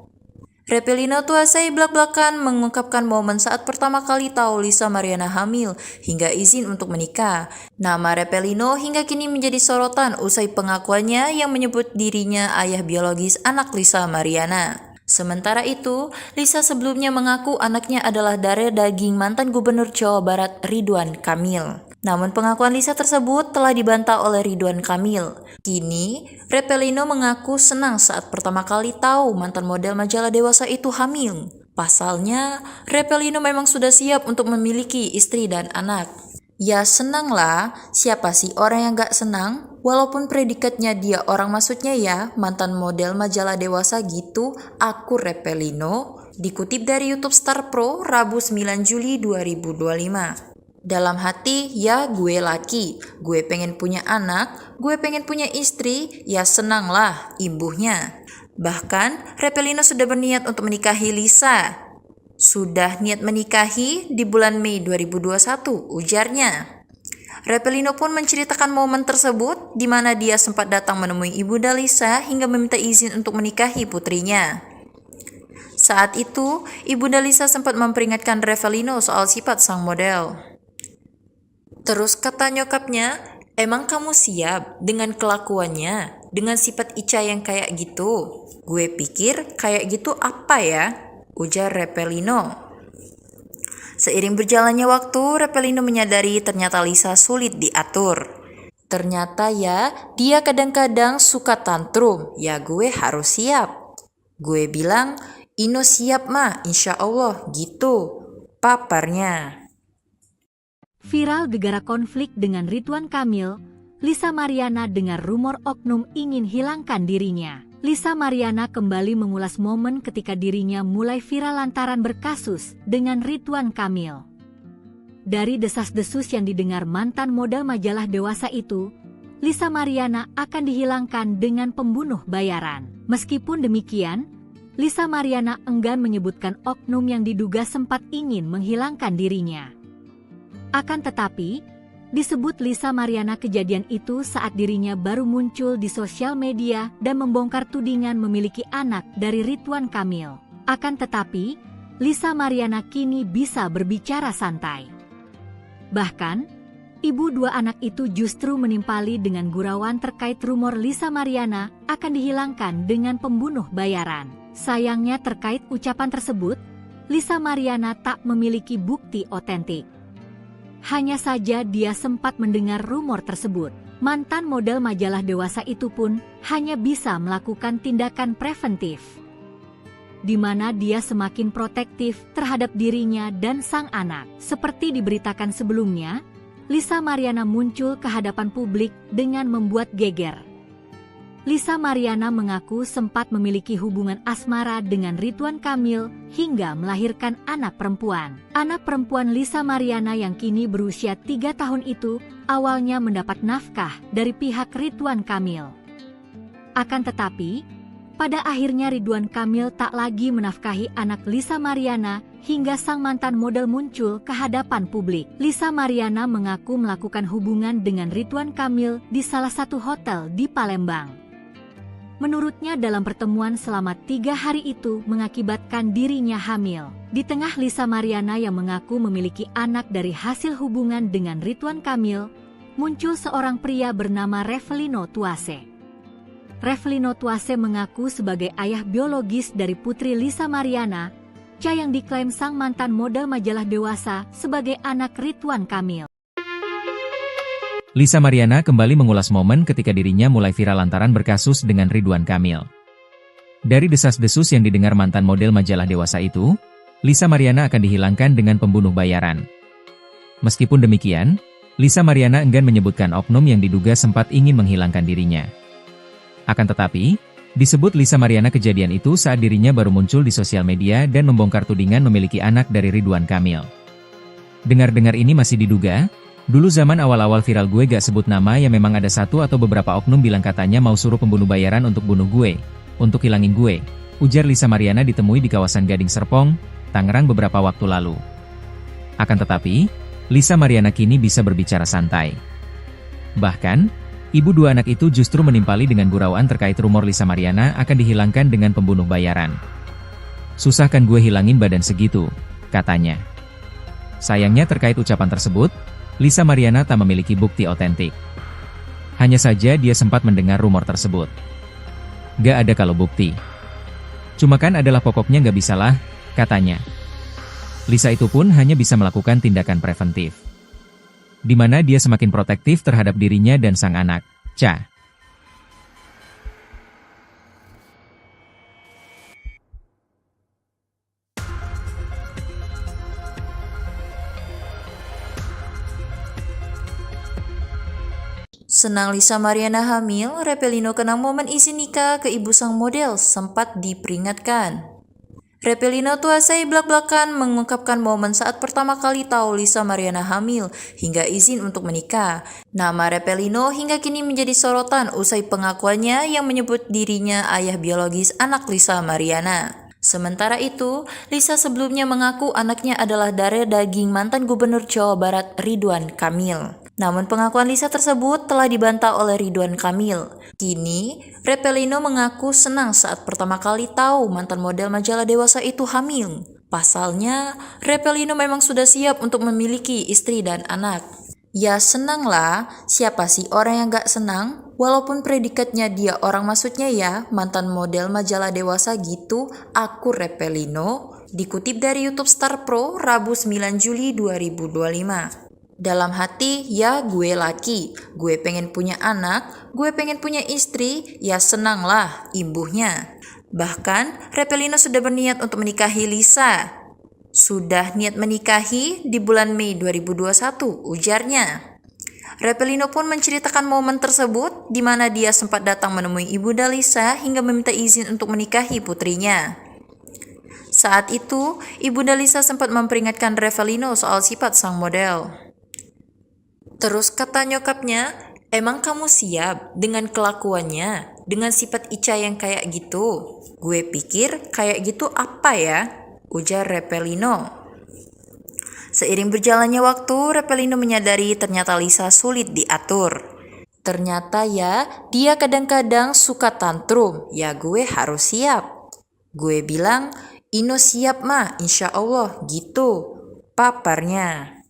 Repelino tuasai belak-belakan mengungkapkan momen saat pertama kali tahu Lisa Mariana hamil hingga izin untuk menikah. Nama Repelino hingga kini menjadi sorotan usai pengakuannya yang menyebut dirinya ayah biologis anak Lisa Mariana. Sementara itu, Lisa sebelumnya mengaku anaknya adalah darah daging mantan Gubernur Jawa Barat Ridwan Kamil. Namun pengakuan Lisa tersebut telah dibantah oleh Ridwan Kamil. Kini, Repelino mengaku senang saat pertama kali tahu mantan model majalah Dewasa itu hamil. Pasalnya, Repelino memang sudah siap untuk memiliki istri dan anak. Ya senang lah, siapa sih orang yang gak senang? Walaupun predikatnya dia orang maksudnya ya, mantan model majalah Dewasa gitu, aku Repelino. Dikutip dari YouTube Star Pro, Rabu 9 Juli 2025. Dalam hati, ya gue laki, gue pengen punya anak, gue pengen punya istri, ya senang lah imbuhnya. Bahkan, Repelino sudah berniat untuk menikahi Lisa. Sudah niat menikahi di bulan Mei 2021, ujarnya. Repelino pun menceritakan momen tersebut di mana dia sempat datang menemui ibunda Lisa hingga meminta izin untuk menikahi putrinya. Saat itu, ibunda Lisa sempat memperingatkan Repelino soal sifat sang model. Terus kata nyokapnya, emang kamu siap dengan kelakuannya, dengan sifat Ica yang kayak gitu? Gue pikir kayak gitu apa ya? Ujar Repelino. Seiring berjalannya waktu, Repelino menyadari ternyata Lisa sulit diatur. Ternyata ya, dia kadang-kadang suka tantrum, ya gue harus siap. Gue bilang, Ino siap mah, insya Allah gitu, paparnya. Viral gegara konflik dengan Ridwan Kamil, Lisa Mariana dengar rumor oknum ingin hilangkan dirinya. Lisa Mariana kembali mengulas momen ketika dirinya mulai viral lantaran berkasus dengan Ridwan Kamil. Dari desas-desus yang didengar mantan model majalah Dewasa itu, Lisa Mariana akan dihilangkan dengan pembunuh bayaran. Meskipun demikian, Lisa Mariana enggan menyebutkan oknum yang diduga sempat ingin menghilangkan dirinya. Akan tetapi, disebut Lisa Mariana kejadian itu saat dirinya baru muncul di sosial media dan membongkar tudingan memiliki anak dari Ridwan Kamil. Akan tetapi, Lisa Mariana kini bisa berbicara santai. Bahkan, ibu dua anak itu justru menimpali dengan gurauan terkait rumor Lisa Mariana akan dihilangkan dengan pembunuh bayaran. Sayangnya terkait ucapan tersebut, Lisa Mariana tak memiliki bukti otentik. Hanya saja dia sempat mendengar rumor tersebut. Mantan model majalah Dewasa itu pun hanya bisa melakukan tindakan preventif, di mana dia semakin protektif terhadap dirinya dan sang anak. Seperti diberitakan sebelumnya, Lisa Mariana muncul ke hadapan publik dengan membuat geger. Lisa Mariana mengaku sempat memiliki hubungan asmara dengan Ridwan Kamil hingga melahirkan anak perempuan. Anak perempuan Lisa Mariana yang kini berusia 3 tahun itu awalnya mendapat nafkah dari pihak Ridwan Kamil. Akan tetapi, pada akhirnya Ridwan Kamil tak lagi menafkahi anak Lisa Mariana hingga sang mantan model muncul ke hadapan publik. Lisa Mariana mengaku melakukan hubungan dengan Ridwan Kamil di salah satu hotel di Palembang. Menurutnya dalam pertemuan selama 3 hari itu mengakibatkan dirinya hamil. Di tengah Lisa Mariana yang mengaku memiliki anak dari hasil hubungan dengan Ridwan Kamil, muncul seorang pria bernama Repelino Tuase. Repelino Tuase mengaku sebagai ayah biologis dari putri Lisa Mariana, Ca yang diklaim sang mantan model majalah Dewasa sebagai anak Ridwan Kamil. Lisa Mariana kembali mengulas momen ketika dirinya mulai viral lantaran berkasus dengan Ridwan Kamil. Dari desas-desus yang didengar mantan model majalah Dewasa itu, Lisa Mariana akan dihilangkan dengan pembunuh bayaran. Meskipun demikian, Lisa Mariana enggan menyebutkan oknum yang diduga sempat ingin menghilangkan dirinya. Akan tetapi, disebut Lisa Mariana kejadian itu saat dirinya baru muncul di sosial media dan membongkar tudingan memiliki anak dari Ridwan Kamil. Dengar-dengar ini masih diduga, Dulu zaman awal-awal viral gue gak sebut nama ya memang ada satu atau beberapa oknum bilang katanya mau suruh pembunuh bayaran untuk bunuh gue, untuk hilangin gue, ujar Lisa Mariana ditemui di kawasan Gading Serpong, Tangerang beberapa waktu lalu. Akan tetapi, Lisa Mariana kini bisa berbicara santai. Bahkan, ibu dua anak itu justru menimpali dengan gurauan terkait rumor Lisa Mariana akan dihilangkan dengan pembunuh bayaran. Susah kan gue hilangin badan segitu, katanya. Sayangnya terkait ucapan tersebut, Lisa Mariana tak memiliki bukti otentik. Hanya saja dia sempat mendengar rumor tersebut. Gak ada kalau bukti. Cuma kan adalah pokoknya gak bisalah, katanya. Lisa itu pun hanya bisa melakukan tindakan preventif, di mana dia semakin protektif terhadap dirinya dan sang anak, Cha. Senang Lisa Mariana hamil, Repelino kenang momen isi nikah ke ibu sang model sempat diperingatkan. Repelino tuasai belak-belakan mengungkapkan momen saat pertama kali tahu Lisa Mariana hamil hingga izin untuk menikah. Nama Repelino hingga kini menjadi sorotan usai pengakuannya yang menyebut dirinya ayah biologis anak Lisa Mariana. Sementara itu, Lisa sebelumnya mengaku anaknya adalah darah daging mantan Gubernur Jawa Barat Ridwan Kamil. Namun pengakuan Lisa tersebut telah dibantah oleh Ridwan Kamil. Kini, Repelino mengaku senang saat pertama kali tahu mantan model majalah Dewasa itu hamil. Pasalnya, Repelino memang sudah siap untuk memiliki istri dan anak. Ya senanglah, siapa sih orang yang gak senang? Walaupun predikatnya dia orang maksudnya ya, mantan model majalah Dewasa gitu, aku Repelino. Dikutip dari YouTube Star Pro, Rabu 9 Juli 2025. Dalam hati, ya gue laki, gue pengen punya anak, gue pengen punya istri, ya senanglah imbuhnya. Bahkan, Repelino sudah berniat untuk menikahi Lisa. Sudah niat menikahi di bulan Mei 2021, ujarnya. Repelino pun menceritakan momen tersebut di mana dia sempat datang menemui ibunda Lisa hingga meminta izin untuk menikahi putrinya. Saat itu, ibunda Lisa sempat memperingatkan Repelino soal sifat sang model. Terus kata nyokapnya, emang kamu siap dengan kelakuannya, dengan sifat Ica yang kayak gitu? Gue pikir kayak gitu apa ya? Ujar Repelino. Seiring berjalannya waktu, Repelino menyadari ternyata Lisa sulit diatur. Ternyata ya, dia kadang-kadang suka tantrum, ya gue harus siap. Gue bilang, Ino siap mah, insya Allah, gitu. Paparnya.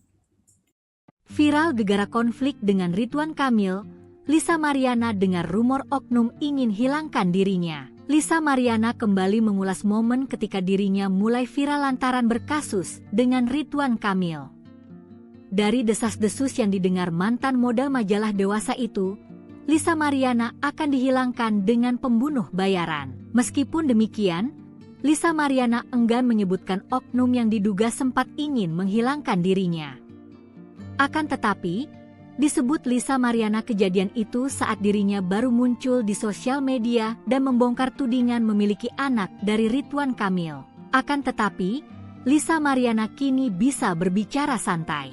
Viral gegara konflik dengan Ridwan Kamil, Lisa Mariana dengar rumor oknum ingin hilangkan dirinya. Lisa Mariana kembali mengulas momen ketika dirinya mulai viral lantaran berkasus dengan Ridwan Kamil. Dari desas-desus yang didengar mantan model majalah Dewasa itu, Lisa Mariana akan dihilangkan dengan pembunuh bayaran. Meskipun demikian, Lisa Mariana enggan menyebutkan oknum yang diduga sempat ingin menghilangkan dirinya. Akan tetapi, disebut Lisa Mariana kejadian itu saat dirinya baru muncul di sosial media dan membongkar tudingan memiliki anak dari Ridwan Kamil. Akan tetapi, Lisa Mariana kini bisa berbicara santai.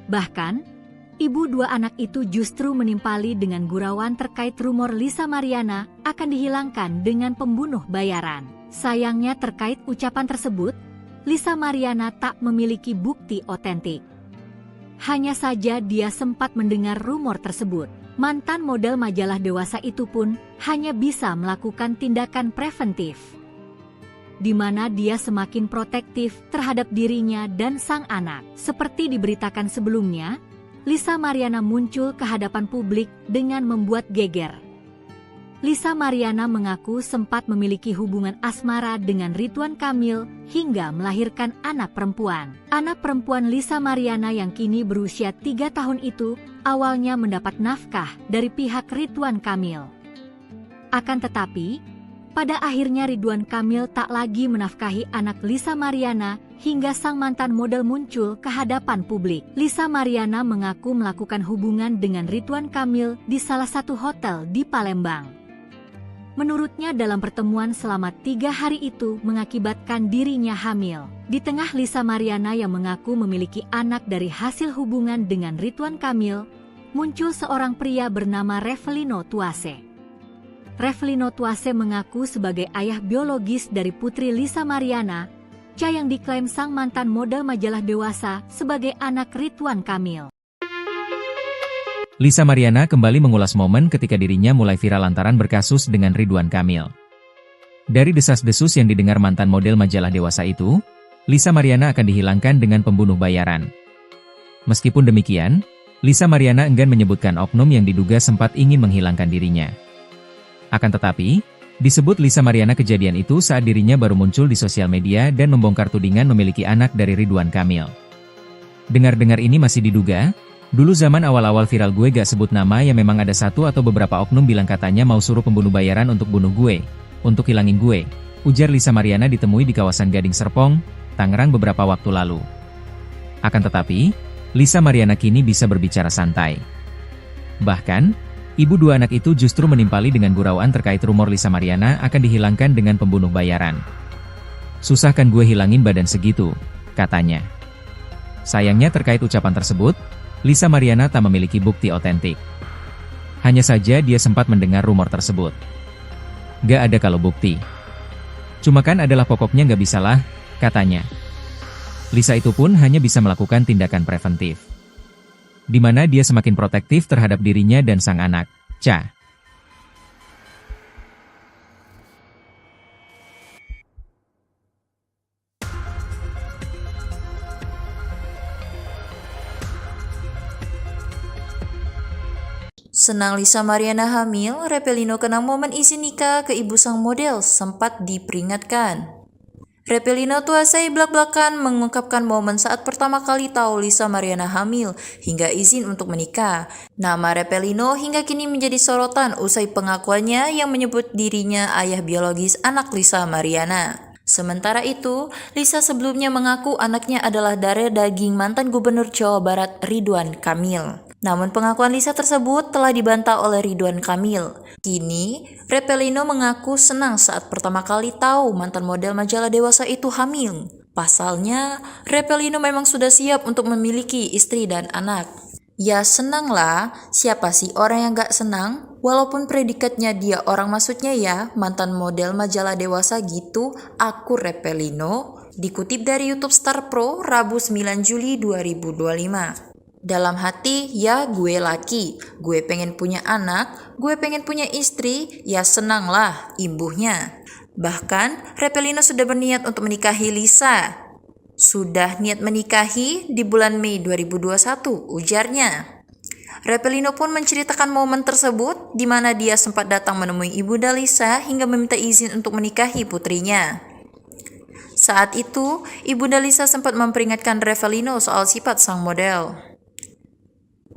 Bahkan, ibu dua anak itu justru menimpali dengan gurauan terkait rumor Lisa Mariana akan dihilangkan dengan pembunuh bayaran. Sayangnya terkait ucapan tersebut, Lisa Mariana tak memiliki bukti otentik. Hanya saja dia sempat mendengar rumor tersebut. Mantan model majalah Dewasa itu pun hanya bisa melakukan tindakan preventif, di mana dia semakin protektif terhadap dirinya dan sang anak. Seperti diberitakan sebelumnya, Lisa Mariana muncul ke hadapan publik dengan membuat geger. Lisa Mariana mengaku sempat memiliki hubungan asmara dengan Ridwan Kamil hingga melahirkan anak perempuan. Anak perempuan Lisa Mariana yang kini berusia 3 tahun itu awalnya mendapat nafkah dari pihak Ridwan Kamil. Akan tetapi, pada akhirnya Ridwan Kamil tak lagi menafkahi anak Lisa Mariana hingga sang mantan model muncul ke hadapan publik. Lisa Mariana mengaku melakukan hubungan dengan Ridwan Kamil di salah satu hotel di Palembang. Menurutnya dalam pertemuan selama 3 hari itu mengakibatkan dirinya hamil. Di tengah Lisa Mariana yang mengaku memiliki anak dari hasil hubungan dengan Ridwan Kamil, muncul seorang pria bernama Revelino Tuase. Revelino Tuase mengaku sebagai ayah biologis dari putri Lisa Mariana, Cha yang diklaim sang mantan model majalah Dewasa sebagai anak Ridwan Kamil. Lisa Mariana kembali mengulas momen ketika dirinya mulai viral lantaran berkasus dengan Ridwan Kamil. Dari desas-desus yang didengar mantan model majalah Dewasa itu, Lisa Mariana akan dihilangkan dengan pembunuh bayaran. Meskipun demikian, Lisa Mariana enggan menyebutkan oknum yang diduga sempat ingin menghilangkan dirinya. Akan tetapi, disebut Lisa Mariana kejadian itu saat dirinya baru muncul di sosial media dan membongkar tudingan memiliki anak dari Ridwan Kamil. Dengar-dengar ini masih diduga. Dulu zaman awal-awal viral gue gak sebut nama ya memang ada satu atau beberapa oknum bilang katanya mau suruh pembunuh bayaran untuk bunuh gue, untuk hilangin gue, ujar Lisa Mariana ditemui di kawasan Gading Serpong, Tangerang beberapa waktu lalu. Akan tetapi, Lisa Mariana kini bisa berbicara santai. Bahkan, ibu 2 anak itu justru menimpali dengan gurauan terkait rumor Lisa Mariana akan dihilangkan dengan pembunuh bayaran. Susah kan gue hilangin badan segitu, katanya. Sayangnya terkait ucapan tersebut, Lisa Mariana tak memiliki bukti otentik. Hanya saja dia sempat mendengar rumor tersebut. Gak ada kalau bukti. Cuma kan adalah pokoknya gak bisalah, katanya. Lisa itu pun hanya bisa melakukan tindakan preventif, di mana dia semakin protektif terhadap dirinya dan sang anak, Cha. Senang Lisa Mariana hamil, Revelino kenang momen isi nikah ke ibu sang model sempat diperingatkan. Revelino Tuasai belak-belakan mengungkapkan momen saat pertama kali tahu Lisa Mariana hamil hingga izin untuk menikah. Nama Revelino hingga kini menjadi sorotan usai pengakuannya yang menyebut dirinya ayah biologis anak Lisa Mariana. Sementara itu, Lisa sebelumnya mengaku anaknya adalah darah daging mantan Gubernur Jawa Barat Ridwan Kamil. Namun pengakuan Lisa tersebut telah dibantah oleh Ridwan Kamil. Kini, Revelino mengaku senang saat pertama kali tahu mantan model majalah Dewasa itu hamil. Pasalnya, Revelino memang sudah siap untuk memiliki istri dan anak. Ya senanglah, siapa sih orang yang gak senang? Walaupun predikatnya dia orang maksudnya ya, mantan model majalah Dewasa gitu, aku Revelino. Dikutip dari YouTube Star Pro, Rabu 9 Juli 2025. Dalam hati, ya gue laki, gue pengen punya anak, gue pengen punya istri, ya senanglah ibunya. Bahkan, Revelino sudah berniat untuk menikahi Lisa. Sudah niat menikahi di bulan Mei 2021, ujarnya. Revelino pun menceritakan momen tersebut di mana dia sempat datang menemui ibunda Lisa hingga meminta izin untuk menikahi putrinya. Saat itu, ibunda Lisa sempat memperingatkan Revelino soal sifat sang model.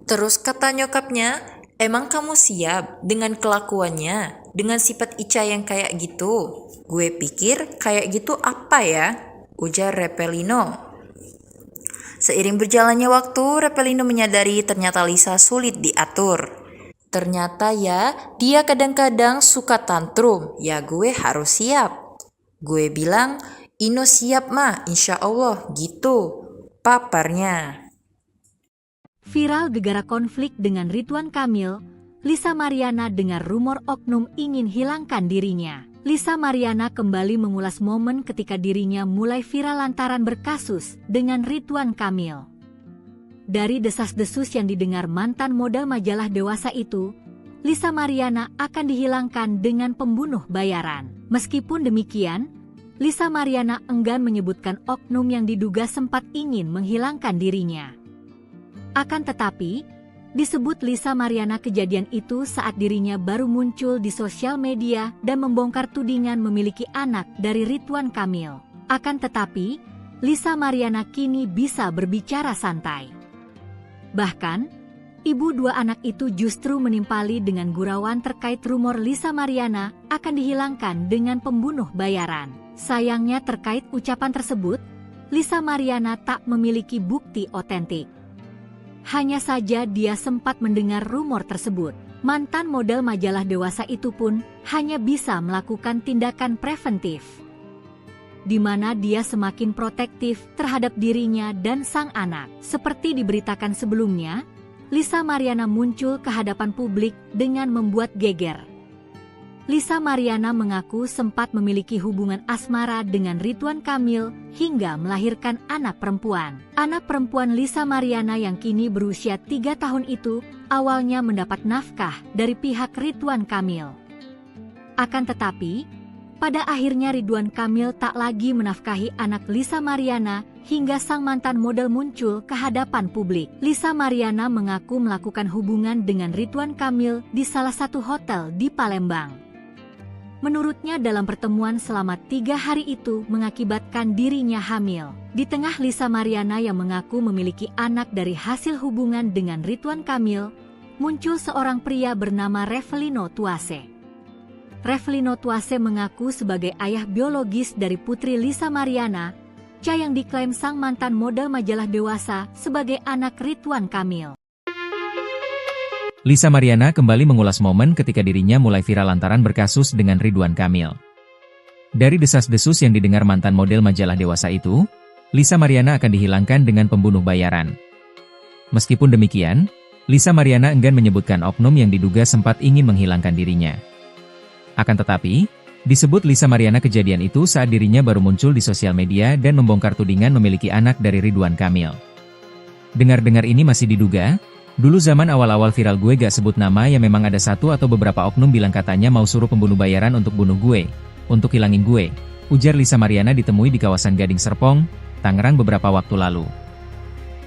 Terus kata nyokapnya, emang kamu siap dengan kelakuannya, dengan sifat Ica yang kayak gitu? Gue pikir kayak gitu apa ya? Ujar Revelino. Seiring berjalannya waktu, Revelino menyadari ternyata Lisa sulit diatur. Ternyata ya, dia kadang-kadang suka tantrum, ya gue harus siap. Gue bilang, Ino siap mah, insya Allah gitu, paparnya. Viral gegara konflik dengan Ridwan Kamil, Lisa Mariana dengar rumor oknum ingin hilangkan dirinya. Lisa Mariana kembali mengulas momen ketika dirinya mulai viral lantaran berkasus dengan Ridwan Kamil. Dari desas-desus yang didengar mantan model majalah Dewasa itu, Lisa Mariana akan dihilangkan dengan pembunuh bayaran. Meskipun demikian, Lisa Mariana enggan menyebutkan oknum yang diduga sempat ingin menghilangkan dirinya. Akan tetapi, disebut Lisa Mariana kejadian itu saat dirinya baru muncul di sosial media dan membongkar tudingan memiliki anak dari Ridwan Kamil. Akan tetapi, Lisa Mariana kini bisa berbicara santai. Bahkan, ibu 2 anak itu justru menimpali dengan gurauan terkait rumor Lisa Mariana akan dihilangkan dengan pembunuh bayaran. Sayangnya terkait ucapan tersebut, Lisa Mariana tak memiliki bukti otentik. Hanya saja dia sempat mendengar rumor tersebut. Mantan model majalah dewasa itu pun hanya bisa melakukan tindakan preventif, di mana dia semakin protektif terhadap dirinya dan sang anak. Seperti diberitakan sebelumnya, Lisa Mariana muncul ke hadapan publik dengan membuat geger. Lisa Mariana mengaku sempat memiliki hubungan asmara dengan Ridwan Kamil hingga melahirkan anak perempuan. Anak perempuan Lisa Mariana yang kini berusia 3 tahun itu awalnya mendapat nafkah dari pihak Ridwan Kamil. Akan tetapi, pada akhirnya Ridwan Kamil tak lagi menafkahi anak Lisa Mariana hingga sang mantan model muncul ke hadapan publik. Lisa Mariana mengaku melakukan hubungan dengan Ridwan Kamil di salah satu hotel di Palembang. Menurutnya dalam pertemuan selama 3 hari itu mengakibatkan dirinya hamil. Di tengah Lisa Mariana yang mengaku memiliki anak dari hasil hubungan dengan Ridwan Kamil, muncul seorang pria bernama Revelino Tuase. Revelino Tuase mengaku sebagai ayah biologis dari putri Lisa Mariana, Cha yang diklaim sang mantan model majalah dewasa sebagai anak Ridwan Kamil. Lisa Mariana kembali mengulas momen ketika dirinya mulai viral lantaran berkasus dengan Ridwan Kamil. Dari desas-desus yang didengar mantan model majalah dewasa itu, Lisa Mariana akan dihilangkan dengan pembunuh bayaran. Meskipun demikian, Lisa Mariana enggan menyebutkan oknum yang diduga sempat ingin menghilangkan dirinya. Akan tetapi, disebut Lisa Mariana kejadian itu saat dirinya baru muncul di sosial media dan membongkar tudingan memiliki anak dari Ridwan Kamil. Dengar-dengar ini masih diduga. Dulu zaman awal-awal viral gue gak sebut nama ya memang ada satu atau beberapa oknum bilang katanya mau suruh pembunuh bayaran untuk bunuh gue, untuk hilangin gue, ujar Lisa Mariana ditemui di kawasan Gading Serpong, Tangerang beberapa waktu lalu.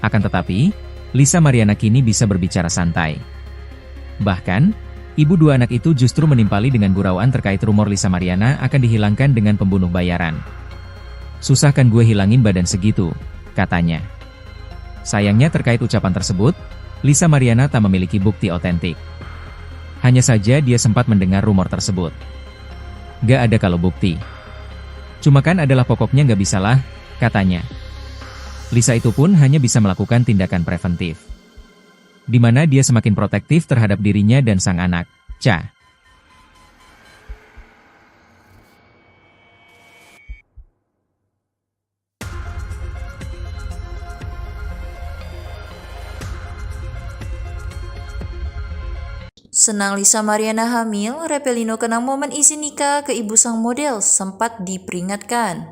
Akan tetapi, Lisa Mariana kini bisa berbicara santai. Bahkan, ibu 2 anak itu justru menimpali dengan gurauan terkait rumor Lisa Mariana akan dihilangkan dengan pembunuh bayaran. Susah kan gue hilangin badan segitu, katanya. Sayangnya terkait ucapan tersebut, Lisa Mariana tak memiliki bukti otentik. Hanya saja dia sempat mendengar rumor tersebut. Gak ada kalau bukti. Cuma kan adalah pokoknya gak bisalah, katanya. Lisa itu pun hanya bisa melakukan tindakan preventif, di mana dia semakin protektif terhadap dirinya dan sang anak, Cha. Senang Lisa Mariana hamil, Revelino kenang momen isi nikah ke ibu sang model sempat diperingatkan.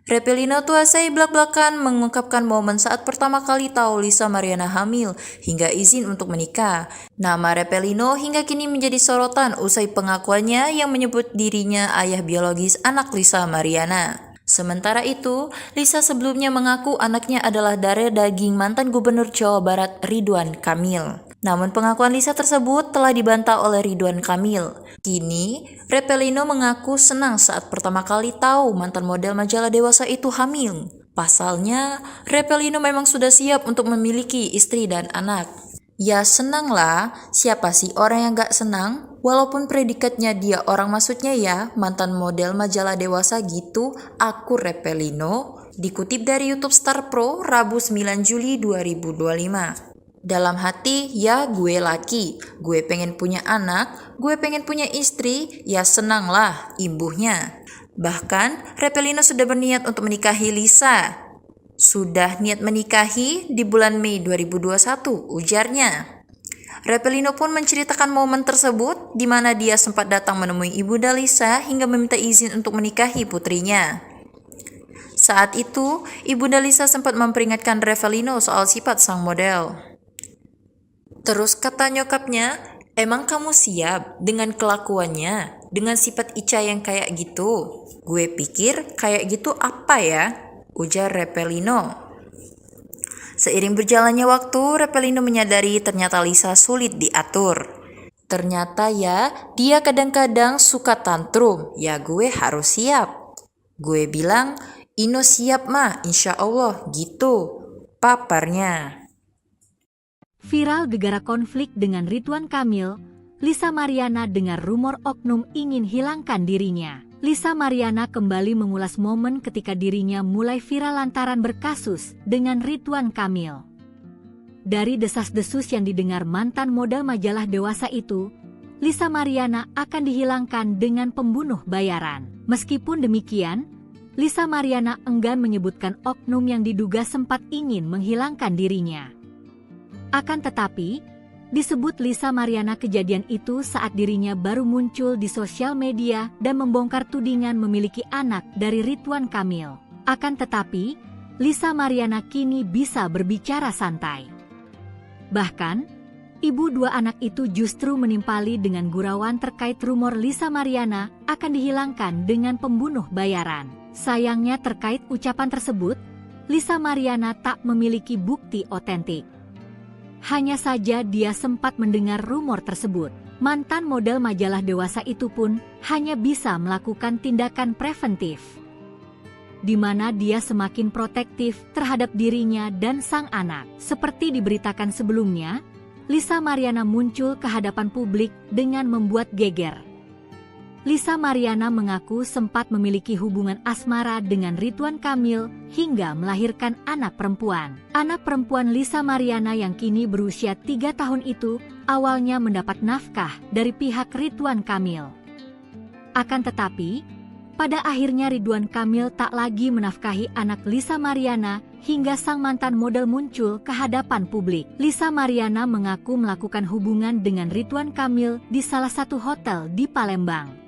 Revelino Tuasai belak-belakan mengungkapkan momen saat pertama kali tahu Lisa Mariana hamil hingga izin untuk menikah. Nama Revelino hingga kini menjadi sorotan usai pengakuannya yang menyebut dirinya ayah biologis anak Lisa Mariana. Sementara itu, Lisa sebelumnya mengaku anaknya adalah darah daging mantan Gubernur Jawa Barat Ridwan Kamil. Namun pengakuan Lisa tersebut telah dibantah oleh Ridwan Kamil. Kini, Revelino mengaku senang saat pertama kali tahu mantan model majalah dewasa itu hamil. Pasalnya, Revelino memang sudah siap untuk memiliki istri dan anak. Ya senanglah, siapa sih orang yang gak senang? Walaupun predikatnya dia orang maksudnya ya, mantan model majalah dewasa gitu, aku Revelino. Dikutip dari YouTube Star Pro, Rabu 9 Juli 2025. Dalam hati, ya gue laki, gue pengen punya anak, gue pengen punya istri, ya senanglah imbuhnya. Bahkan, Revelino sudah berniat untuk menikahi Lisa. Sudah niat menikahi di bulan Mei 2021, ujarnya. Revelino pun menceritakan momen tersebut di mana dia sempat datang menemui ibunda Lisa hingga meminta izin untuk menikahi putrinya. Saat itu, ibunda Lisa sempat memperingatkan Revelino soal sifat sang model. Terus kata nyokapnya, emang kamu siap dengan kelakuannya, dengan sifat Ica yang kayak gitu? Gue pikir kayak gitu apa ya? Ujar Revelino. Seiring berjalannya waktu, Revelino menyadari ternyata Lisa sulit diatur. Ternyata ya, dia kadang-kadang suka tantrum, ya gue harus siap. Gue bilang, Ino siap mah, insya Allah gitu, paparnya. Viral gegara konflik dengan Ridwan Kamil, Lisa Mariana dengar rumor oknum ingin hilangkan dirinya. Lisa Mariana kembali mengulas momen ketika dirinya mulai viral lantaran berkasus dengan Ridwan Kamil. Dari desas-desus yang didengar mantan model majalah dewasa itu, Lisa Mariana akan dihilangkan dengan pembunuh bayaran. Meskipun demikian, Lisa Mariana enggan menyebutkan oknum yang diduga sempat ingin menghilangkan dirinya. Akan tetapi, disebut Lisa Mariana kejadian itu saat dirinya baru muncul di sosial media dan membongkar tudingan memiliki anak dari Ridwan Kamil. Akan tetapi, Lisa Mariana kini bisa berbicara santai. Bahkan, ibu dua anak itu justru menimpali dengan gurauan terkait rumor Lisa Mariana akan dihilangkan dengan pembunuh bayaran. Sayangnya terkait ucapan tersebut, Lisa Mariana tak memiliki bukti otentik. Hanya saja dia sempat mendengar rumor tersebut. Mantan model majalah dewasa itu pun hanya bisa melakukan tindakan preventif, di mana dia semakin protektif terhadap dirinya dan sang anak. Seperti diberitakan sebelumnya, Lisa Mariana muncul ke hadapan publik dengan membuat geger. Lisa Mariana mengaku sempat memiliki hubungan asmara dengan Ridwan Kamil hingga melahirkan anak perempuan. Anak perempuan Lisa Mariana yang kini berusia 3 tahun itu awalnya mendapat nafkah dari pihak Ridwan Kamil. Akan tetapi, pada akhirnya Ridwan Kamil tak lagi menafkahi anak Lisa Mariana hingga sang mantan model muncul ke hadapan publik. Lisa Mariana mengaku melakukan hubungan dengan Ridwan Kamil di salah satu hotel di Palembang.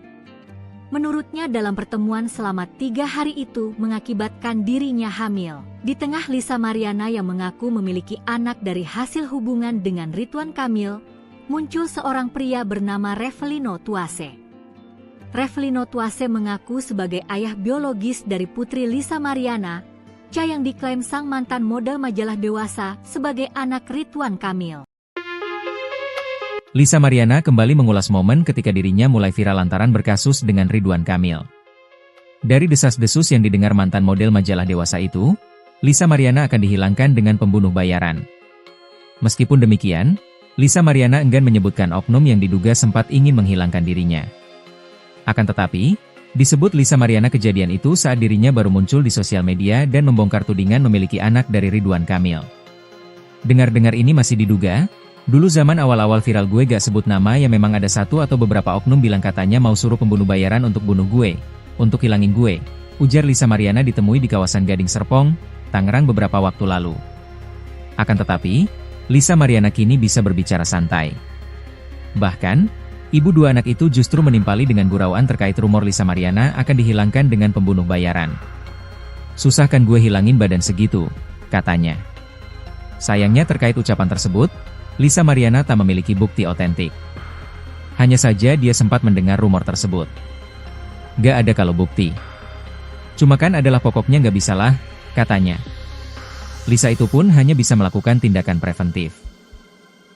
Menurutnya dalam pertemuan selama 3 hari itu mengakibatkan dirinya hamil. Di tengah Lisa Mariana yang mengaku memiliki anak dari hasil hubungan dengan Ridwan Kamil, muncul seorang pria bernama Revelino Tuase. Revelino Tuase mengaku sebagai ayah biologis dari putri Lisa Mariana, yang diklaim sang mantan model majalah dewasa sebagai anak Ridwan Kamil. Lisa Mariana kembali mengulas momen ketika dirinya mulai viral lantaran berkasus dengan Ridwan Kamil. Dari desas-desus yang didengar mantan model majalah dewasa itu, Lisa Mariana akan dihilangkan dengan pembunuh bayaran. Meskipun demikian, Lisa Mariana enggan menyebutkan oknum yang diduga sempat ingin menghilangkan dirinya. Akan tetapi, disebut Lisa Mariana kejadian itu saat dirinya baru muncul di sosial media dan membongkar tudingan memiliki anak dari Ridwan Kamil. Dengar-dengar ini masih diduga. Dulu zaman awal-awal viral gue gak sebut nama ya memang ada satu atau beberapa oknum bilang katanya mau suruh pembunuh bayaran untuk bunuh gue, untuk hilangin gue, ujar Lisa Mariana ditemui di kawasan Gading Serpong, Tangerang beberapa waktu lalu. Akan tetapi, Lisa Mariana kini bisa berbicara santai. Bahkan, ibu dua anak itu justru menimpali dengan gurauan terkait rumor Lisa Mariana akan dihilangkan dengan pembunuh bayaran. Susah kan gue hilangin badan segitu, katanya. Sayangnya terkait ucapan tersebut, Lisa Mariana tak memiliki bukti otentik. Hanya saja dia sempat mendengar rumor tersebut. Gak ada kalau bukti. Cuma kan adalah pokoknya gak bisalah, katanya. Lisa itu pun hanya bisa melakukan tindakan preventif,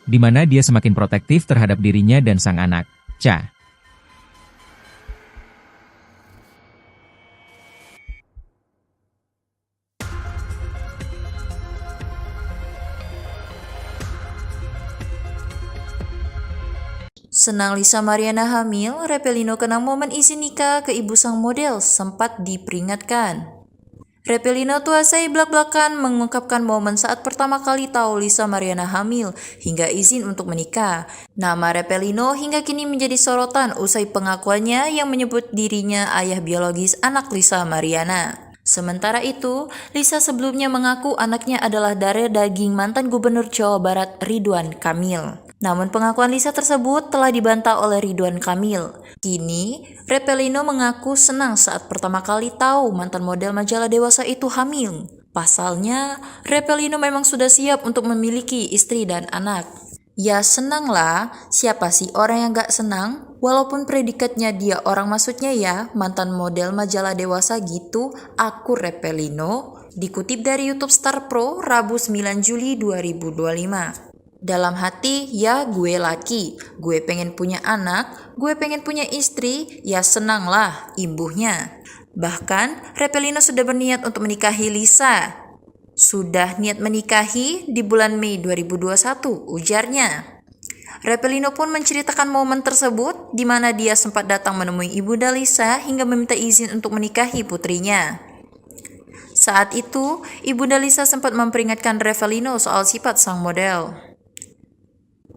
di mana dia semakin protektif terhadap dirinya dan sang anak, Cha. Senang Lisa Mariana hamil, Revelino kenang momen isi nikah ke ibu sang model sempat diperingatkan. Revelino Tuase belak-belakan mengungkapkan momen saat pertama kali tahu Lisa Mariana hamil hingga izin untuk menikah. Nama Revelino hingga kini menjadi sorotan usai pengakuannya yang menyebut dirinya ayah biologis anak Lisa Mariana. Sementara itu, Lisa sebelumnya mengaku anaknya adalah dari daging mantan Gubernur Jawa Barat Ridwan Kamil. Namun pengakuan Lisa tersebut telah dibantah oleh Ridwan Kamil. Kini, Revelino mengaku senang saat pertama kali tahu mantan model majalah dewasa itu hamil. Pasalnya, Revelino memang sudah siap untuk memiliki istri dan anak. Ya senanglah, siapa sih orang yang gak senang? Walaupun predikatnya dia orang maksudnya ya, mantan model majalah dewasa gitu, aku Revelino. Dikutip dari YouTube Star Pro, Rabu 9 Juli 2025. Dalam hati, ya gue laki, gue pengen punya anak, gue pengen punya istri, ya senanglah imbuhnya. Bahkan, Revelino sudah berniat untuk menikahi Lisa. Sudah niat menikahi di bulan Mei 2021, ujarnya. Revelino pun menceritakan momen tersebut di mana dia sempat datang menemui ibunda Lisa hingga meminta izin untuk menikahi putrinya. Saat itu, Ibunda Lisa sempat memperingatkan Revelino soal sifat sang model.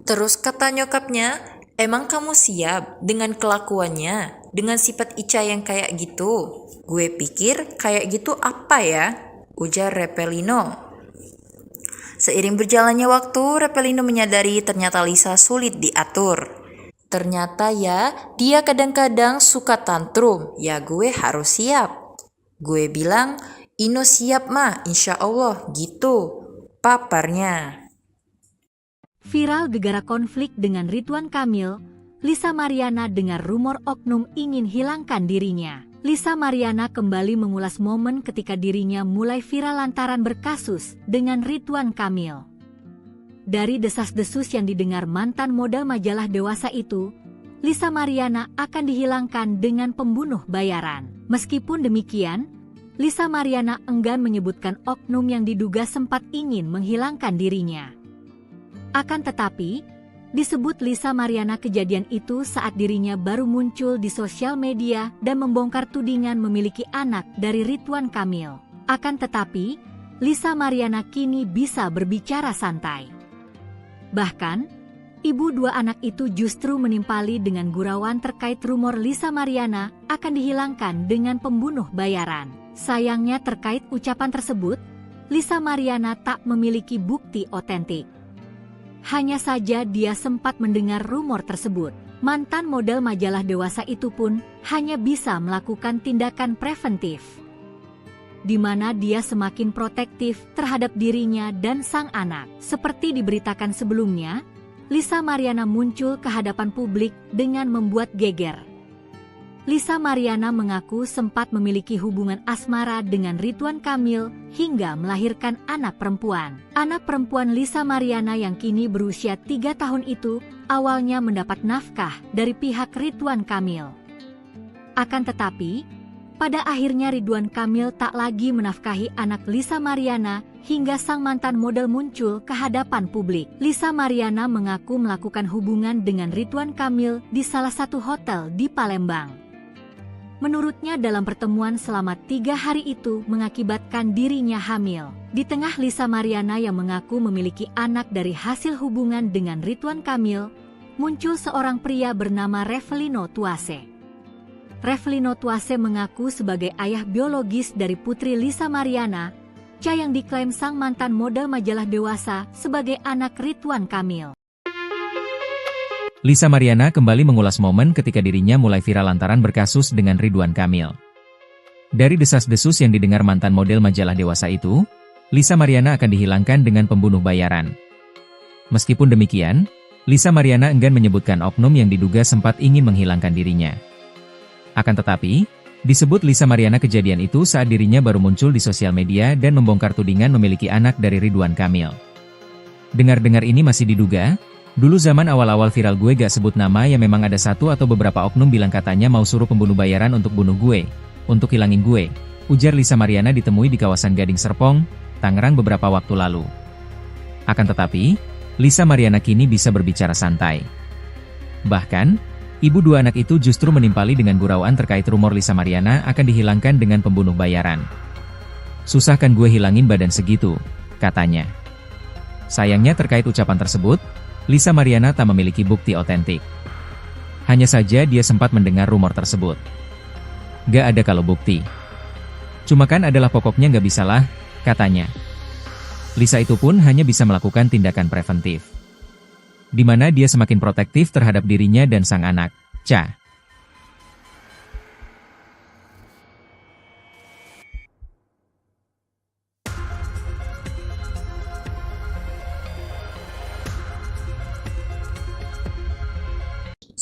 Terus kata nyokapnya, "Emang kamu siap dengan kelakuannya, dengan sifat Ica yang kayak gitu?" "Gue pikir kayak gitu apa ya?" ujar Revelino. Seiring berjalannya waktu, Revelino menyadari ternyata Lisa sulit diatur. Ternyata ya, dia kadang-kadang suka tantrum. Ya gue harus siap. Gue bilang, "Ino siap mah, insya Allah," gitu paparnya. Viral gegara konflik dengan Ridwan Kamil, Lisa Mariana dengar rumor oknum ingin hilangkan dirinya. Lisa Mariana kembali mengulas momen ketika dirinya mulai viral lantaran berkasus dengan Ridwan Kamil. Dari desas-desus yang didengar mantan model majalah dewasa itu, Lisa Mariana akan dihilangkan dengan pembunuh bayaran. Meskipun demikian, Lisa Mariana enggan menyebutkan oknum yang diduga sempat ingin menghilangkan dirinya. Akan tetapi, disebut Lisa Mariana kejadian itu saat dirinya baru muncul di sosial media dan membongkar tudingan memiliki anak dari Ridwan Kamil. Akan tetapi, Lisa Mariana kini bisa berbicara santai. Bahkan, ibu dua anak itu justru menimpali dengan gurauan terkait rumor Lisa Mariana akan dihilangkan dengan pembunuh bayaran. Sayangnya terkait ucapan tersebut, Lisa Mariana tak memiliki bukti otentik. Hanya saja dia sempat mendengar rumor tersebut. Mantan model majalah dewasa itu pun hanya bisa melakukan tindakan preventif, di mana dia semakin protektif terhadap dirinya dan sang anak. Seperti diberitakan sebelumnya, Lisa Mariana muncul ke hadapan publik dengan membuat geger. Lisa Mariana mengaku sempat memiliki hubungan asmara dengan Ridwan Kamil hingga melahirkan anak perempuan. Anak perempuan Lisa Mariana yang kini berusia 3 tahun itu awalnya mendapat nafkah dari pihak Ridwan Kamil. Akan tetapi, pada akhirnya Ridwan Kamil tak lagi menafkahi anak Lisa Mariana hingga sang mantan model muncul ke hadapan publik. Lisa Mariana mengaku melakukan hubungan dengan Ridwan Kamil di salah satu hotel di Palembang. Menurutnya dalam pertemuan selama 3 hari itu mengakibatkan dirinya hamil. Di tengah Lisa Mariana yang mengaku memiliki anak dari hasil hubungan dengan Ridwan Kamil, muncul seorang pria bernama Revelino Tuase. Revelino Tuase mengaku sebagai ayah biologis dari putri Lisa Mariana, Ca yang diklaim sang mantan model majalah dewasa sebagai anak Ridwan Kamil. Lisa Mariana kembali mengulas momen ketika dirinya mulai viral lantaran berkasus dengan Ridwan Kamil. Dari desas-desus yang didengar mantan model majalah dewasa itu, Lisa Mariana akan dihilangkan dengan pembunuh bayaran. Meskipun demikian, Lisa Mariana enggan menyebutkan oknum yang diduga sempat ingin menghilangkan dirinya. Akan tetapi, disebut Lisa Mariana kejadian itu saat dirinya baru muncul di sosial media dan membongkar tudingan memiliki anak dari Ridwan Kamil. Dengar-dengar ini masih diduga. Dulu zaman awal-awal viral gue gak sebut nama ya memang ada satu atau beberapa oknum bilang katanya mau suruh pembunuh bayaran untuk bunuh gue, untuk hilangin gue, ujar Lisa Mariana ditemui di kawasan Gading Serpong, Tangerang beberapa waktu lalu. Akan tetapi, Lisa Mariana kini bisa berbicara santai. Bahkan, ibu dua anak itu justru menimpali dengan gurauan terkait rumor Lisa Mariana akan dihilangkan dengan pembunuh bayaran. "Susah kan gue hilangin badan segitu," katanya. Sayangnya terkait ucapan tersebut, Lisa Mariana tak memiliki bukti otentik. Hanya saja dia sempat mendengar rumor tersebut. "Gak ada kalau bukti. Cuma kan adalah pokoknya gak bisalah," katanya. Lisa itu pun hanya bisa melakukan tindakan preventif, di mana dia semakin protektif terhadap dirinya dan sang anak, Ca.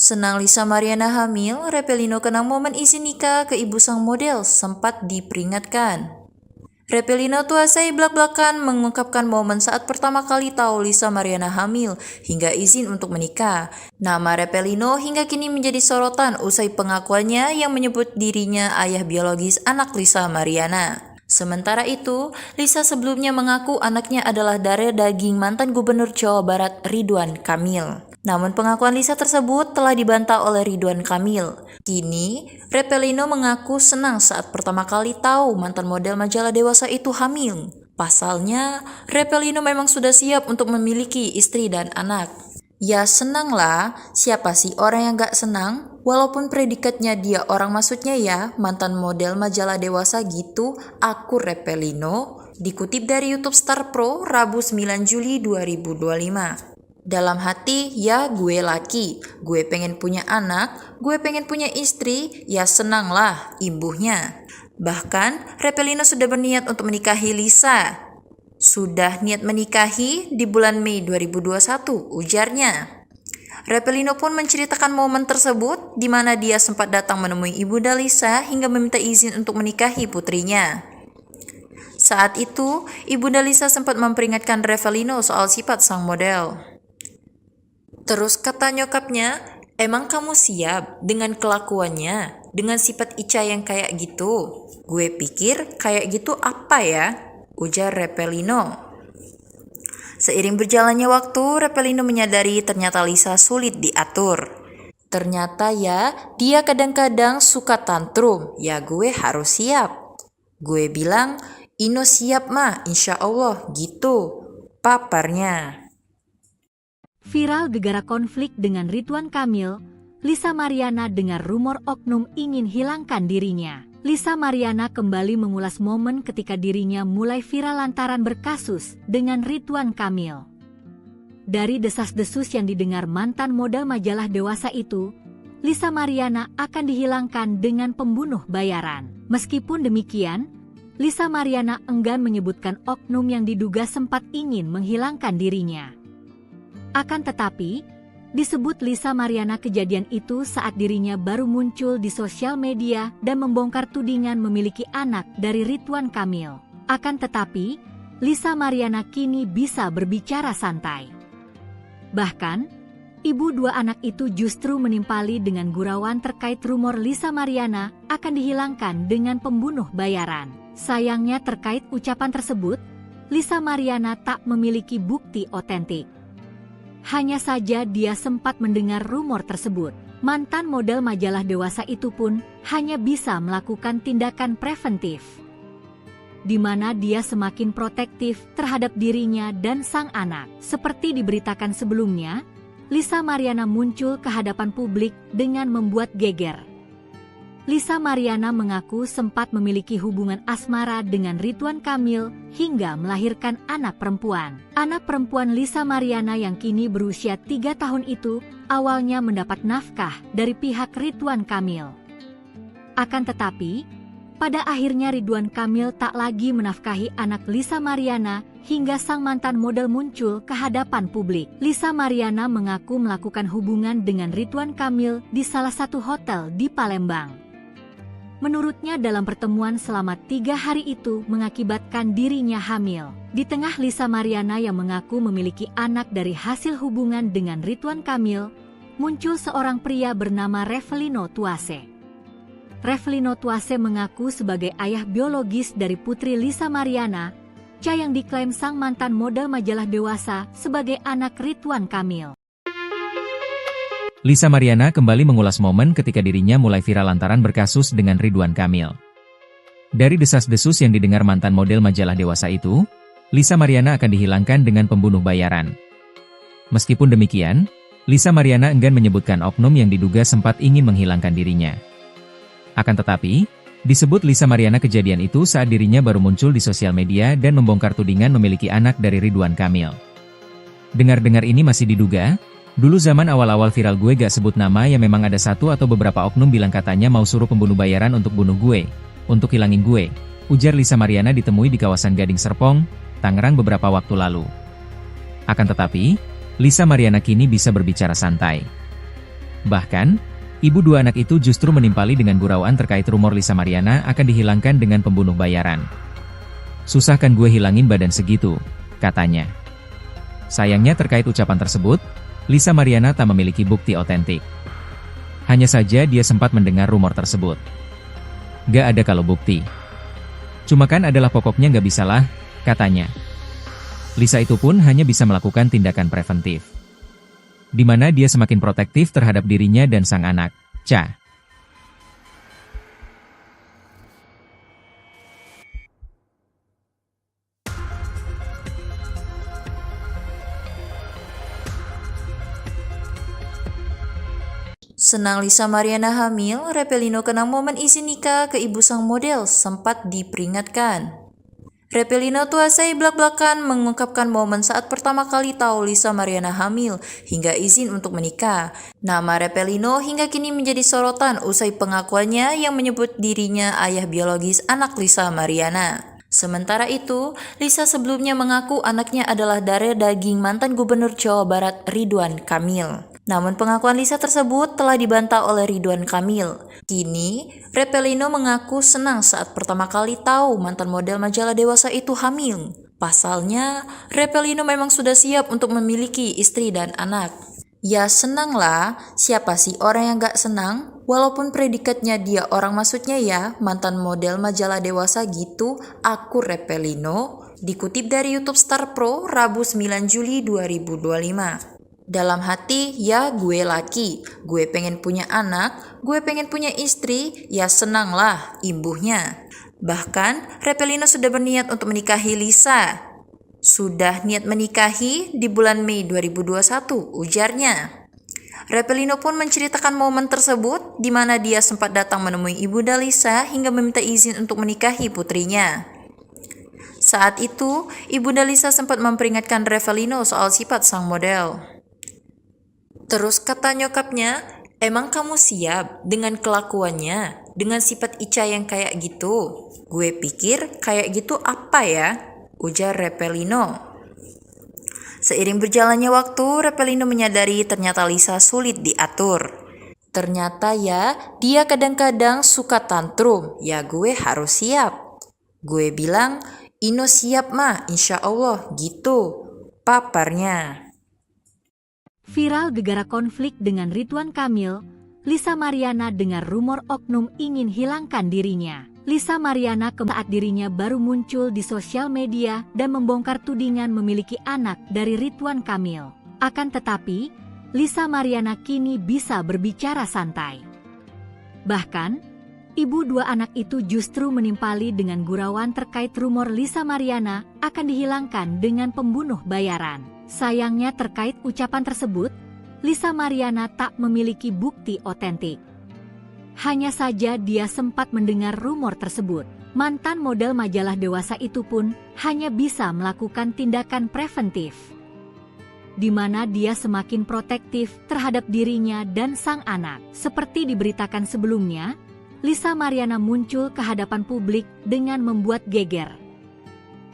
Senang Lisa Mariana hamil, Revelino kenang momen isi nikah ke ibu sang model sempat diperingatkan. Revelino Tuasai belak-belakan mengungkapkan momen saat pertama kali tahu Lisa Mariana hamil hingga izin untuk menikah. Nama Revelino hingga kini menjadi sorotan usai pengakuannya yang menyebut dirinya ayah biologis anak Lisa Mariana. Sementara itu, Lisa sebelumnya mengaku anaknya adalah darah daging mantan Gubernur Jawa Barat Ridwan Kamil. Namun pengakuan Lisa tersebut telah dibantah oleh Ridwan Kamil. Kini, Repelino mengaku senang saat pertama kali tahu mantan model majalah dewasa itu hamil. Pasalnya, Repelino memang sudah siap untuk memiliki istri dan anak. Ya senanglah, siapa sih orang yang gak senang? Walaupun predikatnya dia orang maksudnya ya, mantan model majalah dewasa gitu, aku Repelino. Dikutip dari YouTube Star Pro, Rabu 9 Juli 2025. Dalam hati, ya gue laki, gue pengen punya anak, gue pengen punya istri, ya senanglah imbuhnya. Bahkan, Repelino sudah berniat untuk menikahi Lisa. Sudah niat menikahi di bulan Mei 2021, ujarnya. Repelino pun menceritakan momen tersebut di mana dia sempat datang menemui ibunda Lisa hingga meminta izin untuk menikahi putrinya. Saat itu, ibunda Lisa sempat memperingatkan Repelino soal sifat sang model. Terus kata nyokapnya, emang kamu siap dengan kelakuannya, dengan sifat Ica yang kayak gitu? Gue pikir kayak gitu apa ya? Ujar Repelino. Seiring berjalannya waktu, Repelino menyadari ternyata Lisa sulit diatur. Ternyata ya, dia kadang-kadang suka tantrum, ya gue harus siap. Gue bilang, Ino siap mah, insya Allah, gitu. Paparnya. Viral gegara konflik dengan Ridwan Kamil, Lisa Mariana dengar rumor oknum ingin hilangkan dirinya. Lisa Mariana kembali mengulas momen ketika dirinya mulai viral lantaran berkasus dengan Ridwan Kamil. Dari desas-desus yang didengar mantan model majalah dewasa itu, Lisa Mariana akan dihilangkan dengan pembunuh bayaran. Meskipun demikian, Lisa Mariana enggan menyebutkan oknum yang diduga sempat ingin menghilangkan dirinya. Akan tetapi, disebut Lisa Mariana kejadian itu saat dirinya baru muncul di sosial media dan membongkar tudingan memiliki anak dari Ridwan Kamil. Akan tetapi, Lisa Mariana kini bisa berbicara santai. Bahkan, ibu dua anak itu justru menimpali dengan gurauan terkait rumor Lisa Mariana akan dihilangkan dengan pembunuh bayaran. Sayangnya terkait ucapan tersebut, Lisa Mariana tak memiliki bukti otentik. Hanya saja dia sempat mendengar rumor tersebut. Mantan model majalah dewasa itu pun hanya bisa melakukan tindakan preventif, di mana dia semakin protektif terhadap dirinya dan sang anak. Seperti diberitakan sebelumnya, Lisa Mariana muncul ke hadapan publik dengan membuat geger. Lisa Mariana mengaku sempat memiliki hubungan asmara dengan Ridwan Kamil hingga melahirkan anak perempuan. Anak perempuan Lisa Mariana yang kini berusia 3 tahun itu awalnya mendapat nafkah dari pihak Ridwan Kamil. Akan tetapi, pada akhirnya Ridwan Kamil tak lagi menafkahi anak Lisa Mariana hingga sang mantan model muncul ke hadapan publik. Lisa Mariana mengaku melakukan hubungan dengan Ridwan Kamil di salah satu hotel di Palembang. Menurutnya dalam pertemuan selama 3 hari itu mengakibatkan dirinya hamil. Di tengah Lisa Mariana yang mengaku memiliki anak dari hasil hubungan dengan Ridwan Kamil, muncul seorang pria bernama Repelino Tuase. Repelino Tuase mengaku sebagai ayah biologis dari putri Lisa Mariana, Ca yang diklaim sang mantan model majalah dewasa sebagai anak Ridwan Kamil. Lisa Mariana kembali mengulas momen ketika dirinya mulai viral lantaran berkasus dengan Ridwan Kamil. Dari desas-desus yang didengar mantan model majalah dewasa itu, Lisa Mariana akan dihilangkan dengan pembunuh bayaran. Meskipun demikian, Lisa Mariana enggan menyebutkan oknum yang diduga sempat ingin menghilangkan dirinya. Akan tetapi, disebut Lisa Mariana kejadian itu saat dirinya baru muncul di sosial media dan membongkar tudingan memiliki anak dari Ridwan Kamil. Dengar-dengar ini masih diduga. Dulu zaman awal-awal viral gue gak sebut nama ya memang ada satu atau beberapa oknum bilang katanya mau suruh pembunuh bayaran untuk bunuh gue, untuk hilangin gue, ujar Lisa Mariana ditemui di kawasan Gading Serpong, Tangerang beberapa waktu lalu. Akan tetapi, Lisa Mariana kini bisa berbicara santai. Bahkan, ibu dua anak itu justru menimpali dengan gurauan terkait rumor Lisa Mariana akan dihilangkan dengan pembunuh bayaran. Susah kan gue hilangin badan segitu, katanya. Sayangnya terkait ucapan tersebut, Lisa Mariana tak memiliki bukti otentik. Hanya saja dia sempat mendengar rumor tersebut. Gak ada kalau bukti. Cuma kan adalah pokoknya gak bisalah, katanya. Lisa itu pun hanya bisa melakukan tindakan preventif. di mana dia semakin protektif terhadap dirinya dan sang anak. Ca. Senang Lisa Mariana hamil, Repelino kenang momen isi nikah ke ibu sang model sempat diperingatkan. Repelino tuasai belak-belakan mengungkapkan momen saat pertama kali tahu Lisa Mariana hamil hingga izin untuk menikah. Nama Repelino hingga kini menjadi sorotan usai pengakuannya yang menyebut dirinya ayah biologis anak Lisa Mariana. Sementara itu, Lisa sebelumnya mengaku anaknya adalah darah daging mantan Gubernur Jawa Barat Ridwan Kamil. Namun pengakuan Lisa tersebut telah dibantah oleh Ridwan Kamil. Kini, Repelino mengaku senang saat pertama kali tahu mantan model majalah Dewasa itu hamil. Pasalnya, Repelino memang sudah siap untuk memiliki istri dan anak. Ya senanglah, siapa sih orang yang gak senang? Walaupun predikatnya dia orang maksudnya ya, mantan model majalah Dewasa gitu, aku Repelino. Dikutip dari YouTube Star Pro, Rabu 9 Juli 2025. Dalam hati, ya gue laki, gue pengen punya anak, gue pengen punya istri, ya senanglah imbuhnya. Bahkan, Repelino sudah berniat untuk menikahi Lisa. Sudah niat menikahi di bulan Mei 2021, ujarnya. Repelino pun menceritakan momen tersebut di mana dia sempat datang menemui ibunda Lisa hingga meminta izin untuk menikahi putrinya. Saat itu, ibunda Lisa sempat memperingatkan Repelino soal sifat sang model. Terus kata nyokapnya, emang kamu siap dengan kelakuannya, dengan sifat Ica yang kayak gitu? Gue pikir kayak gitu apa ya? Ujar Repelino. Seiring berjalannya waktu, Repelino menyadari ternyata Lisa sulit diatur. Ternyata ya, dia kadang-kadang suka tantrum, ya gue harus siap. Gue bilang, Ino siap mah, insya Allah, gitu. Paparnya. Viral gegara konflik dengan Ridwan Kamil, Lisa Mariana dengar rumor oknum ingin hilangkan dirinya. Lisa Mariana saat dirinya baru muncul di sosial media dan membongkar tudingan memiliki anak dari Ridwan Kamil. Akan tetapi, Lisa Mariana kini bisa berbicara santai. Bahkan, ibu dua anak itu justru menimpali dengan gurauan terkait rumor Lisa Mariana akan dihilangkan dengan pembunuh bayaran. Sayangnya terkait ucapan tersebut, Lisa Mariana tak memiliki bukti otentik. Hanya saja dia sempat mendengar rumor tersebut. Mantan model majalah Dewasa itu pun hanya bisa melakukan tindakan preventif, di mana dia semakin protektif terhadap dirinya dan sang anak. Seperti diberitakan sebelumnya, Lisa Mariana muncul ke hadapan publik dengan membuat geger.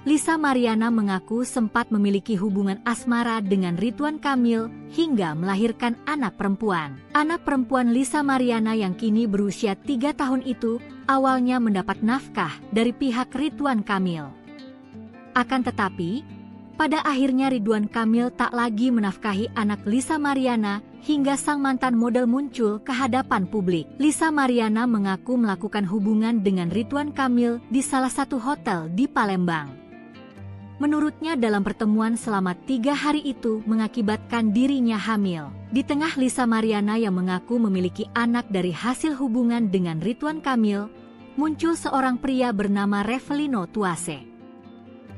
Lisa Mariana mengaku sempat memiliki hubungan asmara dengan Ridwan Kamil hingga melahirkan anak perempuan. Anak perempuan Lisa Mariana yang kini berusia 3 tahun itu awalnya mendapat nafkah dari pihak Ridwan Kamil. Akan tetapi, pada akhirnya Ridwan Kamil tak lagi menafkahi anak Lisa Mariana hingga sang mantan model muncul ke hadapan publik. Lisa Mariana mengaku melakukan hubungan dengan Ridwan Kamil di salah satu hotel di Palembang. Menurutnya dalam pertemuan selama 3 hari itu mengakibatkan dirinya hamil. Di tengah Lisa Mariana yang mengaku memiliki anak dari hasil hubungan dengan Ridwan Kamil, muncul seorang pria bernama Repelino Tuase.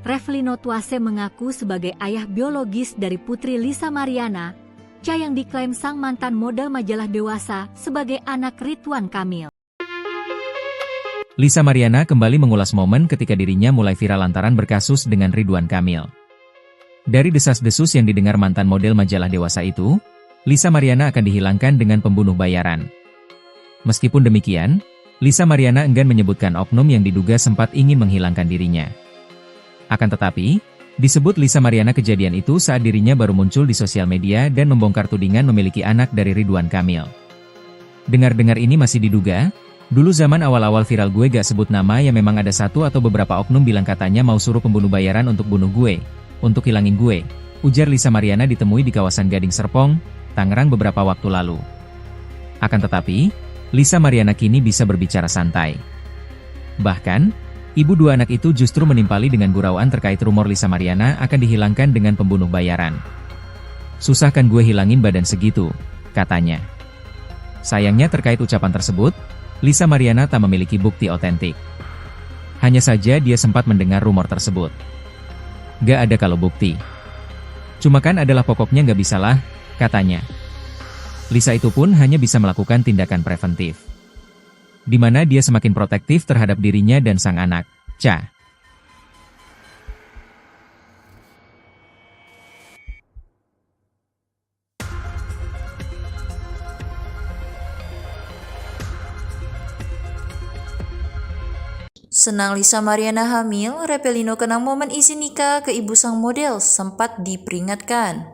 Repelino Tuase mengaku sebagai ayah biologis dari putri Lisa Mariana, Ca yang diklaim sang mantan model majalah Dewasa sebagai anak Ridwan Kamil. Lisa Mariana kembali mengulas momen ketika dirinya mulai viral lantaran berkasus dengan Ridwan Kamil. Dari desas-desus yang didengar mantan model majalah Dewasa itu, Lisa Mariana akan dihilangkan dengan pembunuh bayaran. Meskipun demikian, Lisa Mariana enggan menyebutkan oknum yang diduga sempat ingin menghilangkan dirinya. Akan tetapi, disebut Lisa Mariana kejadian itu saat dirinya baru muncul di sosial media dan membongkar tudingan memiliki anak dari Ridwan Kamil. Dengar-dengar ini masih diduga. Dulu zaman awal-awal viral gue gak sebut nama ya memang ada satu atau beberapa oknum bilang katanya mau suruh pembunuh bayaran untuk bunuh gue, untuk hilangin gue, ujar Lisa Mariana ditemui di kawasan Gading Serpong, Tangerang beberapa waktu lalu. Akan tetapi, Lisa Mariana kini bisa berbicara santai. Bahkan, ibu dua anak itu justru menimpali dengan gurauan terkait rumor Lisa Mariana akan dihilangkan dengan pembunuh bayaran. Susah kan gue hilangin badan segitu, katanya. Sayangnya terkait ucapan tersebut, Lisa Mariana tak memiliki bukti otentik. Hanya saja dia sempat mendengar rumor tersebut. Gak ada kalau bukti. Cuma kan adalah pokoknya gak bisalah, katanya. Lisa itu pun hanya bisa melakukan tindakan preventif, di mana dia semakin protektif terhadap dirinya dan sang anak, Cha. Senang Lisa Mariana hamil, Repelino kenang momen isi nikah ke ibu sang model sempat diperingatkan.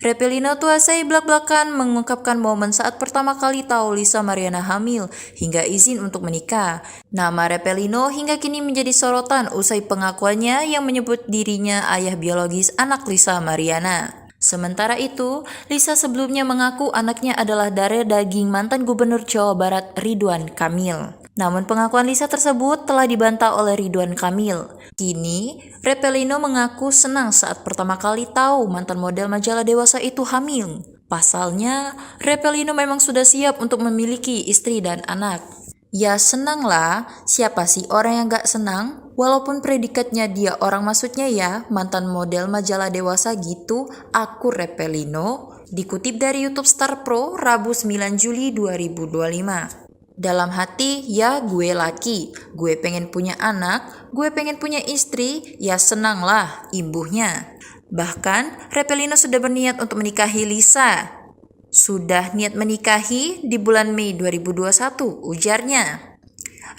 Repelino tuasai belak-belakan mengungkapkan momen saat pertama kali tahu Lisa Mariana hamil hingga izin untuk menikah. Nama Repelino hingga kini menjadi sorotan usai pengakuannya yang menyebut dirinya ayah biologis anak Lisa Mariana. Sementara itu, Lisa sebelumnya mengaku anaknya adalah darah daging mantan Gubernur Jawa Barat Ridwan Kamil. Namun pengakuan Lisa tersebut telah dibantah oleh Ridwan Kamil. Kini, Repelino mengaku senang saat pertama kali tahu mantan model majalah Dewasa itu hamil. Pasalnya, Repelino memang sudah siap untuk memiliki istri dan anak. Ya senanglah, siapa sih orang yang gak senang? Walaupun predikatnya dia orang maksudnya ya, mantan model majalah Dewasa gitu, aku Repelino. Dikutip dari YouTube Star Pro, Rabu 9 Juli 2025. Dalam hati, ya gue laki, gue pengen punya anak, gue pengen punya istri, ya senanglah imbuhnya. Bahkan, Repelino sudah berniat untuk menikahi Lisa. Sudah niat menikahi di bulan Mei 2021, ujarnya.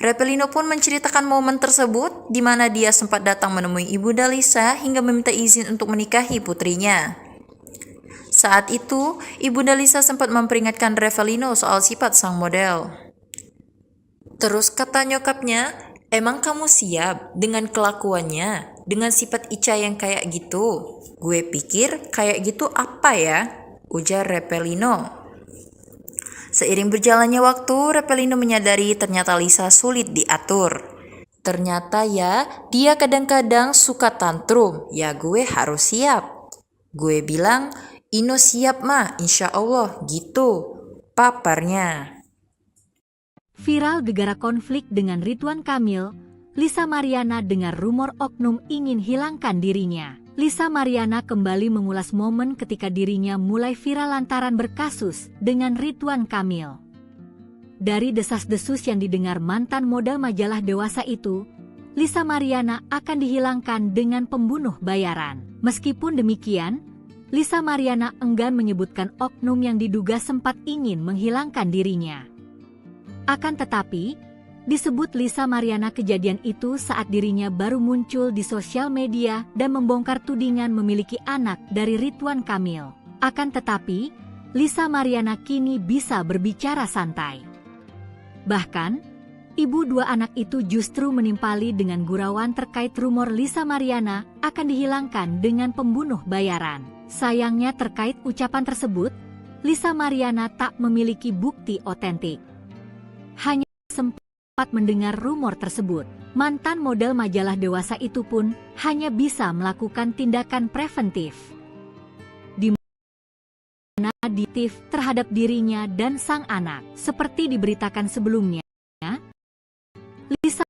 Repelino pun menceritakan momen tersebut di mana dia sempat datang menemui ibunda Lisa hingga meminta izin untuk menikahi putrinya. Saat itu, ibunda Lisa sempat memperingatkan Repelino soal sifat sang model. Terus kata nyokapnya, emang kamu siap dengan kelakuannya, dengan sifat Ica yang kayak gitu? Gue pikir kayak gitu apa ya? Ujar Repelino. Seiring berjalannya waktu, Repelino menyadari ternyata Lisa sulit diatur. Ternyata ya, dia kadang-kadang suka tantrum, ya gue harus siap. Gue bilang, Ino siap mah, insya Allah, gitu. Paparnya. Viral gegara konflik dengan Ridwan Kamil, Lisa Mariana dengar rumor oknum ingin hilangkan dirinya. Lisa Mariana kembali mengulas momen ketika dirinya mulai viral lantaran berkasus dengan Ridwan Kamil. Dari desas-desus yang didengar mantan model majalah Dewasa itu, Lisa Mariana akan dihilangkan dengan pembunuh bayaran. Meskipun demikian, Lisa Mariana enggan menyebutkan oknum yang diduga sempat ingin menghilangkan dirinya. Akan tetapi, disebut Lisa Mariana kejadian itu saat dirinya baru muncul di sosial media dan membongkar tudingan memiliki anak dari Ridwan Kamil. Akan tetapi, Lisa Mariana kini bisa berbicara santai. Bahkan, ibu dua anak itu justru menimpali dengan gurauan terkait rumor Lisa Mariana akan dihilangkan dengan pembunuh bayaran. Sayangnya terkait ucapan tersebut, Lisa Mariana tak memiliki bukti otentik. Hanya sempat mendengar rumor tersebut. Mantan model majalah Dewasa itu pun hanya bisa melakukan tindakan preventif, di mana aditif terhadap dirinya dan sang anak. Seperti diberitakan sebelumnya, Lisa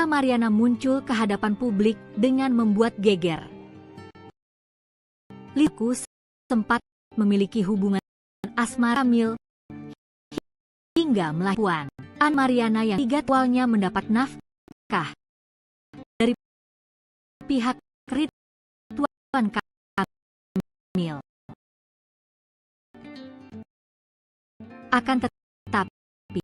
Mariana muncul ke hadapan publik dengan membuat geger. Lisa sempat memiliki hubungan asmara Kamil hingga melakukan An Mariana yang tiga awalnya mendapat nafkah dari pihak Ridwan Kamil. Akan tetapi,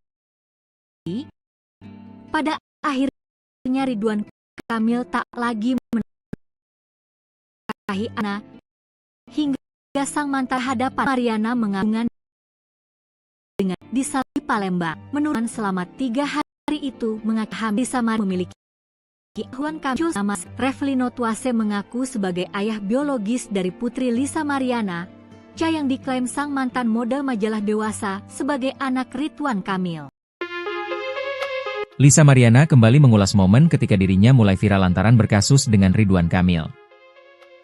pada akhirnya Ridwan Kamil tak lagi menafkahi Ana hingga sang mantan hadapan Mariana mengagungan dengan di Palembang. Menurut selama 3 hari itu mengaku Lisa Mariana memiliki Ridwan Kamil. Nama Repelino Tuase mengaku sebagai ayah biologis dari putri Lisa Mariana, Cha yang diklaim sang mantan model majalah Dewasa sebagai anak Ridwan Kamil. Lisa Mariana kembali mengulas momen ketika dirinya mulai viral lantaran berkasus dengan Ridwan Kamil.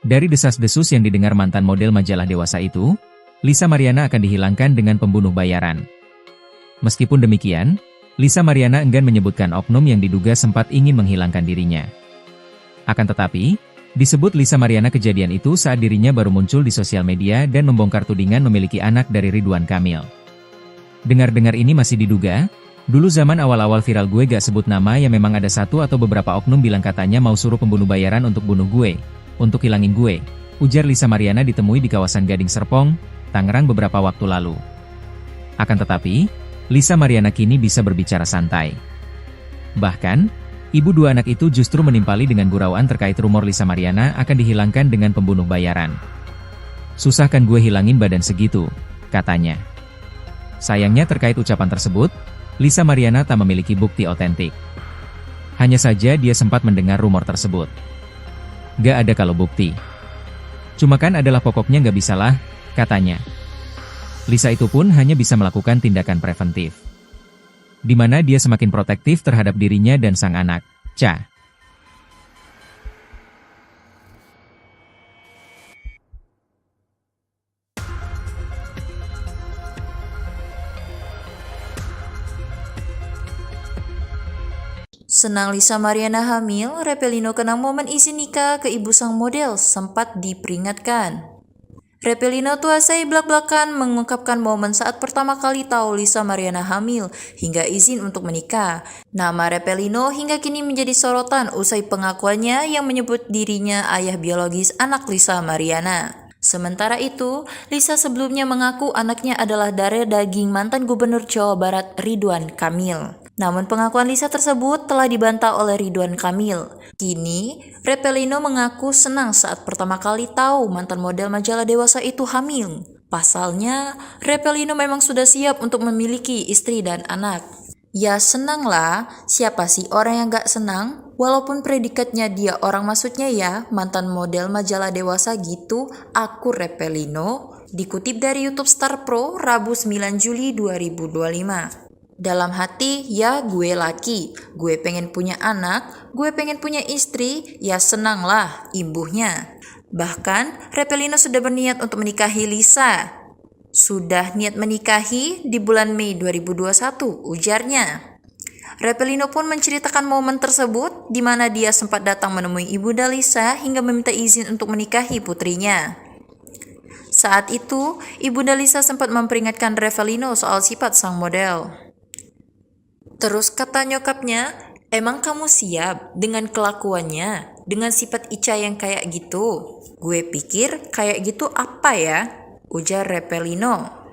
Dari desas-desus yang didengar mantan model majalah dewasa itu, Lisa Mariana akan dihilangkan dengan pembunuh bayaran. Meskipun demikian, Lisa Mariana enggan menyebutkan oknum yang diduga sempat ingin menghilangkan dirinya. Akan tetapi, disebut Lisa Mariana kejadian itu saat dirinya baru muncul di sosial media dan membongkar tudingan memiliki anak dari Ridwan Kamil. Dengar-dengar ini masih diduga, dulu zaman awal-awal viral gue gak sebut nama ya memang ada satu atau beberapa oknum bilang katanya mau suruh pembunuh bayaran untuk bunuh gue, untuk hilangin gue, ujar Lisa Mariana ditemui di kawasan Gading Serpong, Tangerang beberapa waktu lalu. Akan tetapi, Lisa Mariana kini bisa berbicara santai. Bahkan, ibu dua anak itu justru menimpali dengan gurauan terkait rumor Lisa Mariana akan dihilangkan dengan pembunuh bayaran. Susah kan gue hilangin badan segitu, katanya. Sayangnya terkait ucapan tersebut, Lisa Mariana tak memiliki bukti otentik. Hanya saja dia sempat mendengar rumor tersebut. Gak ada kalau bukti. Cuma kan adalah pokoknya gak bisalah, katanya. Lisa itu pun hanya bisa melakukan tindakan preventif, di mana dia semakin protektif terhadap dirinya dan sang anak, Cha. Senang Lisa Mariana hamil, Repelino kenang momen isi nikah ke ibu sang model sempat diperingatkan. Repelino tuasai belak-belakan mengungkapkan momen saat pertama kali tahu Lisa Mariana hamil hingga izin untuk menikah. Nama Repelino hingga kini menjadi sorotan usai pengakuannya yang menyebut dirinya ayah biologis anak Lisa Mariana. Sementara itu, Lisa sebelumnya mengaku anaknya adalah darah daging mantan Gubernur Jawa Barat Ridwan Kamil. Namun pengakuan Lisa tersebut telah dibantah oleh Ridwan Kamil. Kini, Repelino mengaku senang saat pertama kali tahu mantan model majalah dewasa itu hamil. Pasalnya, Repelino memang sudah siap untuk memiliki istri dan anak. Ya senanglah, siapa sih orang yang gak senang? Walaupun predikatnya dia orang maksudnya ya, mantan model majalah dewasa gitu, aku Repelino. Dikutip dari YouTube Star Pro, Rabu 9 Juli 2025. Dalam hati, ya gue laki, gue pengen punya anak, gue pengen punya istri, ya senanglah imbuhnya. Bahkan, Repelino sudah berniat untuk menikahi Lisa. Sudah niat menikahi di bulan Mei 2021, ujarnya. Repelino pun menceritakan momen tersebut di mana dia sempat datang menemui ibunda Lisa hingga meminta izin untuk menikahi putrinya. Saat itu, ibunda Lisa sempat memperingatkan Repelino soal sifat sang model. Terus kata nyokapnya, emang kamu siap dengan kelakuannya, dengan sifat Ica yang kayak gitu? Gue pikir kayak gitu apa ya? Ujar Repelino.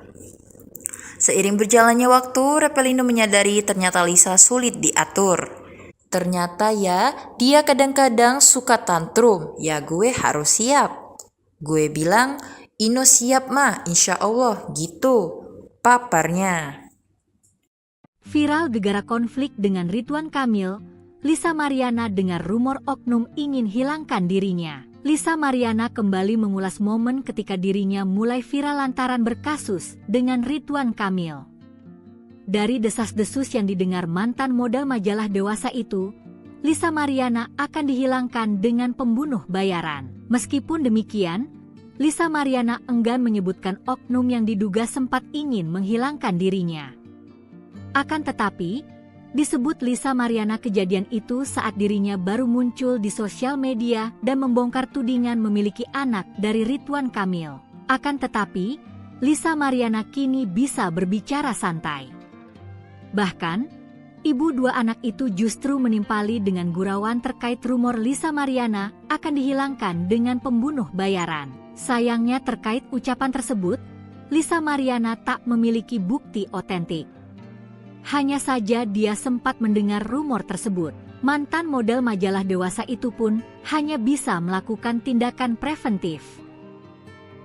Seiring berjalannya waktu, Repelino menyadari ternyata Lisa sulit diatur. Ternyata ya, dia kadang-kadang suka tantrum, ya gue harus siap. Gue bilang, Ino siap mah, insya Allah, gitu. Paparnya. Viral gegara konflik dengan Ridwan Kamil, Lisa Mariana dengar rumor oknum ingin hilangkan dirinya. Lisa Mariana kembali mengulas momen ketika dirinya mulai viral lantaran berkasus dengan Ridwan Kamil. Dari desas-desus yang didengar mantan model majalah dewasa itu, Lisa Mariana akan dihilangkan dengan pembunuh bayaran. Meskipun demikian, Lisa Mariana enggan menyebutkan oknum yang diduga sempat ingin menghilangkan dirinya. Akan tetapi, disebut Lisa Mariana kejadian itu saat dirinya baru muncul di sosial media dan membongkar tudingan memiliki anak dari Ridwan Kamil. Akan tetapi, Lisa Mariana kini bisa berbicara santai. Bahkan, ibu dua anak itu justru menimpali dengan gurauan terkait rumor Lisa Mariana akan dihilangkan dengan pembunuh bayaran. Sayangnya terkait ucapan tersebut, Lisa Mariana tak memiliki bukti otentik. Hanya saja dia sempat mendengar rumor tersebut. Mantan model majalah dewasa itu pun hanya bisa melakukan tindakan preventif,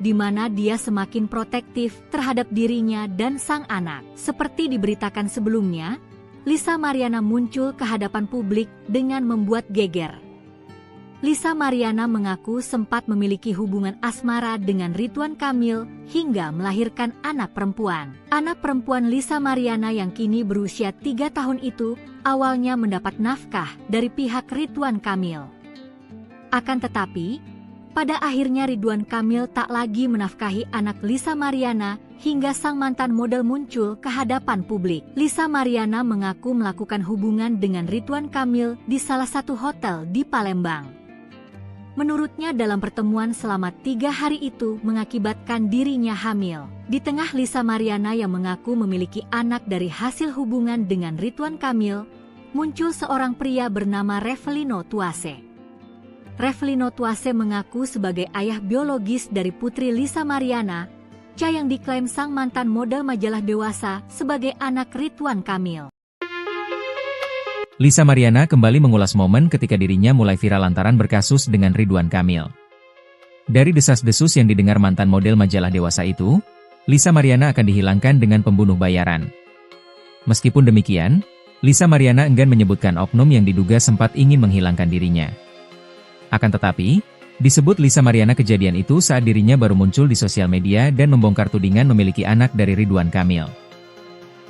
di mana dia semakin protektif terhadap dirinya dan sang anak. Seperti diberitakan sebelumnya, Lisa Mariana muncul ke hadapan publik dengan membuat geger. Lisa Mariana mengaku sempat memiliki hubungan asmara dengan Ridwan Kamil hingga melahirkan anak perempuan. Anak perempuan Lisa Mariana yang kini berusia 3 tahun itu awalnya mendapat nafkah dari pihak Ridwan Kamil. Akan tetapi, Pada akhirnya Ridwan Kamil tak lagi menafkahi anak Lisa Mariana hingga sang mantan model muncul ke hadapan publik. Lisa Mariana mengaku melakukan hubungan dengan Ridwan Kamil di salah satu hotel di Palembang. Menurutnya dalam pertemuan selama 3 hari itu mengakibatkan dirinya hamil. Di tengah Lisa Mariana yang mengaku memiliki anak dari hasil hubungan dengan Ridwan Kamil, muncul seorang pria bernama Revelino Tuase. Revelino Tuase mengaku sebagai ayah biologis dari putri Lisa Mariana, Cha yang diklaim sang mantan model majalah Dewasa sebagai anak Ridwan Kamil. Lisa Mariana kembali mengulas momen ketika dirinya mulai viral lantaran berkasus dengan Ridwan Kamil. Dari desas-desus yang didengar mantan model majalah Dewasa itu, Lisa Mariana akan dihilangkan dengan pembunuh bayaran. Meskipun demikian, Lisa Mariana enggan menyebutkan oknum yang diduga sempat ingin menghilangkan dirinya. Akan tetapi, disebut Lisa Mariana kejadian itu saat dirinya baru muncul di sosial media dan membongkar tudingan memiliki anak dari Ridwan Kamil.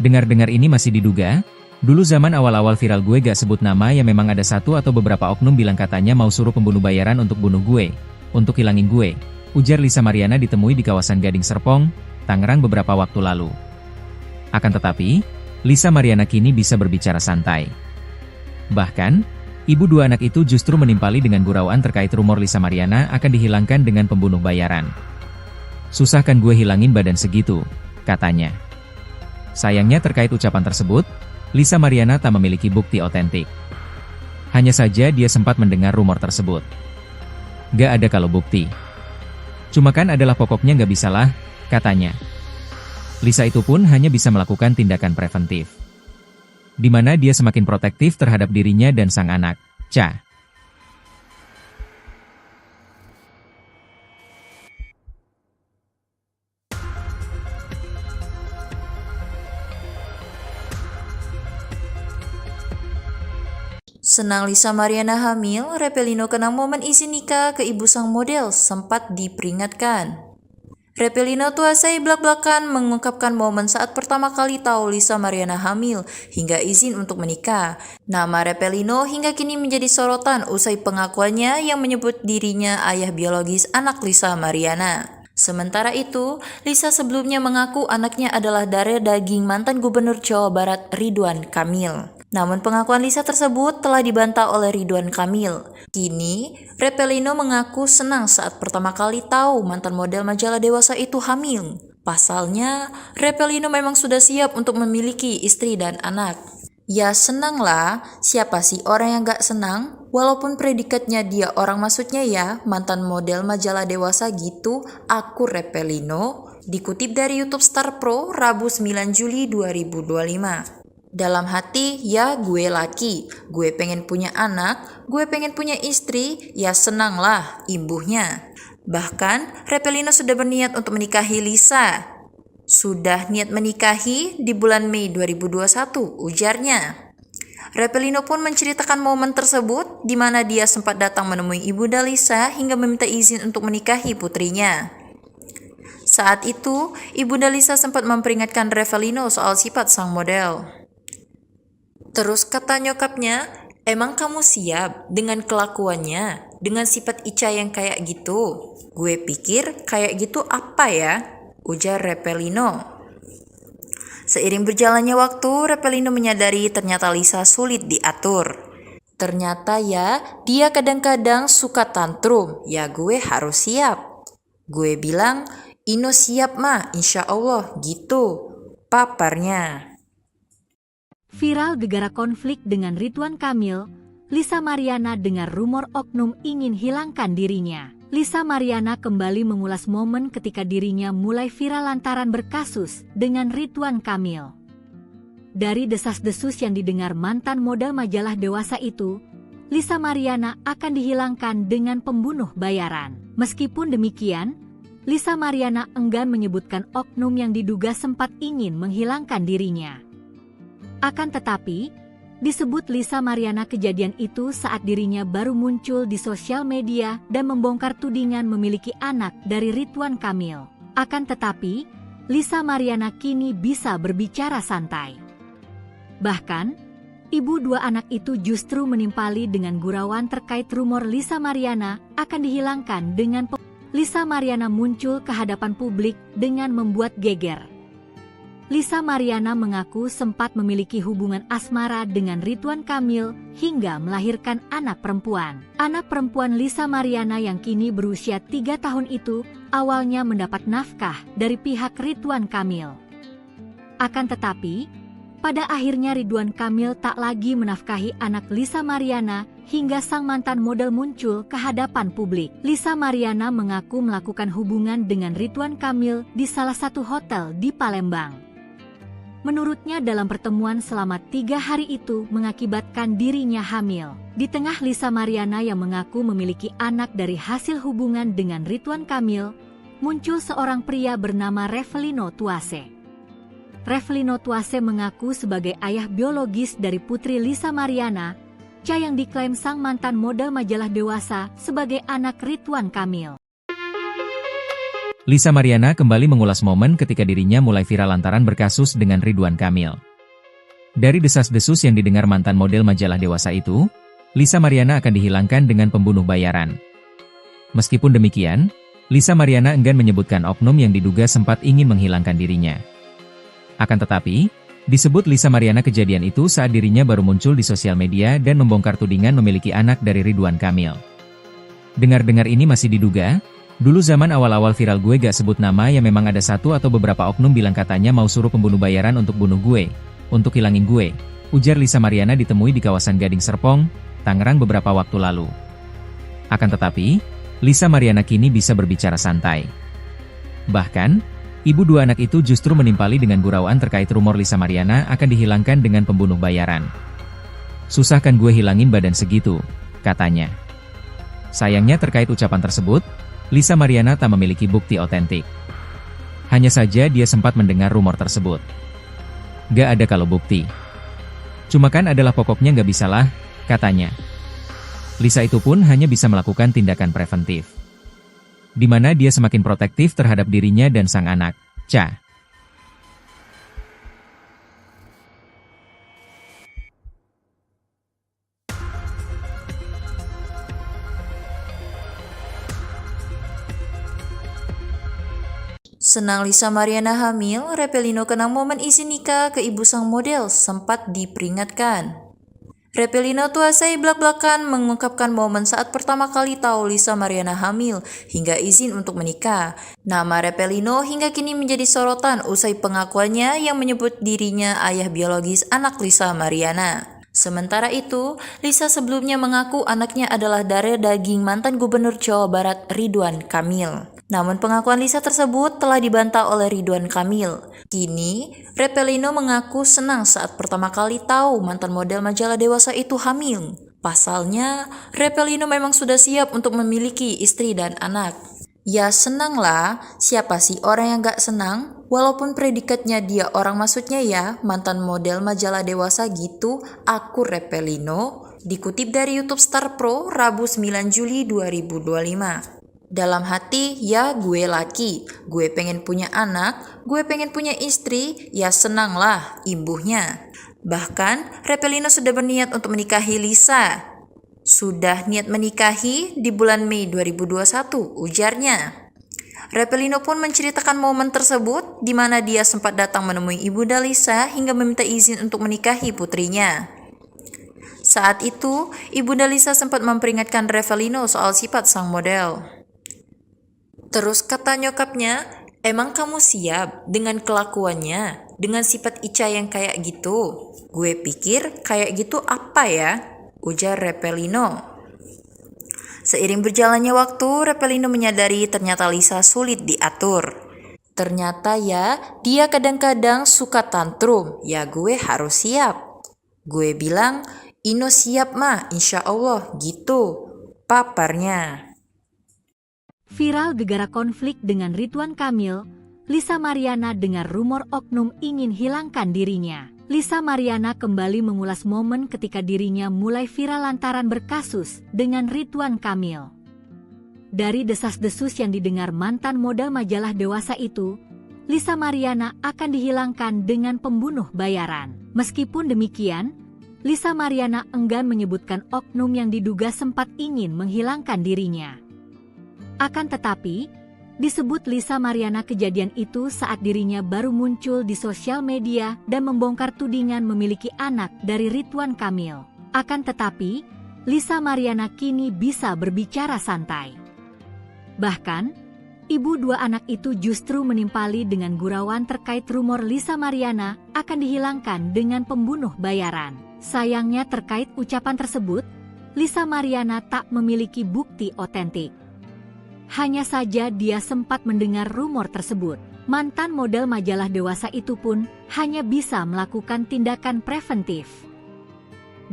Dengar-dengar ini masih diduga, dulu zaman awal-awal viral gue gak sebut nama ya memang ada satu atau beberapa oknum bilang katanya mau suruh pembunuh bayaran untuk bunuh gue, untuk hilangin gue, ujar Lisa Mariana ditemui di kawasan Gading Serpong, Tangerang beberapa waktu lalu. Akan tetapi, Lisa Mariana kini bisa berbicara santai. Bahkan, ibu 2 anak itu justru menimpali dengan gurauan terkait rumor Lisa Mariana akan dihilangkan dengan pembunuh bayaran. Susah kan gue hilangin badan segitu, katanya. Sayangnya terkait ucapan tersebut, Lisa Mariana tak memiliki bukti otentik. Hanya saja dia sempat mendengar rumor tersebut. Gak ada kalau bukti. Cuma kan adalah pokoknya gak bisalah, katanya. Lisa itu pun hanya bisa melakukan tindakan preventif, di mana dia semakin protektif terhadap dirinya dan sang anak, Cha. Senang Lisa Mariana hamil, Revelino kenang momen isi nikah ke ibu sang model sempat diperingatkan. Revelino Tuase blak-blakan mengungkapkan momen saat pertama kali tahu Lisa Mariana hamil hingga izin untuk menikah. Nama Revelino hingga kini menjadi sorotan usai pengakuannya yang menyebut dirinya ayah biologis anak Lisa Mariana. Sementara itu, Lisa sebelumnya mengaku anaknya adalah darah daging mantan Gubernur Jawa Barat Ridwan Kamil. Namun pengakuan Lisa tersebut telah dibantah oleh Ridwan Kamil. Kini, Revelino mengaku senang saat pertama kali tahu mantan model majalah Dewasa itu hamil. Pasalnya, Revelino memang sudah siap untuk memiliki istri dan anak. Ya senanglah, siapa sih orang yang gak senang? Walaupun predikatnya dia orang maksudnya ya, mantan model majalah Dewasa gitu, aku Revelino. Dikutip dari YouTube Star Pro, Rabu 9 Juli 2025. Dalam hati, ya gue laki, gue pengen punya anak, gue pengen punya istri, ya senanglah ibunya. Bahkan, Revelino sudah berniat untuk menikahi Lisa. Sudah niat menikahi di bulan Mei 2021, ujarnya. Revelino pun menceritakan momen tersebut di mana dia sempat datang menemui ibunda Lisa hingga meminta izin untuk menikahi putrinya. Saat itu, ibunda Lisa sempat memperingatkan Revelino soal sifat sang model. Terus kata nyokapnya, emang kamu siap dengan kelakuannya, dengan sifat Ica yang kayak gitu? Gue pikir kayak gitu apa ya? Ujar Revelino. Seiring berjalannya waktu, Revelino menyadari ternyata Lisa sulit diatur. Ternyata ya, dia kadang-kadang suka tantrum, ya gue harus siap. Gue bilang, Ino siap mah, insya Allah, gitu. Paparnya. Viral gegara konflik dengan Ridwan Kamil, Lisa Mariana dengar rumor oknum ingin hilangkan dirinya. Lisa Mariana kembali mengulas momen ketika dirinya mulai viral lantaran berkasus dengan Ridwan Kamil. Dari desas-desus yang didengar mantan model majalah Dewasa itu, Lisa Mariana akan dihilangkan dengan pembunuh bayaran. Meskipun demikian, Lisa Mariana enggan menyebutkan oknum yang diduga sempat ingin menghilangkan dirinya. Akan tetapi, disebut Lisa Mariana kejadian itu saat dirinya baru muncul di sosial media dan membongkar tudingan memiliki anak dari Ridwan Kamil. Akan tetapi, Lisa Mariana kini bisa berbicara santai. Bahkan, Ibu dua anak itu justru menimpali dengan gurauan terkait rumor Lisa Mariana akan dihilangkan dengan Lisa Mariana muncul ke hadapan publik dengan membuat geger. Lisa Mariana mengaku sempat memiliki hubungan asmara dengan Ridwan Kamil hingga melahirkan anak perempuan. Anak perempuan Lisa Mariana yang kini berusia 3 tahun itu awalnya mendapat nafkah dari pihak Ridwan Kamil. Akan tetapi, pada akhirnya Ridwan Kamil tak lagi menafkahi anak Lisa Mariana hingga sang mantan model muncul ke hadapan publik. Lisa Mariana mengaku melakukan hubungan dengan Ridwan Kamil di salah satu hotel di Palembang. Menurutnya dalam pertemuan selama 3 hari itu mengakibatkan dirinya hamil. Di tengah Lisa Mariana yang mengaku memiliki anak dari hasil hubungan dengan Ridwan Kamil, muncul seorang pria bernama Revelino Tuase. Revelino Tuase mengaku sebagai ayah biologis dari putri Lisa Mariana, yang diklaim sang mantan model majalah Dewasa sebagai anak Ridwan Kamil. Lisa Mariana kembali mengulas momen ketika dirinya mulai viral lantaran berkasus dengan Ridwan Kamil. Dari desas-desus yang didengar mantan model majalah Dewasa itu, Lisa Mariana akan dihilangkan dengan pembunuh bayaran. Meskipun demikian, Lisa Mariana enggan menyebutkan oknum yang diduga sempat ingin menghilangkan dirinya. Akan tetapi, disebut Lisa Mariana kejadian itu saat dirinya baru muncul di sosial media dan membongkar tudingan memiliki anak dari Ridwan Kamil. Dengar-dengar ini masih diduga. Dulu zaman awal-awal viral gue gak sebut nama ya memang ada satu atau beberapa oknum bilang katanya mau suruh pembunuh bayaran untuk bunuh gue, untuk hilangin gue, ujar Lisa Mariana ditemui di kawasan Gading Serpong, Tangerang beberapa waktu lalu. Akan tetapi, Lisa Mariana kini bisa berbicara santai. Bahkan, ibu dua anak itu justru menimpali dengan gurauan terkait rumor Lisa Mariana akan dihilangkan dengan pembunuh bayaran. Susah kan gue hilangin badan segitu, katanya. Sayangnya terkait ucapan tersebut, Lisa Mariana tak memiliki bukti otentik. Hanya saja dia sempat mendengar rumor tersebut. Gak ada kalau bukti. Cuma kan adalah pokoknya gak bisalah, katanya. Lisa itu pun hanya bisa melakukan tindakan preventif, di mana dia semakin protektif terhadap dirinya dan sang anak, Cha. Senang Lisa Mariana hamil, Revelino kenang momen isi nikah ke ibu sang model sempat diperingatkan. Revelino Tuasai belak-belakan mengungkapkan momen saat pertama kali tahu Lisa Mariana hamil hingga izin untuk menikah. Nama Revelino hingga kini menjadi sorotan usai pengakuannya yang menyebut dirinya ayah biologis anak Lisa Mariana. Sementara itu, Lisa sebelumnya mengaku anaknya adalah darah daging mantan Gubernur Jawa Barat Ridwan Kamil. Namun pengakuan Lisa tersebut telah dibantah oleh Ridwan Kamil. Kini, Revelino mengaku senang saat pertama kali tahu mantan model majalah Dewasa itu hamil. Pasalnya, Revelino memang sudah siap untuk memiliki istri dan anak. Ya senanglah, siapa sih orang yang gak senang? Walaupun predikatnya dia orang maksudnya ya, mantan model majalah Dewasa gitu, aku Revelino. Dikutip dari YouTube Star Pro, Rabu 9 Juli 2025. Dalam hati, ya gue laki, gue pengen punya anak, gue pengen punya istri, ya senanglah imbuhnya. Bahkan, Revelino sudah berniat untuk menikahi Lisa. Sudah niat menikahi di bulan Mei 2021, ujarnya. Revelino pun menceritakan momen tersebut di mana dia sempat datang menemui ibunda Lisa hingga meminta izin untuk menikahi putrinya. Saat itu, ibunda Lisa sempat memperingatkan Revelino soal sifat sang model. Terus kata nyokapnya, emang kamu siap dengan kelakuannya, dengan sifat Ica yang kayak gitu? Gue pikir kayak gitu apa ya? Ujar Revelino. Seiring berjalannya waktu, Revelino menyadari ternyata Lisa sulit diatur. Ternyata ya, dia kadang-kadang suka tantrum, ya gue harus siap. Gue bilang, Ino siap mah, insya Allah, gitu. Paparnya. Viral gegara konflik dengan Ridwan Kamil, Lisa Mariana dengar rumor oknum ingin hilangkan dirinya. Lisa Mariana kembali mengulas momen ketika dirinya mulai viral lantaran berkasus dengan Ridwan Kamil. Dari desas-desus yang didengar mantan model majalah Dewasa itu, Lisa Mariana akan dihilangkan dengan pembunuh bayaran. Meskipun demikian, Lisa Mariana enggan menyebutkan oknum yang diduga sempat ingin menghilangkan dirinya. Akan tetapi, disebut Lisa Mariana kejadian itu saat dirinya baru muncul di sosial media dan membongkar tudingan memiliki anak dari Ridwan Kamil. Akan tetapi, Lisa Mariana kini bisa berbicara santai. Bahkan, ibu dua anak itu justru menimpali dengan gurauan terkait rumor Lisa Mariana akan dihilangkan dengan pembunuh bayaran. Sayangnya terkait ucapan tersebut, Lisa Mariana tak memiliki bukti otentik. Hanya saja dia sempat mendengar rumor tersebut. Mantan model majalah dewasa itu pun hanya bisa melakukan tindakan preventif,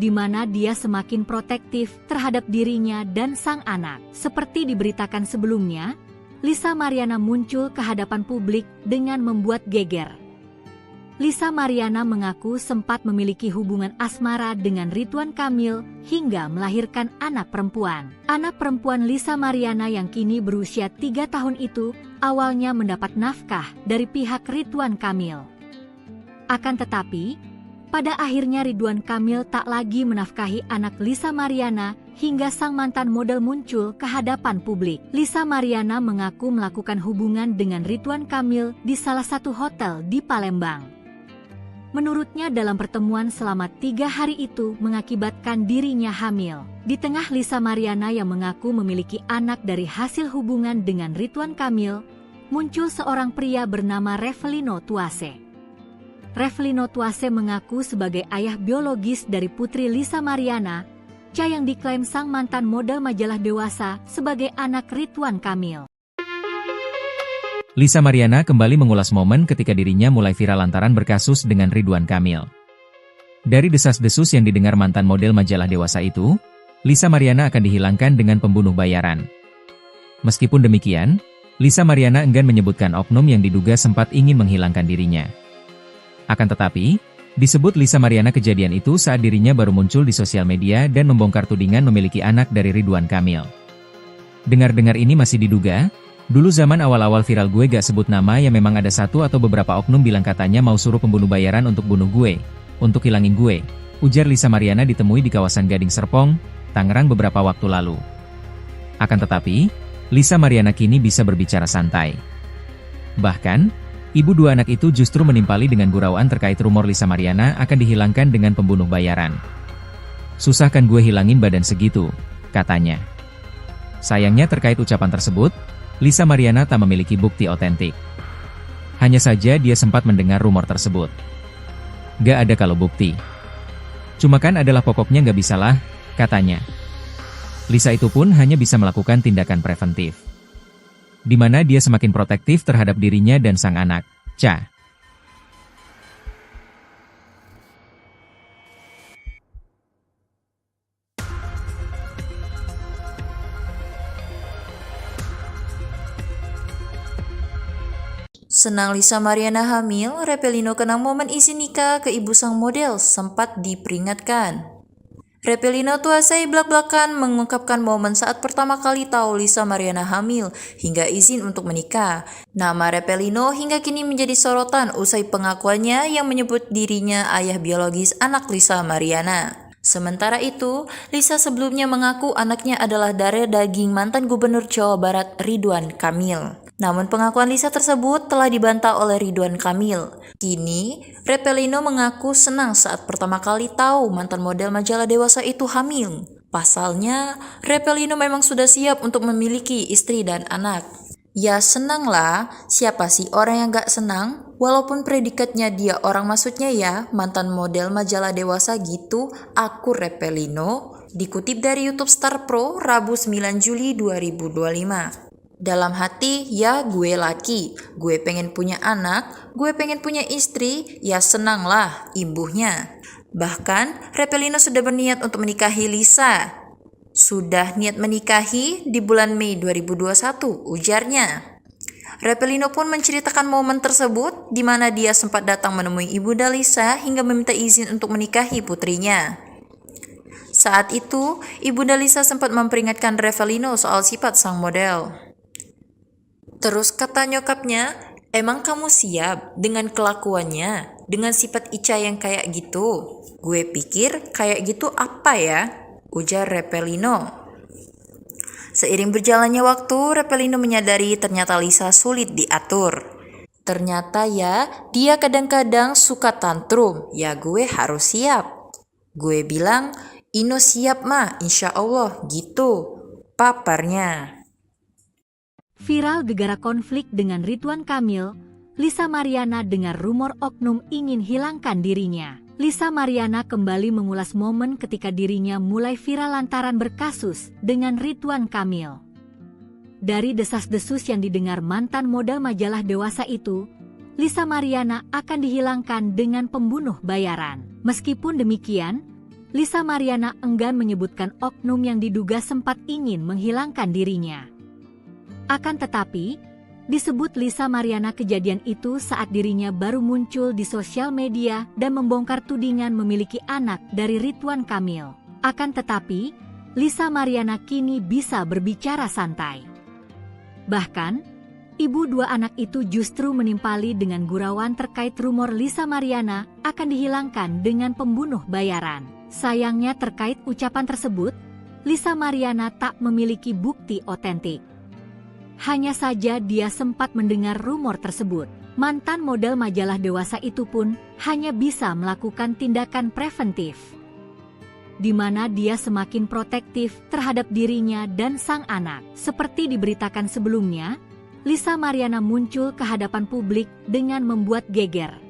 di mana dia semakin protektif terhadap dirinya dan sang anak. Seperti diberitakan sebelumnya, Lisa Mariana muncul ke hadapan publik dengan membuat geger. Lisa Mariana mengaku sempat memiliki hubungan asmara dengan Ridwan Kamil hingga melahirkan anak perempuan. Anak perempuan Lisa Mariana yang kini berusia 3 tahun itu awalnya mendapat nafkah dari pihak Ridwan Kamil. Akan tetapi, pada akhirnya Ridwan Kamil tak lagi menafkahi anak Lisa Mariana hingga sang mantan model muncul ke hadapan publik. Lisa Mariana mengaku melakukan hubungan dengan Ridwan Kamil di salah satu hotel di Palembang. Menurutnya dalam pertemuan selama 3 hari itu mengakibatkan dirinya hamil. Di tengah Lisa Mariana yang mengaku memiliki anak dari hasil hubungan dengan Ridwan Kamil, muncul seorang pria bernama Revelino Tuase. Revelino Tuase mengaku sebagai ayah biologis dari putri Lisa Mariana, Cha yang diklaim sang mantan model majalah dewasa sebagai anak Ridwan Kamil. Lisa Mariana kembali mengulas momen ketika dirinya mulai viral lantaran berkasus dengan Ridwan Kamil. Dari desas-desus yang didengar mantan model majalah dewasa itu, Lisa Mariana akan dihilangkan dengan pembunuh bayaran. Meskipun demikian, Lisa Mariana enggan menyebutkan oknum yang diduga sempat ingin menghilangkan dirinya. Akan tetapi, disebut Lisa Mariana kejadian itu saat dirinya baru muncul di sosial media dan membongkar tudingan memiliki anak dari Ridwan Kamil. Dengar-dengar ini masih diduga. Dulu zaman awal-awal viral gue gak sebut nama ya memang ada satu atau beberapa oknum bilang katanya mau suruh pembunuh bayaran untuk bunuh gue, untuk hilangin gue, ujar Lisa Mariana ditemui di kawasan Gading Serpong, Tangerang beberapa waktu lalu. Akan tetapi, Lisa Mariana kini bisa berbicara santai. Bahkan, ibu dua anak itu justru menimpali dengan gurauan terkait rumor Lisa Mariana akan dihilangkan dengan pembunuh bayaran. Susah kan gue hilangin badan segitu, katanya. Sayangnya terkait ucapan tersebut, Lisa Mariana tak memiliki bukti otentik. Hanya saja dia sempat mendengar rumor tersebut. Gak ada kalau bukti. Cuma kan adalah pokoknya gak bisalah, katanya. Lisa itu pun hanya bisa melakukan tindakan preventif, di mana dia semakin protektif terhadap dirinya dan sang anak, Cha. Senang Lisa Mariana hamil, Revelino kenang momen isi nikah ke ibu sang model sempat diperingatkan. Revelino Tuasai blak-blakan mengungkapkan momen saat pertama kali tahu Lisa Mariana hamil hingga izin untuk menikah. Nama Revelino hingga kini menjadi sorotan usai pengakuannya yang menyebut dirinya ayah biologis anak Lisa Mariana. Sementara itu, Lisa sebelumnya mengaku anaknya adalah darah daging mantan Gubernur Jawa Barat Ridwan Kamil. Namun pengakuan Lisa tersebut telah dibantah oleh Ridwan Kamil. Kini, Revelino mengaku senang saat pertama kali tahu mantan model majalah dewasa itu hamil. Pasalnya, Revelino memang sudah siap untuk memiliki istri dan anak. Ya senanglah, siapa sih orang yang gak senang? Walaupun predikatnya dia orang maksudnya ya, mantan model majalah dewasa gitu, aku Revelino. Dikutip dari YouTube Star Pro, Rabu 9 Juli 2025. Dalam hati, ya gue laki, gue pengen punya anak, gue pengen punya istri, ya senanglah ibunya. Bahkan, Revelino sudah berniat untuk menikahi Lisa. Sudah niat menikahi di bulan Mei 2021, ujarnya. Revelino pun menceritakan momen tersebut di mana dia sempat datang menemui ibunda Lisa hingga meminta izin untuk menikahi putrinya. Saat itu, ibunda Lisa sempat memperingatkan Revelino soal sifat sang model. Terus kata nyokapnya, emang kamu siap dengan kelakuannya? dengan sifat Ica yang kayak gitu? Gue pikir kayak gitu apa ya? Ujar Repelino. Seiring berjalannya waktu, Repelino menyadari ternyata Lisa sulit diatur. Ternyata ya, dia kadang-kadang suka tantrum. Ya gue harus siap. Gue bilang, Ino siap mah, insya Allah, gitu. Paparnya. Viral gegara konflik dengan Ridwan Kamil, Lisa Mariana dengar rumor oknum ingin hilangkan dirinya. Lisa Mariana kembali mengulas momen ketika dirinya mulai viral lantaran berkasus dengan Ridwan Kamil. Dari desas-desus yang didengar mantan model majalah dewasa itu, Lisa Mariana akan dihilangkan dengan pembunuh bayaran. Meskipun demikian, Lisa Mariana enggan menyebutkan oknum yang diduga sempat ingin menghilangkan dirinya. Akan tetapi, disebut Lisa Mariana kejadian itu saat dirinya baru muncul di sosial media dan membongkar tudingan memiliki anak dari Ridwan Kamil. Akan tetapi, Lisa Mariana kini bisa berbicara santai. Bahkan, ibu dua anak itu justru menimpali dengan gurauan terkait rumor Lisa Mariana akan dihilangkan dengan pembunuh bayaran. Sayangnya terkait ucapan tersebut, Lisa Mariana tak memiliki bukti otentik. Hanya saja dia sempat mendengar rumor tersebut. Mantan model majalah dewasa itu pun hanya bisa melakukan tindakan preventif, di mana dia semakin protektif terhadap dirinya dan sang anak. Seperti diberitakan sebelumnya, Lisa Mariana muncul ke hadapan publik dengan membuat geger.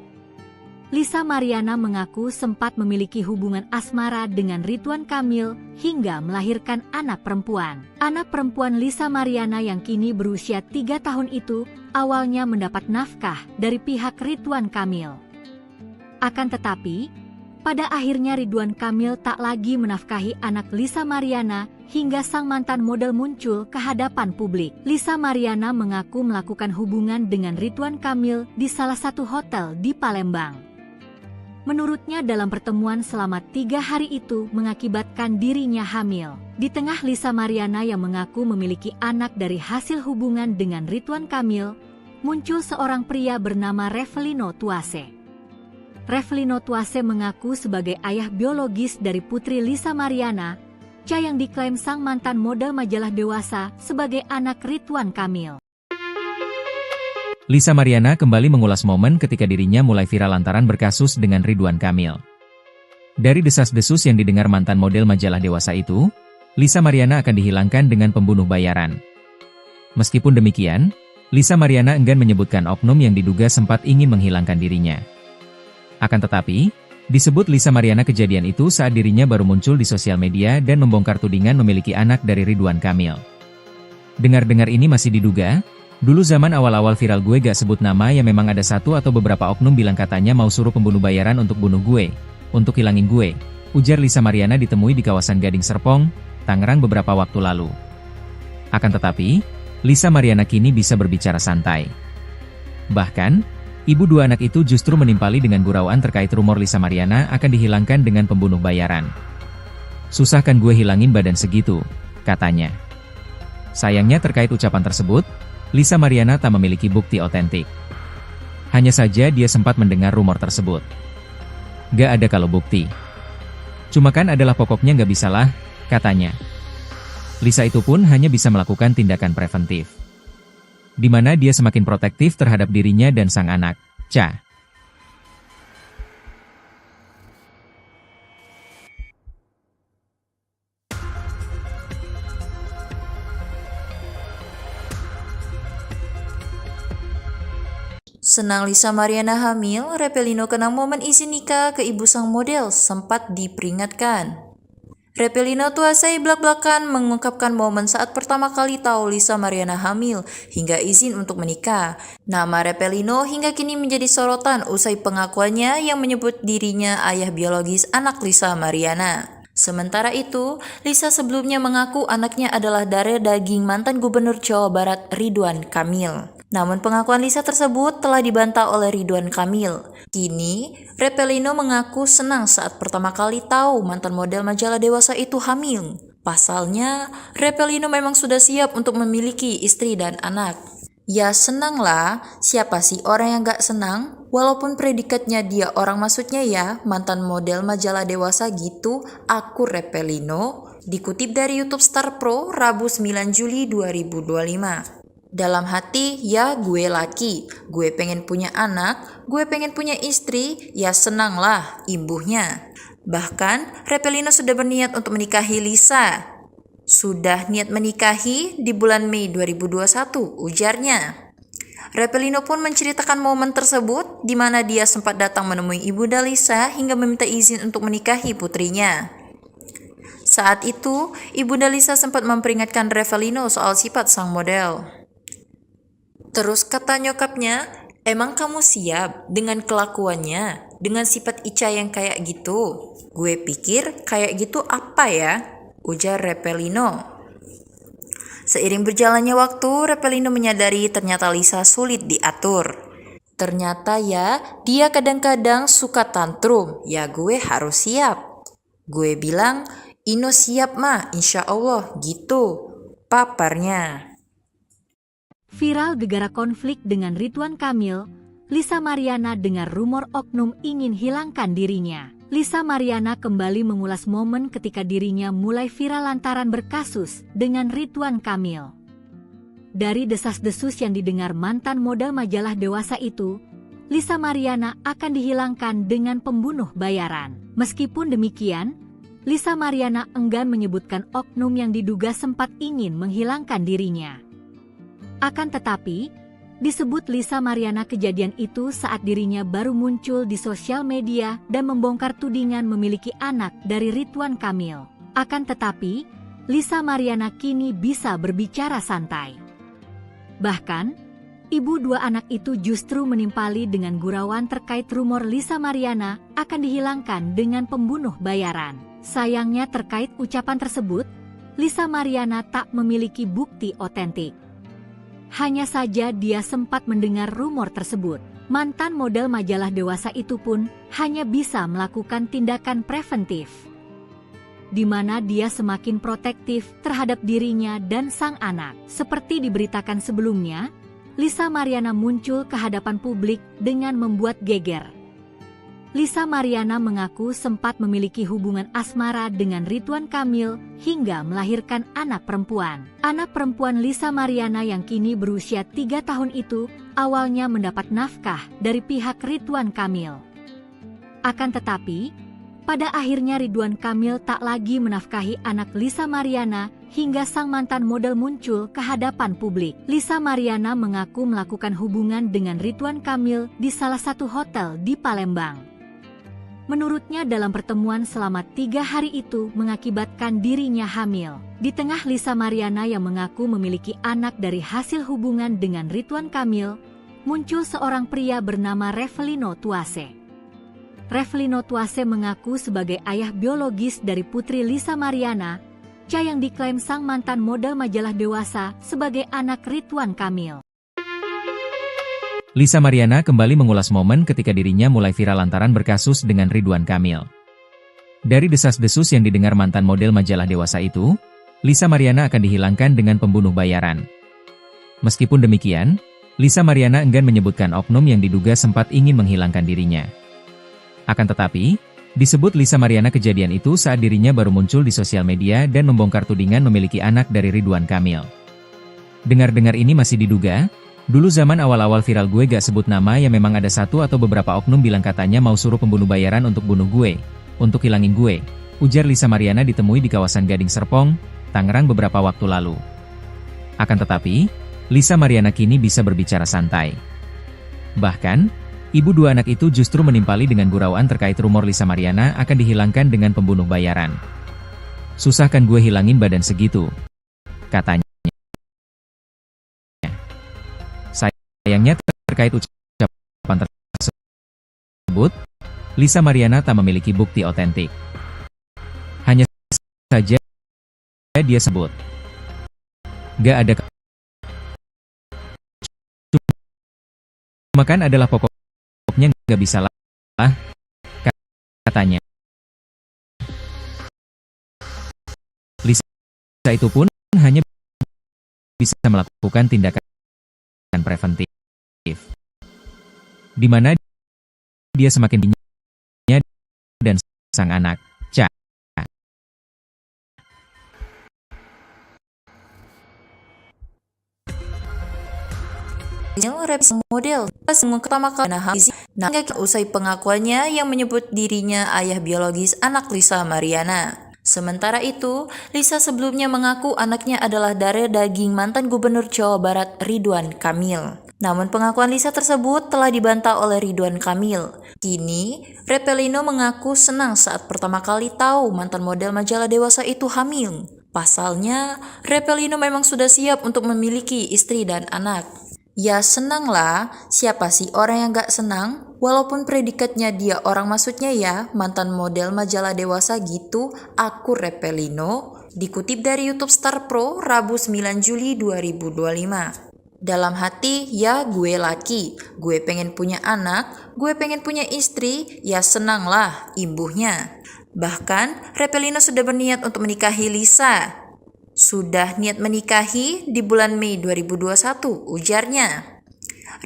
Lisa Mariana mengaku sempat memiliki hubungan asmara dengan Ridwan Kamil hingga melahirkan anak perempuan. Anak perempuan Lisa Mariana yang kini berusia 3 tahun itu awalnya mendapat nafkah dari pihak Ridwan Kamil. Akan tetapi, pada akhirnya Ridwan Kamil tak lagi menafkahi anak Lisa Mariana hingga sang mantan model muncul ke hadapan publik. Lisa Mariana mengaku melakukan hubungan dengan Ridwan Kamil di salah satu hotel di Palembang. Menurutnya dalam pertemuan selama 3 hari itu mengakibatkan dirinya hamil. Di tengah Lisa Mariana yang mengaku memiliki anak dari hasil hubungan dengan Ridwan Kamil, muncul seorang pria bernama Revelino Tuase. Revelino Tuase mengaku sebagai ayah biologis dari putri Lisa Mariana, Ca yang diklaim sang mantan model majalah dewasa sebagai anak Ridwan Kamil. Lisa Mariana kembali mengulas momen ketika dirinya mulai viral lantaran berkasus dengan Ridwan Kamil. Dari desas-desus yang didengar mantan model majalah dewasa itu, Lisa Mariana akan dihilangkan dengan pembunuh bayaran. Meskipun demikian, Lisa Mariana enggan menyebutkan oknum yang diduga sempat ingin menghilangkan dirinya. Akan tetapi, disebut Lisa Mariana kejadian itu saat dirinya baru muncul di sosial media dan membongkar tudingan memiliki anak dari Ridwan Kamil. Dengar-dengar ini masih diduga. Dulu zaman awal-awal viral gue gak sebut nama ya memang ada satu atau beberapa oknum bilang katanya mau suruh pembunuh bayaran untuk bunuh gue, untuk hilangin gue, ujar Lisa Mariana ditemui di kawasan Gading Serpong, Tangerang beberapa waktu lalu. Akan tetapi, Lisa Mariana kini bisa berbicara santai. Bahkan, ibu dua anak itu justru menimpali dengan gurauan terkait rumor Lisa Mariana akan dihilangkan dengan pembunuh bayaran. Susah kan gue hilangin badan segitu, katanya. Sayangnya terkait ucapan tersebut, Lisa Mariana tak memiliki bukti otentik. Hanya saja dia sempat mendengar rumor tersebut. Gak ada kalau bukti. Cuma kan adalah pokoknya gak bisalah, katanya. Lisa itu pun hanya bisa melakukan tindakan preventif, di mana dia semakin protektif terhadap dirinya dan sang anak, Ca. Senang Lisa Mariana hamil, Repelino kenang momen isi nikah ke ibu sang model sempat diperingatkan. Repelino Tuasai belak-belakan mengungkapkan momen saat pertama kali tahu Lisa Mariana hamil hingga izin untuk menikah. Nama Repelino hingga kini menjadi sorotan usai pengakuannya yang menyebut dirinya ayah biologis anak Lisa Mariana. Sementara itu, Lisa sebelumnya mengaku anaknya adalah darah daging mantan Gubernur Jawa Barat Ridwan Kamil. Namun pengakuan Lisa tersebut telah dibantah oleh Ridwan Kamil. Kini, Repelino mengaku senang saat pertama kali tahu mantan model majalah dewasa itu hamil. Pasalnya, Repelino memang sudah siap untuk memiliki istri dan anak. Ya senang lah, siapa sih orang yang gak senang? Walaupun predikatnya dia orang, maksudnya ya mantan model majalah dewasa gitu, aku Repelino, dikutip dari YouTube Star Pro Rabu 9 Juli 2025. Dalam hati, ya gue laki, gue pengen punya anak, gue pengen punya istri, ya senanglah ibunya. Bahkan Repelino sudah berniat untuk menikahi Lisa. Sudah niat menikahi di bulan Mei 2021, ujarnya. Repelino pun menceritakan momen tersebut di mana dia sempat datang menemui Ibunda Lisa hingga meminta izin untuk menikahi putrinya. Saat itu, Ibunda Lisa sempat memperingatkan Repelino soal sifat sang model. Terus kata nyokapnya, "Emang kamu siap dengan kelakuannya, dengan sifat Ica yang kayak gitu?" "Gue pikir kayak gitu apa ya?" ujar Repelino. Seiring berjalannya waktu, Repelino menyadari ternyata Lisa sulit diatur. Ternyata ya, dia kadang-kadang suka tantrum. Ya gue harus siap. Gue bilang, "Ino siap mah, insya Allah," gitu paparnya. Viral gegara konflik dengan Ridwan Kamil, Lisa Mariana dengar rumor oknum ingin hilangkan dirinya. Lisa Mariana kembali mengulas momen ketika dirinya mulai viral lantaran berkasus dengan Ridwan Kamil. Dari desas-desus yang didengar mantan model majalah dewasa itu, Lisa Mariana akan dihilangkan dengan pembunuh bayaran. Meskipun demikian, Lisa Mariana enggan menyebutkan oknum yang diduga sempat ingin menghilangkan dirinya. Akan tetapi, disebut Lisa Mariana kejadian itu saat dirinya baru muncul di sosial media dan membongkar tudingan memiliki anak dari Ridwan Kamil. Akan tetapi, Lisa Mariana kini bisa berbicara santai. Bahkan, ibu dua anak itu justru menimpali dengan gurauan terkait rumor Lisa Mariana akan dihilangkan dengan pembunuh bayaran. Sayangnya terkait ucapan tersebut, Lisa Mariana tak memiliki bukti otentik. Hanya saja dia sempat mendengar rumor tersebut. Mantan model majalah dewasa itu pun hanya bisa melakukan tindakan preventif, di mana dia semakin protektif terhadap dirinya dan sang anak. Seperti diberitakan sebelumnya, Lisa Mariana muncul ke hadapan publik dengan membuat geger. Lisa Mariana mengaku sempat memiliki hubungan asmara dengan Ridwan Kamil hingga melahirkan anak perempuan. Anak perempuan Lisa Mariana yang kini berusia 3 tahun itu awalnya mendapat nafkah dari pihak Ridwan Kamil. Akan tetapi, pada akhirnya Ridwan Kamil tak lagi menafkahi anak Lisa Mariana hingga sang mantan model muncul ke hadapan publik. Lisa Mariana mengaku melakukan hubungan dengan Ridwan Kamil di salah satu hotel di Palembang. Menurutnya dalam pertemuan selama 3 hari itu mengakibatkan dirinya hamil. Di tengah Lisa Mariana yang mengaku memiliki anak dari hasil hubungan dengan Ridwan Kamil, muncul seorang pria bernama Repelino Tuase. Repelino Tuase mengaku sebagai ayah biologis dari putri Lisa Mariana, yang diklaim sang mantan model majalah dewasa sebagai anak Ridwan Kamil. Lisa Mariana kembali mengulas momen ketika dirinya mulai viral lantaran berkasus dengan Ridwan Kamil. Dari desas-desus yang didengar mantan model majalah dewasa itu, Lisa Mariana akan dihilangkan dengan pembunuh bayaran. Meskipun demikian, Lisa Mariana enggan menyebutkan oknum yang diduga sempat ingin menghilangkan dirinya. Akan tetapi, disebut Lisa Mariana kejadian itu saat dirinya baru muncul di sosial media dan membongkar tudingan memiliki anak dari Ridwan Kamil. Dengar-dengar ini masih diduga. Dulu zaman awal-awal viral gue gak sebut nama ya memang ada satu atau beberapa oknum bilang katanya mau suruh pembunuh bayaran untuk bunuh gue, untuk hilangin gue, ujar Lisa Mariana ditemui di kawasan Gading Serpong, Tangerang beberapa waktu lalu. Akan tetapi, Lisa Mariana kini bisa berbicara santai. Bahkan, ibu dua anak itu justru menimpali dengan gurauan terkait rumor Lisa Mariana akan dihilangkan dengan pembunuh bayaran. "Susah kan gue hilangin badan segitu," katanya. Sayangnya terkait ucapan tersebut, Lisa Mariana tak memiliki bukti otentik. Hanya saja dia sebut, "Gak ada cuma kan adalah pokoknya gak bisa lah," katanya. Lisa itu pun hanya bisa melakukan tindakan preventif, di mana dia semakin dirinya dan sang anak. Model pertama kali usai pengakuannya yang menyebut dirinya ayah biologis anak Lisa Mariana. Sementara itu, Lisa sebelumnya mengaku anaknya adalah darah daging mantan Gubernur Jawa Barat Ridwan Kamil. Namun pengakuan Lisa tersebut telah dibantah oleh Ridwan Kamil. Kini, Repelino mengaku senang saat pertama kali tahu mantan model majalah Dewasa itu hamil. Pasalnya, Repelino memang sudah siap untuk memiliki istri dan anak. Ya senanglah, siapa sih orang yang gak senang? Walaupun predikatnya dia orang maksudnya ya, mantan model majalah Dewasa gitu, aku Repelino. Dikutip dari YouTube Star Pro, Rabu 9 Juli 2025. Dalam hati, ya gue laki, gue pengen punya anak, gue pengen punya istri, ya senanglah imbuhnya. Bahkan, Repelino sudah berniat untuk menikahi Lisa. Sudah niat menikahi di bulan Mei 2021, ujarnya.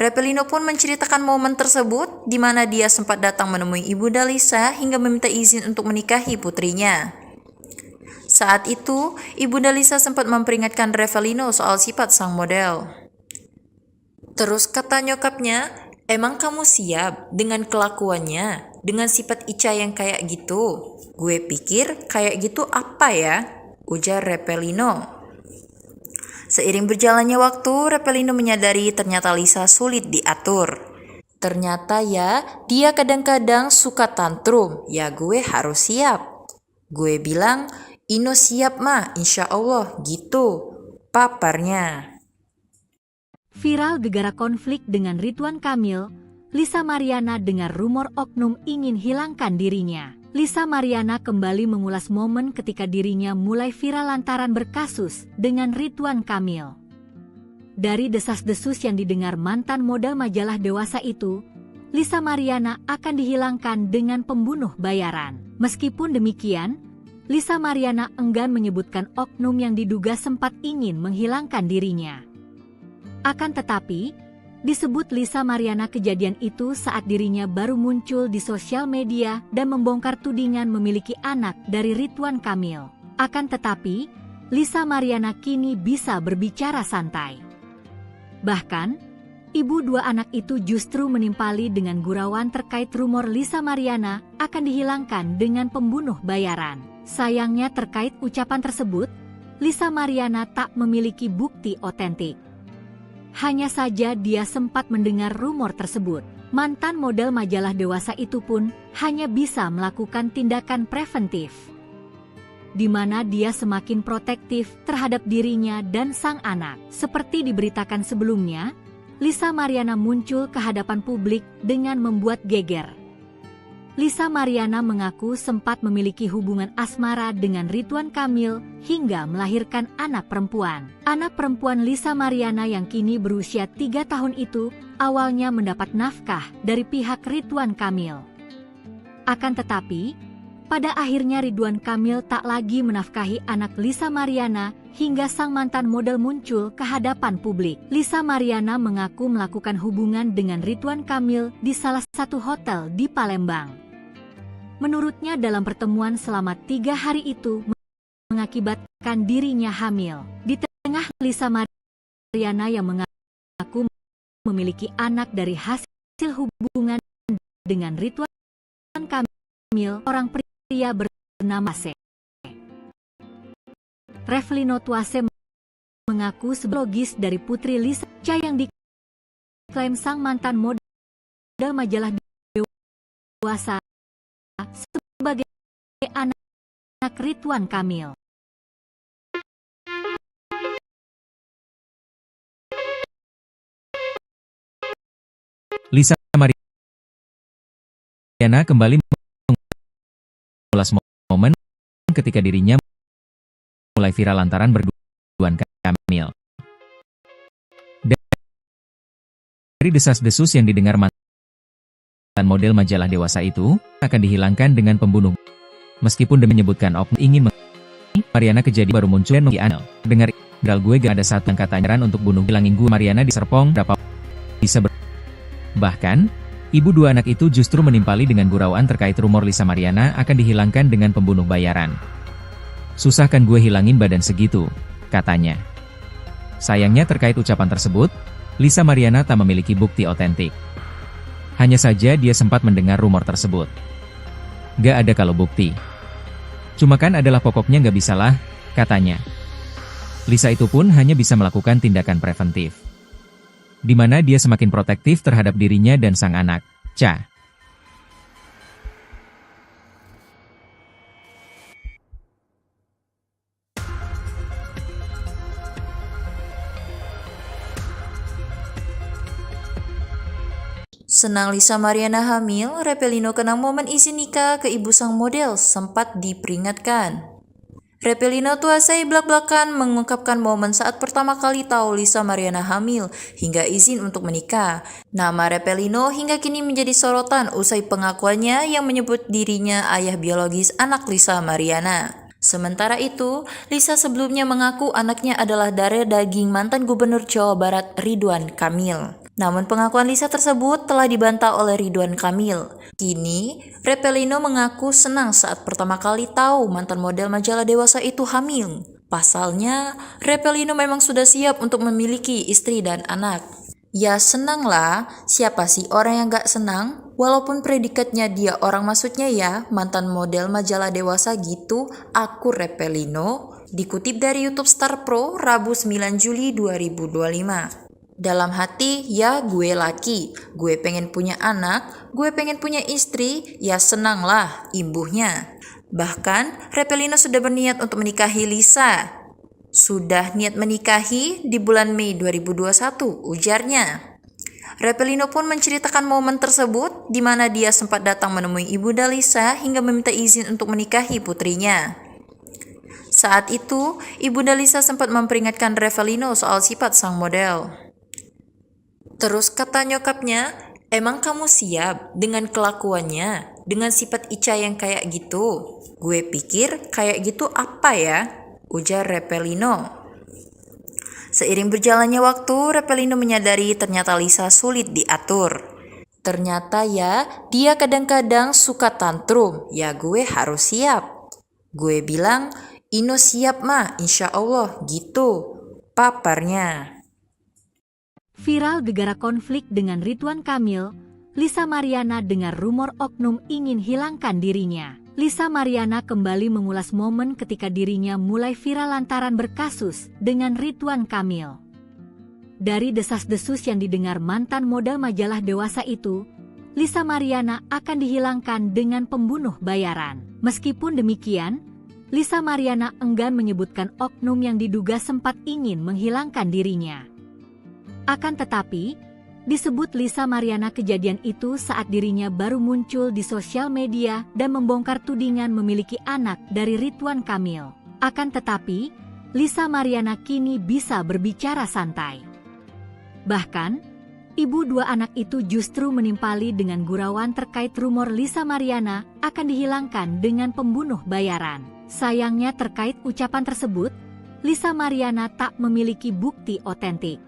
Repelino pun menceritakan momen tersebut di mana dia sempat datang menemui Ibunda Lisa hingga meminta izin untuk menikahi putrinya. Saat itu, Ibunda Lisa sempat memperingatkan Repelino soal sifat sang model. Terus kata nyokapnya, emang kamu siap dengan kelakuannya, dengan sifat Ica yang kayak gitu? Gue pikir kayak gitu apa ya? Ujar Repelino. Seiring berjalannya waktu, Repelino menyadari ternyata Lisa sulit diatur. Ternyata ya, dia kadang-kadang suka tantrum. Ya gue harus siap. Gue bilang, Ino siap mah, insya Allah, gitu. Paparnya. Viral gegara konflik dengan Ridwan Kamil, Lisa Mariana dengar rumor oknum ingin hilangkan dirinya. Lisa Mariana kembali mengulas momen ketika dirinya mulai viral lantaran berkasus dengan Ridwan Kamil. Dari desas-desus yang didengar mantan model majalah Dewasa itu, Lisa Mariana akan dihilangkan dengan pembunuh bayaran. Meskipun demikian, Lisa Mariana enggan menyebutkan oknum yang diduga sempat ingin menghilangkan dirinya. Akan tetapi, disebut Lisa Mariana kejadian itu saat dirinya baru muncul di sosial media dan membongkar tudingan memiliki anak dari Ridwan Kamil. Akan tetapi, Lisa Mariana kini bisa berbicara santai. Bahkan, ibu dua anak itu justru menimpali dengan gurauan terkait rumor Lisa Mariana akan dihilangkan dengan pembunuh bayaran. Sayangnya terkait ucapan tersebut, Lisa Mariana tak memiliki bukti otentik. Hanya saja dia sempat mendengar rumor tersebut. Mantan model majalah Dewasa itu pun hanya bisa melakukan tindakan preventif, di mana dia semakin protektif terhadap dirinya dan sang anak. Seperti diberitakan sebelumnya, Lisa Mariana muncul ke hadapan publik dengan membuat geger. Lisa Mariana mengaku sempat memiliki hubungan asmara dengan Ridwan Kamil hingga melahirkan anak perempuan. Anak perempuan Lisa Mariana yang kini berusia 3 tahun itu awalnya mendapat nafkah dari pihak Ridwan Kamil. Akan tetapi, pada akhirnya Ridwan Kamil tak lagi menafkahi anak Lisa Mariana hingga sang mantan model muncul ke hadapan publik. Lisa Mariana mengaku melakukan hubungan dengan Ridwan Kamil di salah satu hotel di Palembang. Menurutnya dalam pertemuan selama 3 hari itu mengakibatkan dirinya hamil. Di tengah Lisa Mariana yang mengaku memiliki anak dari hasil hubungan dengan Ridwan Kamil, orang pria bernama C. Repelino Tuase mengaku sebologis dari putri Lisa yang diklaim sang mantan model majalah Dewasa sebagai anak Ridwan Kamil. Lisa Mariana kembali mengulas momen ketika dirinya mulai viral lantaran Ridwan Kamil. Dari desas-desus yang didengar mantan model majalah Dewasa itu akan dihilangkan dengan pembunuh. Meskipun menyebutkan oknum ingin Mariana kejadian baru muncul dan Anel. Dengar gue gak ada satu yang kata nyaran untuk bunuh hilangin gue. Mariana di Serpong berapa bisa Bahkan Ibu dua anak itu justru menimpali dengan gurauan terkait rumor Lisa Mariana akan dihilangkan dengan pembunuh bayaran. "Susah kan gue hilangin badan segitu," katanya. Sayangnya terkait ucapan tersebut, Lisa Mariana tak memiliki bukti otentik. Hanya saja dia sempat mendengar rumor tersebut. "Gak ada kalau bukti. Cuma kan adalah pokoknya gak bisalah," katanya. Lisa itu pun hanya bisa melakukan tindakan preventif, di mana dia semakin protektif terhadap dirinya dan sang anak, Cha. Senang Lisa Mariana hamil, Repelino kenang momen isi nikah ke ibu sang model sempat diperingatkan. Repelino tuasai belak-belakan mengungkapkan momen saat pertama kali tahu Lisa Mariana hamil hingga izin untuk menikah. Nama Repelino hingga kini menjadi sorotan usai pengakuannya yang menyebut dirinya ayah biologis anak Lisa Mariana. Sementara itu, Lisa sebelumnya mengaku anaknya adalah darah daging mantan Gubernur Jawa Barat Ridwan Kamil. Namun pengakuan Lisa tersebut telah dibantah oleh Ridwan Kamil. Kini, Repelino mengaku senang saat pertama kali tahu mantan model majalah Dewasa itu hamil. Pasalnya, Repelino memang sudah siap untuk memiliki istri dan anak. Ya senang lah, siapa sih orang yang gak senang? Walaupun predikatnya dia orang maksudnya ya, mantan model majalah Dewasa gitu, aku Repelino. Dikutip dari YouTube Star Pro, Rabu 9 Juli 2025. Dalam hati, ya gue laki, gue pengen punya anak, gue pengen punya istri, ya senang lah, imbuhnya. Bahkan, Repelino sudah berniat untuk menikahi Lisa. Sudah niat menikahi di bulan Mei 2021, ujarnya. Repelino pun menceritakan momen tersebut, di mana dia sempat datang menemui ibunda Lisa hingga meminta izin untuk menikahi putrinya. Saat itu, ibunda Lisa sempat memperingatkan Repelino soal sifat sang model. Terus kata nyokapnya, "Emang kamu siap dengan kelakuannya, dengan sifat Ica yang kayak gitu?" "Gue pikir kayak gitu apa ya?" ujar Repelino. Seiring berjalannya waktu, Repelino menyadari ternyata Lisa sulit diatur. Ternyata ya, dia kadang-kadang suka tantrum, ya gue harus siap. Gue bilang, "Ino siap mah, insya Allah," gitu, paparnya. Viral gegara konflik dengan Ridwan Kamil, Lisa Mariana dengar rumor oknum ingin hilangkan dirinya. Lisa Mariana kembali mengulas momen ketika dirinya mulai viral lantaran berkasus dengan Ridwan Kamil. Dari desas-desus yang didengar mantan model majalah Dewasa itu, Lisa Mariana akan dihilangkan dengan pembunuh bayaran. Meskipun demikian, Lisa Mariana enggan menyebutkan oknum yang diduga sempat ingin menghilangkan dirinya. Akan tetapi, disebut Lisa Mariana kejadian itu saat dirinya baru muncul di sosial media dan membongkar tudingan memiliki anak dari Ridwan Kamil. Akan tetapi, Lisa Mariana kini bisa berbicara santai. Bahkan, ibu dua anak itu justru menimpali dengan gurauan terkait rumor Lisa Mariana akan dihilangkan dengan pembunuh bayaran. Sayangnya terkait ucapan tersebut, Lisa Mariana tak memiliki bukti otentik.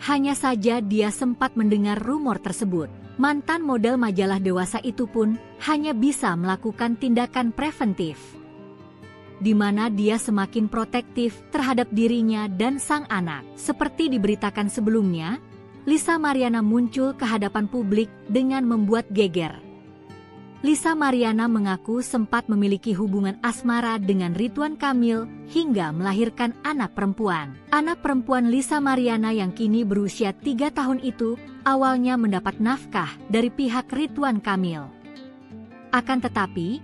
Hanya saja dia sempat mendengar rumor tersebut. Mantan model majalah Dewasa itu pun hanya bisa melakukan tindakan preventif, di mana dia semakin protektif terhadap dirinya dan sang anak. Seperti diberitakan sebelumnya, Lisa Mariana muncul ke hadapan publik dengan membuat geger. Lisa Mariana mengaku sempat memiliki hubungan asmara dengan Ridwan Kamil hingga melahirkan anak perempuan. Anak perempuan Lisa Mariana yang kini berusia 3 tahun itu awalnya mendapat nafkah dari pihak Ridwan Kamil. Akan tetapi,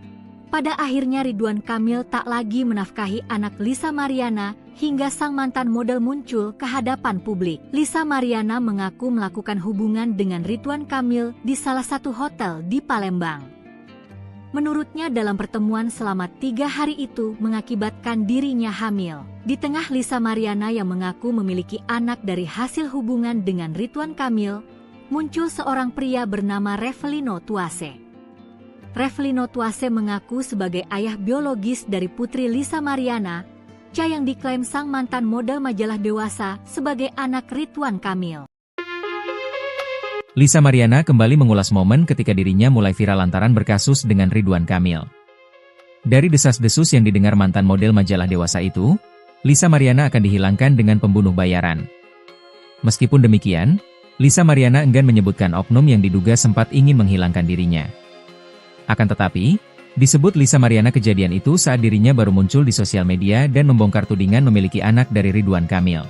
pada akhirnya Ridwan Kamil tak lagi menafkahi anak Lisa Mariana hingga sang mantan model muncul ke hadapan publik. Lisa Mariana mengaku melakukan hubungan dengan Ridwan Kamil di salah satu hotel di Palembang. Menurutnya dalam pertemuan selama 3 hari itu mengakibatkan dirinya hamil. Di tengah Lisa Mariana yang mengaku memiliki anak dari hasil hubungan dengan Ridwan Kamil, muncul seorang pria bernama Repelino Tuase. Repelino Tuase mengaku sebagai ayah biologis dari putri Lisa Mariana, Cha yang diklaim sang mantan model majalah Dewasa sebagai anak Ridwan Kamil. Lisa Mariana kembali mengulas momen ketika dirinya mulai viral lantaran berkasus dengan Ridwan Kamil. Dari desas-desus yang didengar mantan model majalah dewasa itu, Lisa Mariana akan dihilangkan dengan pembunuh bayaran. Meskipun demikian, Lisa Mariana enggan menyebutkan oknum yang diduga sempat ingin menghilangkan dirinya. Akan tetapi, disebut Lisa Mariana kejadian itu saat dirinya baru muncul di sosial media dan membongkar tudingan memiliki anak dari Ridwan Kamil.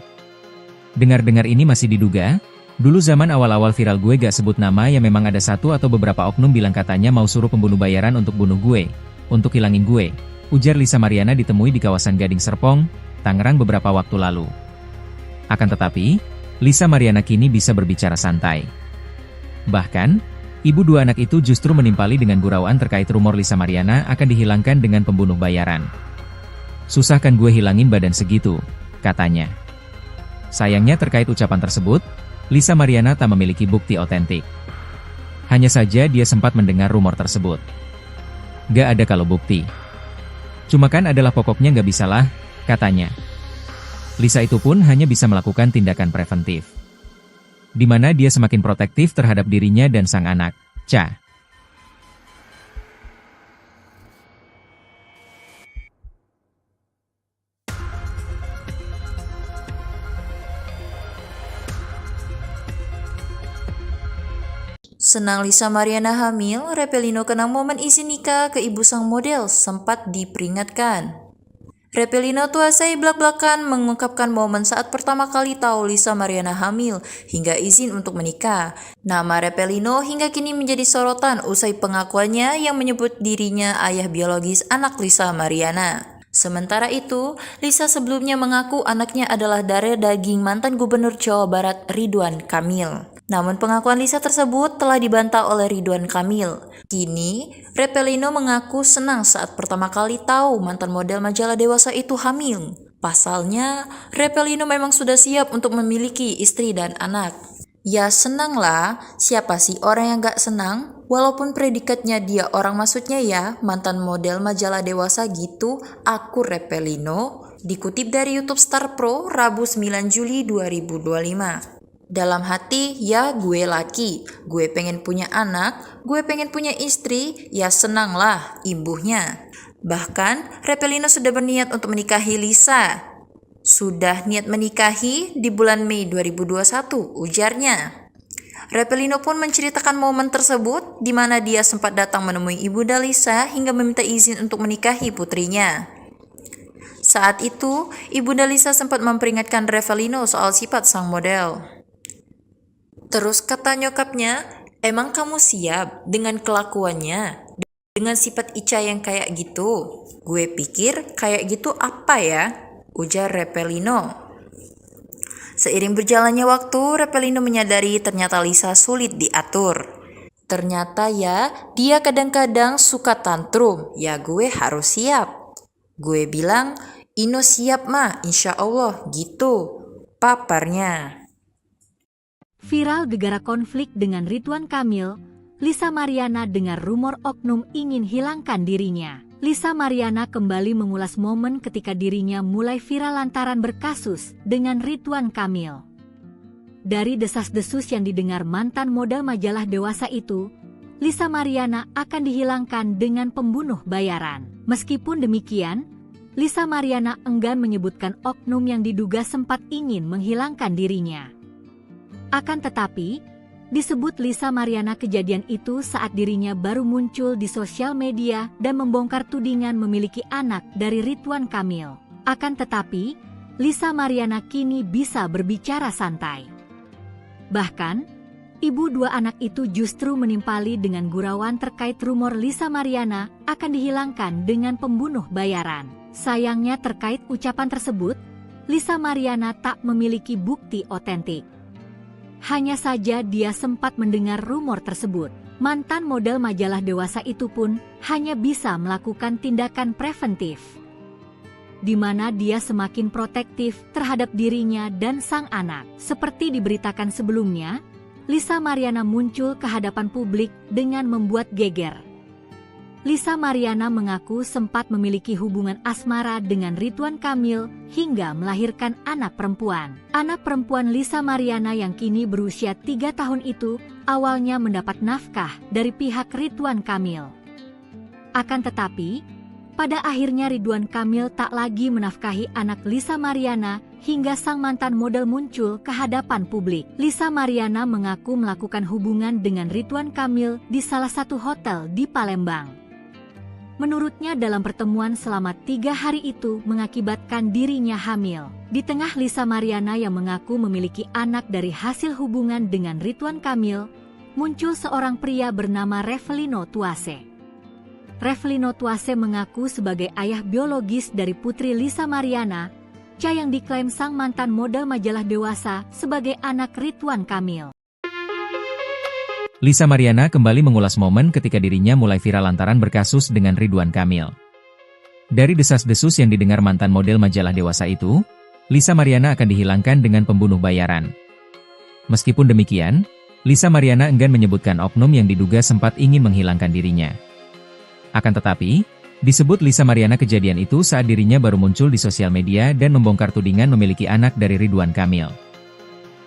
Dengar-dengar ini masih diduga. Dulu zaman awal-awal viral gue gak sebut nama ya memang ada satu atau beberapa oknum bilang katanya mau suruh pembunuh bayaran untuk bunuh gue, untuk hilangin gue, ujar Lisa Mariana ditemui di kawasan Gading Serpong, Tangerang beberapa waktu lalu. Akan tetapi, Lisa Mariana kini bisa berbicara santai. Bahkan, ibu dua anak itu justru menimpali dengan gurauan terkait rumor Lisa Mariana akan dihilangkan dengan pembunuh bayaran. Susah kan gue hilangin badan segitu, katanya. Sayangnya terkait ucapan tersebut, Lisa Mariana tak memiliki bukti otentik. Hanya saja dia sempat mendengar rumor tersebut. Gak ada kalau bukti. Cuma kan adalah pokoknya gak bisalah, katanya. Lisa itu pun hanya bisa melakukan tindakan preventif, di mana dia semakin protektif terhadap dirinya dan sang anak, Cha. Senang Lisa Mariana hamil, Repelino kenang momen isi nikah ke ibu sang model sempat diperingatkan. Repelino tuasai belak-belakan mengungkapkan momen saat pertama kali tahu Lisa Mariana hamil hingga izin untuk menikah. Nama Repelino hingga kini menjadi sorotan usai pengakuannya yang menyebut dirinya ayah biologis anak Lisa Mariana. Sementara itu, Lisa sebelumnya mengaku anaknya adalah darah daging mantan Gubernur Jawa Barat Ridwan Kamil. Namun pengakuan Lisa tersebut telah dibantah oleh Ridwan Kamil. Kini, Repelino mengaku senang saat pertama kali tahu mantan model majalah dewasa itu hamil. Pasalnya, Repelino memang sudah siap untuk memiliki istri dan anak. Ya senanglah, siapa sih orang yang gak senang? Walaupun predikatnya dia orang maksudnya ya, mantan model majalah dewasa gitu, aku Repelino. Dikutip dari YouTube Star Pro, Rabu 9 Juli 2025. Dalam hati, ya gue laki, gue pengen punya anak, gue pengen punya istri, ya senanglah imbuhnya. Bahkan, Repelino sudah berniat untuk menikahi Lisa. Sudah niat menikahi di bulan Mei 2021, ujarnya. Repelino pun menceritakan momen tersebut di mana dia sempat datang menemui ibunda Lisa hingga meminta izin untuk menikahi putrinya. Saat itu, ibunda Lisa sempat memperingatkan Repelino soal sifat sang model. Terus kata nyokapnya, emang kamu siap dengan kelakuannya? Dengan sifat Ica yang kayak gitu? Gue pikir kayak gitu apa ya? Ujar Repelino. Seiring berjalannya waktu, Repelino menyadari ternyata Lisa sulit diatur. Ternyata ya, dia kadang-kadang suka tantrum. Ya gue harus siap. Gue bilang, Ino siap mah, insya Allah gitu. Paparnya. Viral gegara konflik dengan Ridwan Kamil, Lisa Mariana dengar rumor oknum ingin hilangkan dirinya. Lisa Mariana kembali mengulas momen ketika dirinya mulai viral lantaran berkasus dengan Ridwan Kamil. Dari desas-desus yang didengar mantan model majalah dewasa itu, Lisa Mariana akan dihilangkan dengan pembunuh bayaran. Meskipun demikian, Lisa Mariana enggan menyebutkan oknum yang diduga sempat ingin menghilangkan dirinya. Akan tetapi, disebut Lisa Mariana kejadian itu saat dirinya baru muncul di sosial media dan membongkar tudingan memiliki anak dari Ridwan Kamil. Akan tetapi, Lisa Mariana kini bisa berbicara santai. Bahkan, ibu dua anak itu justru menimpali dengan gurauan terkait rumor Lisa Mariana akan dihilangkan dengan pembunuh bayaran. Sayangnya terkait ucapan tersebut, Lisa Mariana tak memiliki bukti otentik. Hanya saja dia sempat mendengar rumor tersebut. Mantan model majalah dewasa itu pun hanya bisa melakukan tindakan preventif, di mana dia semakin protektif terhadap dirinya dan sang anak. Seperti diberitakan sebelumnya, Lisa Mariana muncul ke hadapan publik dengan membuat geger. Lisa Mariana mengaku sempat memiliki hubungan asmara dengan Ridwan Kamil hingga melahirkan anak perempuan. Anak perempuan Lisa Mariana yang kini berusia 3 tahun itu awalnya mendapat nafkah dari pihak Ridwan Kamil. Akan tetapi, pada akhirnya Ridwan Kamil tak lagi menafkahi anak Lisa Mariana hingga sang mantan model muncul ke hadapan publik. Lisa Mariana mengaku melakukan hubungan dengan Ridwan Kamil di salah satu hotel di Palembang. Menurutnya dalam pertemuan selama 3 hari itu mengakibatkan dirinya hamil. Di tengah Lisa Mariana yang mengaku memiliki anak dari hasil hubungan dengan Ridwan Kamil, muncul seorang pria bernama Revelino Tuase. Revelino Tuase mengaku sebagai ayah biologis dari putri Lisa Mariana, yang diklaim sang mantan model majalah Dewasa sebagai anak Ridwan Kamil. Lisa Mariana kembali mengulas momen ketika dirinya mulai viral lantaran berkasus dengan Ridwan Kamil. Dari desas-desus yang didengar mantan model majalah Dewasa itu, Lisa Mariana akan dihilangkan dengan pembunuh bayaran. Meskipun demikian, Lisa Mariana enggan menyebutkan oknum yang diduga sempat ingin menghilangkan dirinya. Akan tetapi, disebut Lisa Mariana kejadian itu saat dirinya baru muncul di sosial media dan membongkar tudingan memiliki anak dari Ridwan Kamil.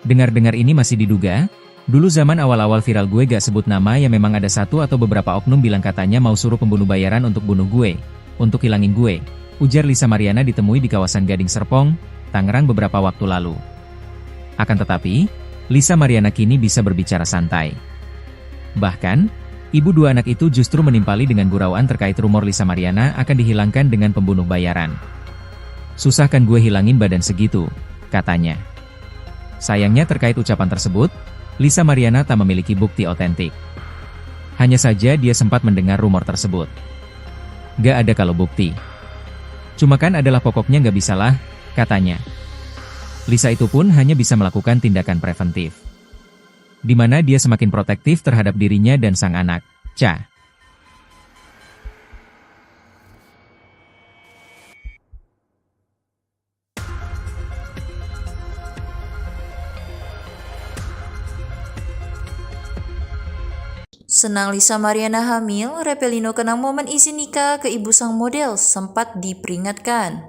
Dengar-dengar ini masih diduga. Dulu zaman awal-awal viral gue gak sebut nama ya memang ada satu atau beberapa oknum bilang katanya mau suruh pembunuh bayaran untuk bunuh gue, untuk hilangin gue, ujar Lisa Mariana ditemui di kawasan Gading Serpong, Tangerang beberapa waktu lalu. Akan tetapi, Lisa Mariana kini bisa berbicara santai. Bahkan, ibu 2 anak itu justru menimpali dengan gurauan terkait rumor Lisa Mariana akan dihilangkan dengan pembunuh bayaran. Susah kan gue hilangin badan segitu, katanya. Sayangnya terkait ucapan tersebut, Lisa Mariana tak memiliki bukti otentik. Hanya saja dia sempat mendengar rumor tersebut. Gak ada kalau bukti. Cuma kan adalah pokoknya gak bisalah, katanya. Lisa itu pun hanya bisa melakukan tindakan preventif, di mana dia semakin protektif terhadap dirinya dan sang anak, Cha. Senang Lisa Mariana hamil, Revelino kenang momen isi nikah ke ibu sang model sempat diperingatkan.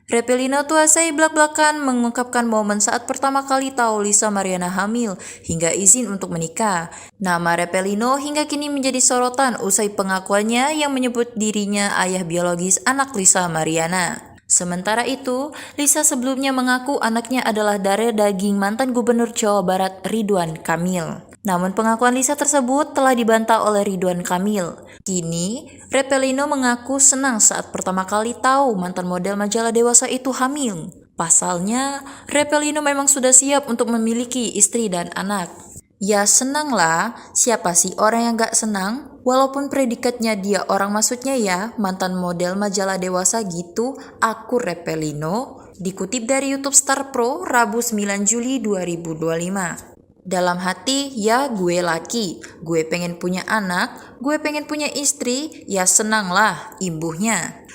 Revelino Tuasai belak-belakan mengungkapkan momen saat pertama kali tahu Lisa Mariana hamil hingga izin untuk menikah. Nama Revelino hingga kini menjadi sorotan usai pengakuannya yang menyebut dirinya ayah biologis anak Lisa Mariana. Sementara itu, Lisa sebelumnya mengaku anaknya adalah darah daging mantan Gubernur Jawa Barat Ridwan Kamil. Namun pengakuan Lisa tersebut telah dibantah oleh Ridwan Kamil. Kini, Revelino mengaku senang saat pertama kali tahu mantan model majalah Dewasa itu hamil. Pasalnya, Revelino memang sudah siap untuk memiliki istri dan anak. Ya senanglah, siapa sih orang yang gak senang? Walaupun predikatnya dia orang maksudnya ya, mantan model majalah Dewasa gitu, aku Revelino. Dikutip dari YouTube Star Pro, Rabu 9 Juli 2025. Dalam hati, ya gue laki, gue pengen punya anak, gue pengen punya istri, ya senanglah, imbuhnya.